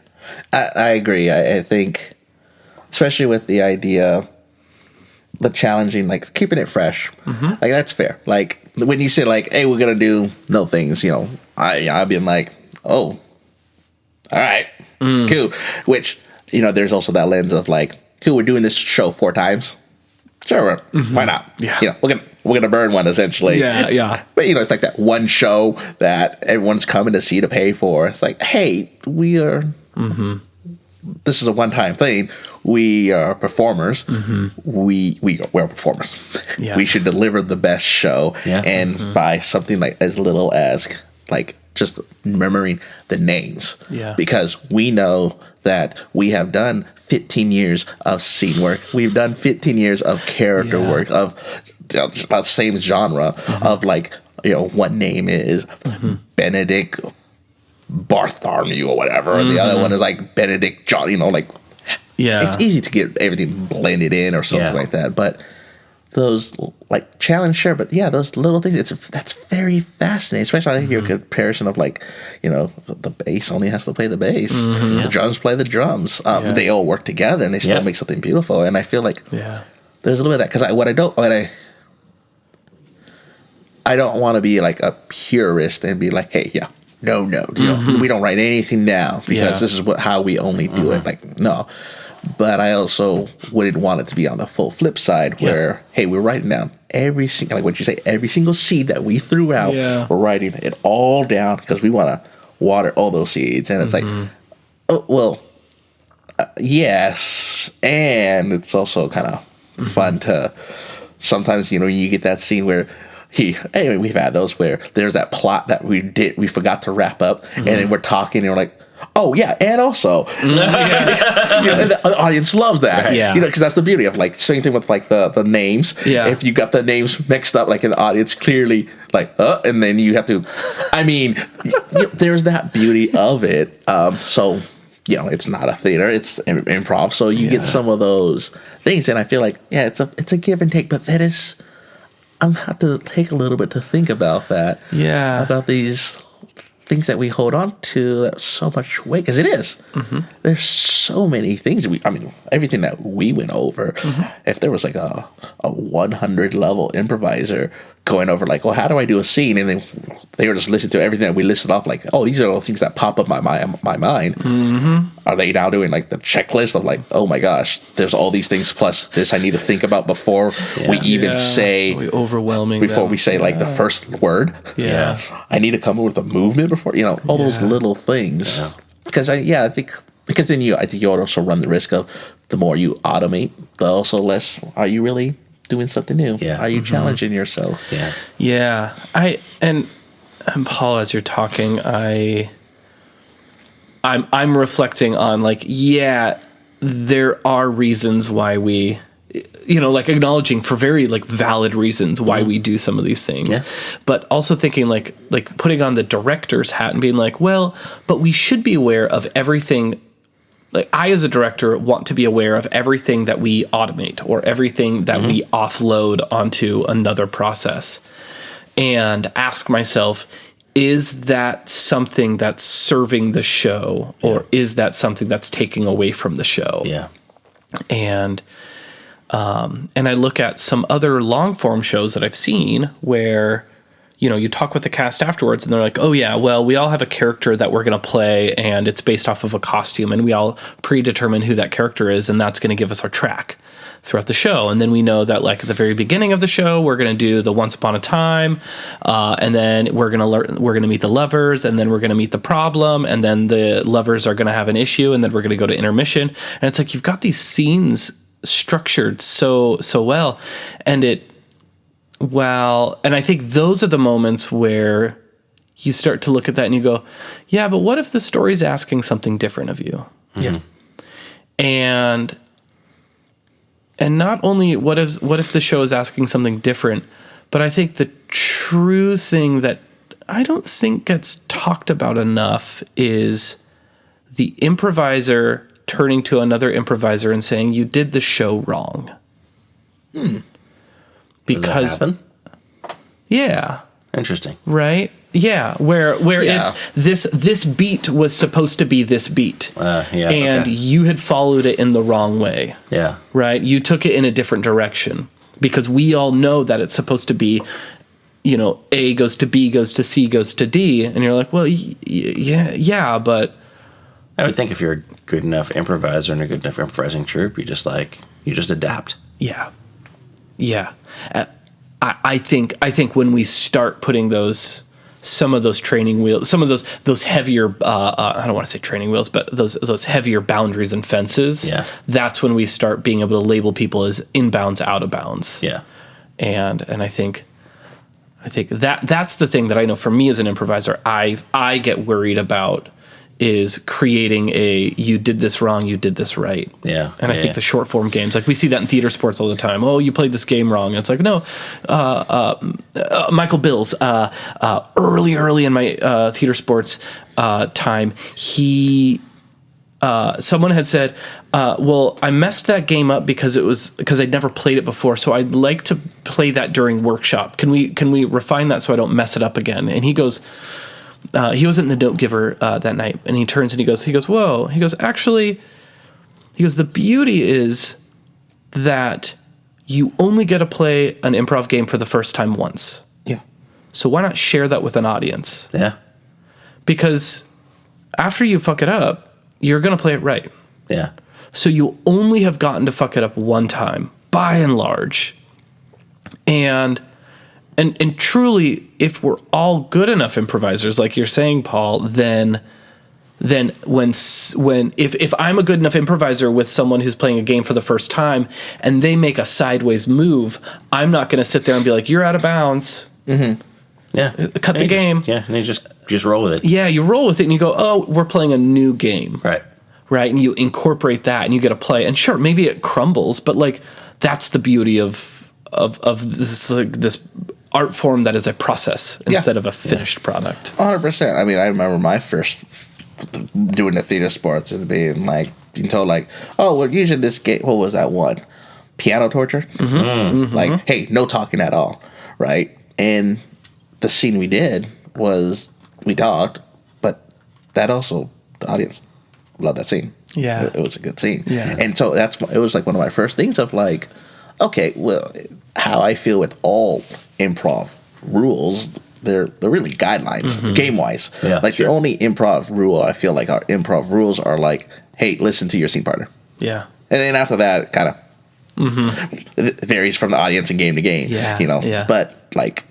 I agree. I think, especially with the idea, the challenging, like keeping it fresh, like that's fair. Like when you say like, hey, we're going to do no things, I've been like, oh, all right, cool. Which, there's also that lens of like, cool, we're doing this show 4 times. Sure, why not? Yeah. We're gonna burn one essentially. Yeah. But it's like that one show that everyone's coming to see to pay for. It's like, hey, we are. This is a one-time thing. We are performers. We're performers. Yeah. We should deliver the best show. Yeah. And by something like as little as like just remembering the names. Yeah. Because we know that we have done 15 years of scene work. We've done 15 years of character work of the same genre of like, what name is Benedict Bartholomew or whatever. And the other one is like Benedict John, like, it's easy to get everything blended in or something like that. But those like challenge, sure, but those little things, that's very fascinating. Especially I think your comparison of like, the bass only has to play the bass, the drums play the drums. They all work together and they still make something beautiful. And I feel like there's a little bit of that because I don't want to be like a purist and be like, hey, no, we don't write anything down because this is how we only do it. Like, no. But I also wouldn't want it to be on the full flip side where, hey, we're writing down every single, like what you say, every single seed that we threw out, we're writing it all down because we want to water all those seeds. And it's like, oh, well, yes. And it's also kind of fun to sometimes, you get that scene where we've had those where there's that plot that we forgot to wrap up and then we're talking and we're like, Oh yeah, and also, and the audience loves that. Right. Yeah. Because that's the beauty of like same thing with like the names. Yeah. If you got the names mixed up, like in the audience clearly like, and then you have to. I mean, there's that beauty of it. So it's not a theater; it's improv. So you get some of those things, and I feel like it's a give and take, but that is. I'm have to take a little bit to think about that. Yeah. About these things that we hold on to that so much weight, because it is. Mm-hmm. There's so many things. Everything that we went over. Mm-hmm. If there was like a 100 level improviser going over like, well, how do I do a scene? And then they were just listening to everything that we listed off, like, oh, these are all things that pop up my mind. Mm-hmm. Are they now doing like the checklist of like, oh my gosh, there's all these things plus this I need to think about before we even say overwhelming before we say like the first word. Yeah. I need to come up with a movement before all those little things. Yeah. Because I think then I think you also run the risk of the more you automate, the also less are you really doing something new? Yeah. Are you challenging yourself? Yeah. Yeah. And Paul, as you're talking, I'm reflecting on like, there are reasons why we, like acknowledging for very like valid reasons why we do some of these things, but also thinking like putting on the director's hat and being like, well, but we should be aware of everything. Like I, as a director, want to be aware of everything that we automate or everything that we offload onto another process, and ask myself, is that something that's serving the show, or is that something that's taking away from the show? Yeah. And I look at some other long form shows that I've seen where, you talk with the cast afterwards and they're like, oh yeah, well, we all have a character that we're going to play and it's based off of a costume and we all predetermine who that character is. And that's going to give us our track throughout the show. And then we know that like at the very beginning of the show, we're going to do the Once Upon a Time. And then we're going to meet the lovers, and then we're going to meet the problem. And then the lovers are going to have an issue, and then we're going to go to intermission. And it's like, you've got these scenes structured so well. And and I think those are the moments where you start to look at that and you go, yeah, but what if the story's asking something different of you? Yeah. And not only what if the show is asking something different, but I think the true thing that I don't think gets talked about enough is the improviser turning to another improviser and saying, you did the show wrong. Because, does that happen? Yeah. Interesting. Right? Yeah, where it's this beat was supposed to be this beat. And you had followed it in the wrong way. Yeah. Right? You took it in a different direction because we all know that it's supposed to be, A goes to B, goes to C, goes to D. And you're like, well, yeah, but I would think if you're a good enough improviser and a good enough improvising troupe, you just adapt. Yeah. Yeah. I think when we start putting some of those training wheels, some of those heavier, I don't want to say training wheels, but those heavier boundaries and fences, that's when we start being able to label people as inbounds, out of bounds. Yeah. And I think that's the thing that I know for me as an improviser, I get worried about is creating you did this wrong, you did this right. Yeah. And I think the short form games, like we see that in theater sports all the time. Oh, you played this game wrong. And it's like, no, Michael Bills, early in my theater sports time, someone had said, well, I messed that game up because I'd never played it before. So I'd like to play that during workshop. Can we refine that so I don't mess it up again? And he goes, he wasn't the note giver that night, and he turns and he goes, whoa. He goes, actually, the beauty is that you only get to play an improv game for the first time once. Yeah. So why not share that with an audience? Yeah. Because after you fuck it up, you're going to play it right. Yeah. So you only have gotten to fuck it up one time, by and large. And truly, if we're all good enough improvisers, like you're saying, Paul, then if I'm a good enough improviser with someone who's playing a game for the first time and they make a sideways move, I'm not going to sit there and be like, you're out of bounds. Mm-hmm. Yeah. Cut the game. And you just just roll with it. Yeah, you roll with it and you go, oh, we're playing a new game. Right. Right, and you incorporate that and you get to play. And sure, maybe it crumbles, but like that's the beauty of this, like, this art form that is a process instead of a finished product. 100%. I mean, I remember my first doing the theater sports and being told like, oh, we're using this game. What was that one? Piano torture. Like, hey, no talking at all, right? And the scene we did was we talked, but that also the audience loved that scene. Yeah, it was a good scene. Yeah, and so it was like one of my first things of like, okay, well, how I feel with all improv rules, they're really guidelines game wise. Yeah, like the only improv rule I feel like our improv rules are like, hey, listen to your scene partner. Yeah, and then after that, it kind of it varies from the audience and game to game. Yeah, Yeah. But like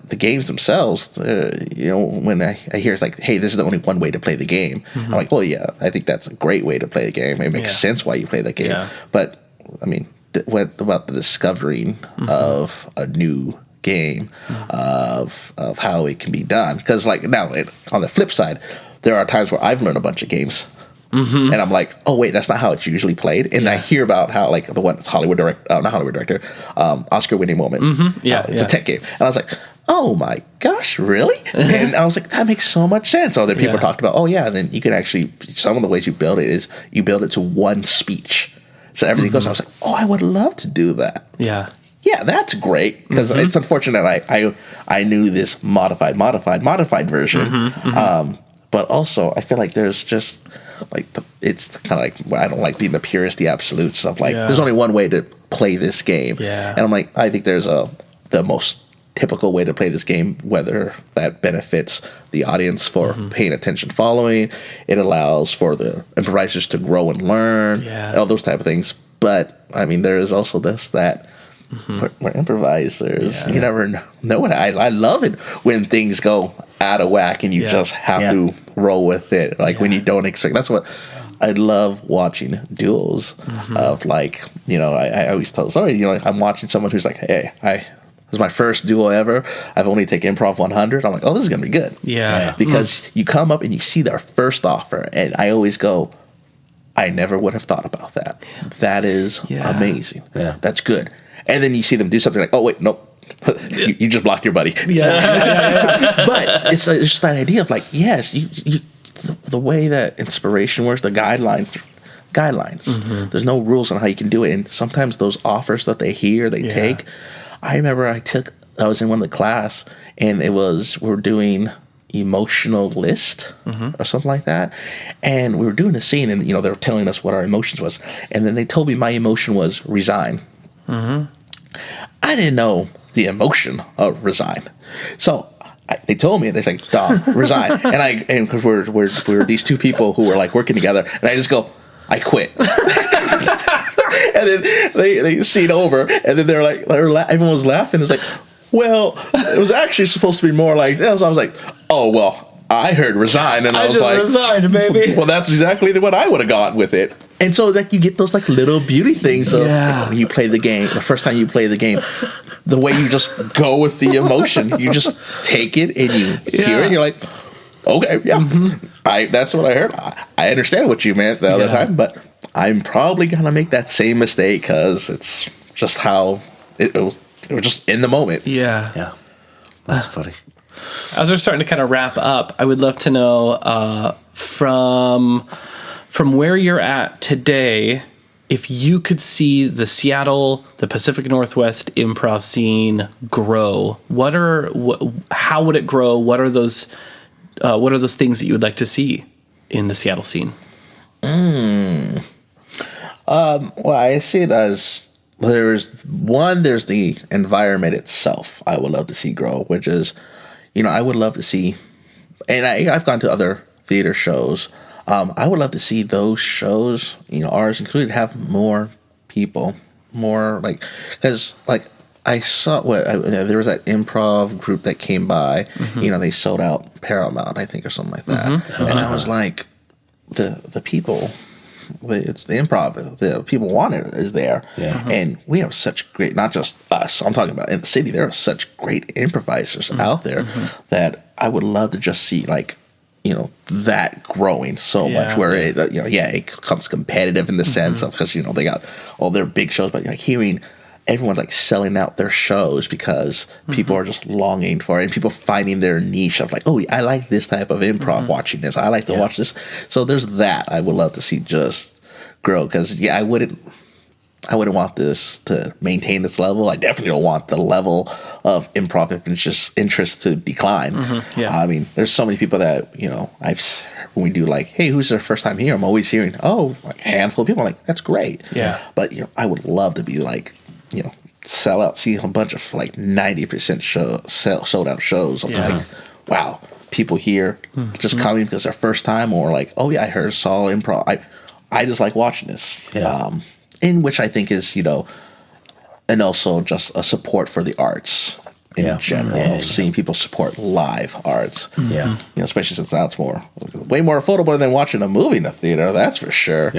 the games themselves, when I hear it's like, hey, this is the only one way to play the game, I'm like, well, yeah, I think that's a great way to play the game. It makes sense why you play the game. Yeah. But I mean, what about the discovering of a new game, of how it can be done? Because like now, on the flip side, there are times where I've learned a bunch of games. And I'm like, oh wait, that's not how it's usually played. And I hear about how like the one not Hollywood director, Oscar-winning moment. It's a tech game, and I was like, oh my gosh, really? And I was like, that makes so much sense. So then people talked about, oh yeah, then you can actually, some of the ways you build it is you build it to one speech, so everything goes. I was like, oh, I would love to do that. Yeah, that's great, because it's unfortunate I knew this modified version, but also I feel like there's just like it's kind of like, I don't like being the purist, the absolutes of like there's only one way to play this game, and I'm like, I think there's the most typical way to play this game, whether that benefits the audience for paying attention, following it, allows for the improvisers to grow and learn, all those type of things. But I mean, there is also that we're improvisers. You never know what I love it when things go out of whack and you just have to roll with it. Like when you don't expect. That's what I love watching duels of, like, I always tell the story. I'm watching someone who's like, hey, this is my first duel ever. I've only taken Improv 100. I'm like, oh, this is gonna be good. Yeah, because you come up and you see their first offer, and I always go, I never would have thought about that. That is amazing. Yeah, that's good. And then you see them do something like, oh, wait, nope. you just blocked your buddy. But it's just that idea of like, yes, the way that inspiration works, the guidelines. There's no rules on how you can do it. And sometimes those offers that they take. I remember I was in one of the class, and we're doing emotional list or something like that. And we were doing a scene, and, they were telling us what our emotions was. And then they told me my emotion was resign. I didn't know the emotion of resign, so they told me, they're like, Dom, resign. And because we're these two people who were like working together, and I just go, I quit. And then they see it over, and then everyone was laughing. It's like, well, it was actually supposed to be more like this. So I was like, oh well, I heard resign, and I was like, resigned, baby. Well, that's exactly what I would have got with it. And so, like, you get those like little beauty things of when you play the game. The first time you play the game, the way you just go with the emotion, you just take it and you hear it, and you're like, okay, that's what I heard. I understand what you meant the other time, but I'm probably gonna make that same mistake because it's just how it was. It was just in the moment. Yeah, that's funny. As we're starting to kind of wrap up, I would love to know from where you're at today, if you could see the Seattle, the Pacific Northwest improv scene grow, how would it grow? What are those things that you would like to see in the Seattle scene? Well, I see it as there's the environment itself I would love to see grow, which is, I would love to see, and I've gone to other theater shows. I would love to see those shows, ours included, have more people, because I saw there was that improv group that came by, they sold out Paramount, I think, or something like that, and I was like, the people. It's the improv. The people want it is there, and we have such great. Not just us. I'm talking about in the city. There are such great improvisers out there that I would love to just see like, that growing so much where it, it becomes competitive in the sense of, because, they got all their big shows, but like hearing everyone's like selling out their shows because people are just longing for it, and people finding their niche of like, oh, I like this type of improv, watching this. I like to watch this. So there's that I would love to see just grow, because I wouldn't want this to maintain this level. I definitely don't want the level of improv interest to decline. I mean, there's so many people that, when we do like, hey, who's their first time here? I'm always hearing, oh, like a handful of people. I'm like, that's great. Yeah. But, I would love to be like, sell out, see a bunch of like 90% sold out shows. I'm like, wow, people here just coming because their first time, or like, oh yeah, I saw improv. I just like watching this. In which I think is, and also just a support for the arts in general. Seeing people support live arts. Especially since now it's way more affordable than watching a movie in the theater. That's for sure.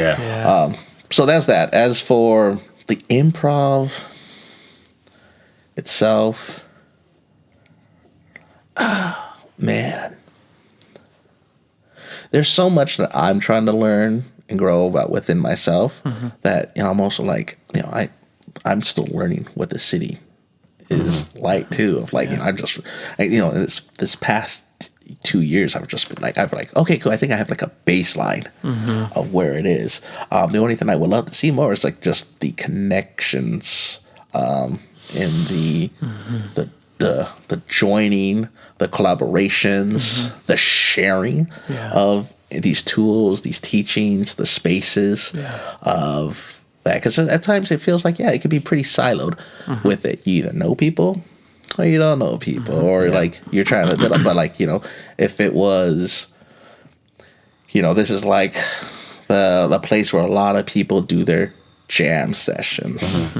So that's that. As for the improv itself, man, there's so much that I'm trying to learn and grow about within myself that I'm also like, I'm still learning what the city is like too. Of like, this past 2 years, I've just been like, okay, cool. I think I have like a baseline of where it is. The only thing I would love to see more is like just the connections, and the joining, the collaborations, the sharing of these tools, these teachings, the spaces of that. Because at times it feels like, it could be pretty siloed with it. You either know people or you don't know people, or like you're trying to build up. But like, if it was, this is like the place where a lot of people do their jam sessions,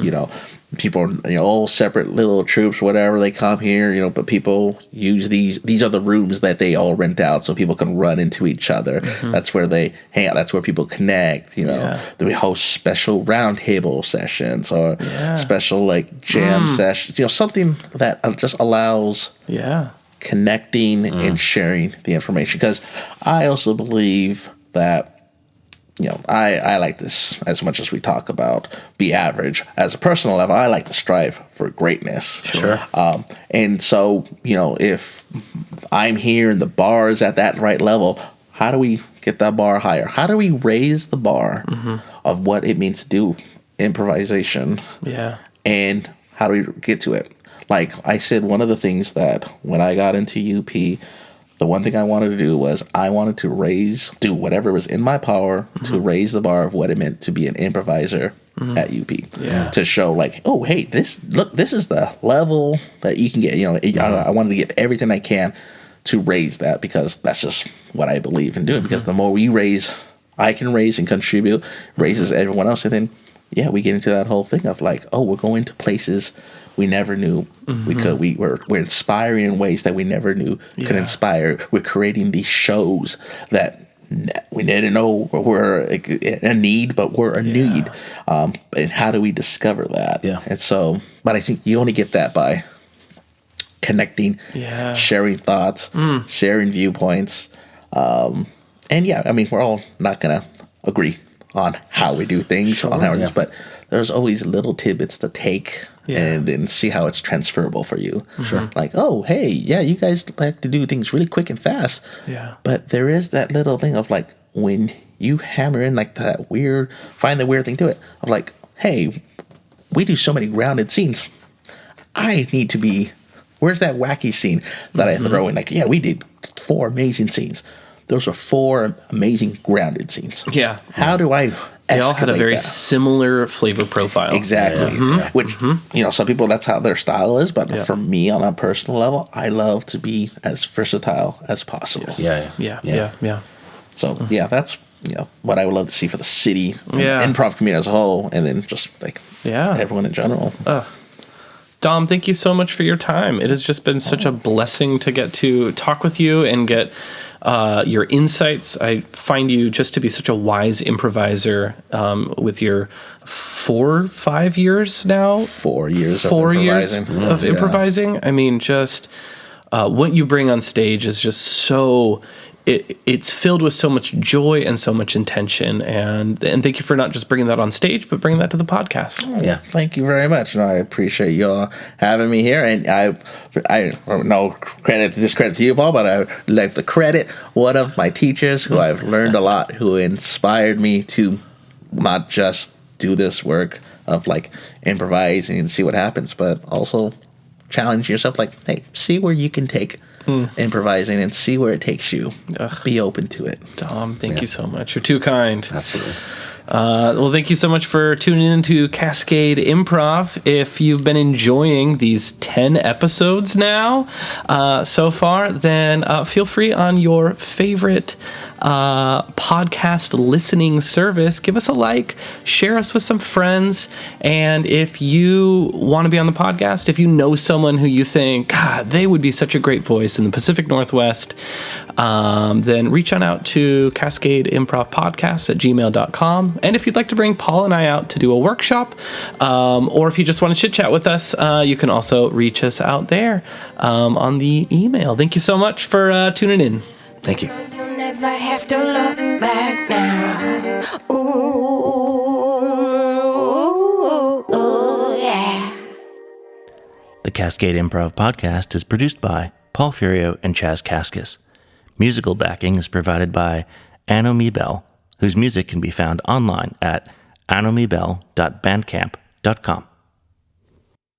people, all separate little troops, whatever, they come here, but people use these are the rooms that they all rent out so people can run into each other. That's where they hang out. That's where people connect, we host special roundtable sessions or special like jam sessions, something that just allows connecting and sharing the information. Because I also believe that I like this, as much as we talk about be average, as a personal level, I like to strive for greatness. Sure. And so, if I'm here and the bar is at that right level, how do we get that bar higher? How do we raise the bar of what it means to do improvisation? And how do we get to it? Like I said, one of the things that when I got into UP, the one thing I wanted to do was I wanted to do whatever was in my power to raise the bar of what it meant to be an improviser at UP. To show like, oh, hey, this is the level that you can get. I wanted to give everything I can to raise that, because that's just what I believe in doing. Because the more I can raise and contribute, raises everyone else. And then, we get into that whole thing of like, oh, we're going to places we never knew we could. We're inspiring in ways that we never knew could inspire. We're creating these shows that we didn't know were a need, but were a need. And how do we discover that? And so, but I think you only get that by connecting, sharing thoughts, sharing viewpoints. And I mean, we're all not going to agree on how we do things, but there's always little tidbits to take and then see how it's transferable for you. Like, oh, hey, you guys like to do things really quick and fast. But there is that little thing of like, when you hammer in like find the weird thing to it, of like, hey, we do so many grounded scenes. I need to be, where's that wacky scene that I throw in? Like, we did 4 amazing scenes. Those are 4 amazing grounded scenes. How do I They all had a very similar flavor profile. Exactly. Which, some people, that's how their style is. But for me, on a personal level, I love to be as versatile as possible. So, that's, what I would love to see for the city, improv community as a whole, and then just like everyone in general. Dom, thank you so much for your time. It has just been such a blessing to get to talk with you and get your insights. I find you just to be such a wise improviser with your 5 years now. 4 years 4 of years improvising. of improvising. I mean, just what you bring on stage is just so. It's filled with so much joy and so much intention, and thank you for not just bringing that on stage, but bringing that to the podcast. Yeah, thank you very much. No, I appreciate y'all having me here, and I no credit to discredit to you, Paul, but I like to credit one of my teachers who I've learned a lot, who inspired me to not just do this work of like improvising and see what happens, but also challenge yourself. Like, hey, see where you can take improvising and see where it takes you. Be open to it. Dom, thank you so much. You're too kind. Absolutely. Well, thank you so much for tuning in to Cascade Improv. If you've been enjoying these 10 episodes now so far, then feel free on your favorite podcast listening service. Give us a like, share us with some friends, and if you want to be on the podcast, if you know someone who you think, God, they would be such a great voice in the Pacific Northwest, then reach on out to cascadeimprovpodcast@gmail.com. And if you'd like to bring Paul and I out to do a workshop, or if you just want to chit chat with us, you can also reach us out there on the email. Thank you so much for tuning in. Thank you. Never have to look back now. Ooh, yeah. The Cascade Improv Podcast is produced by Paul Furio and Chazz Cascas. Musical backing is provided by Anomi Bell, whose music can be found online at anomibell.bandcamp.com.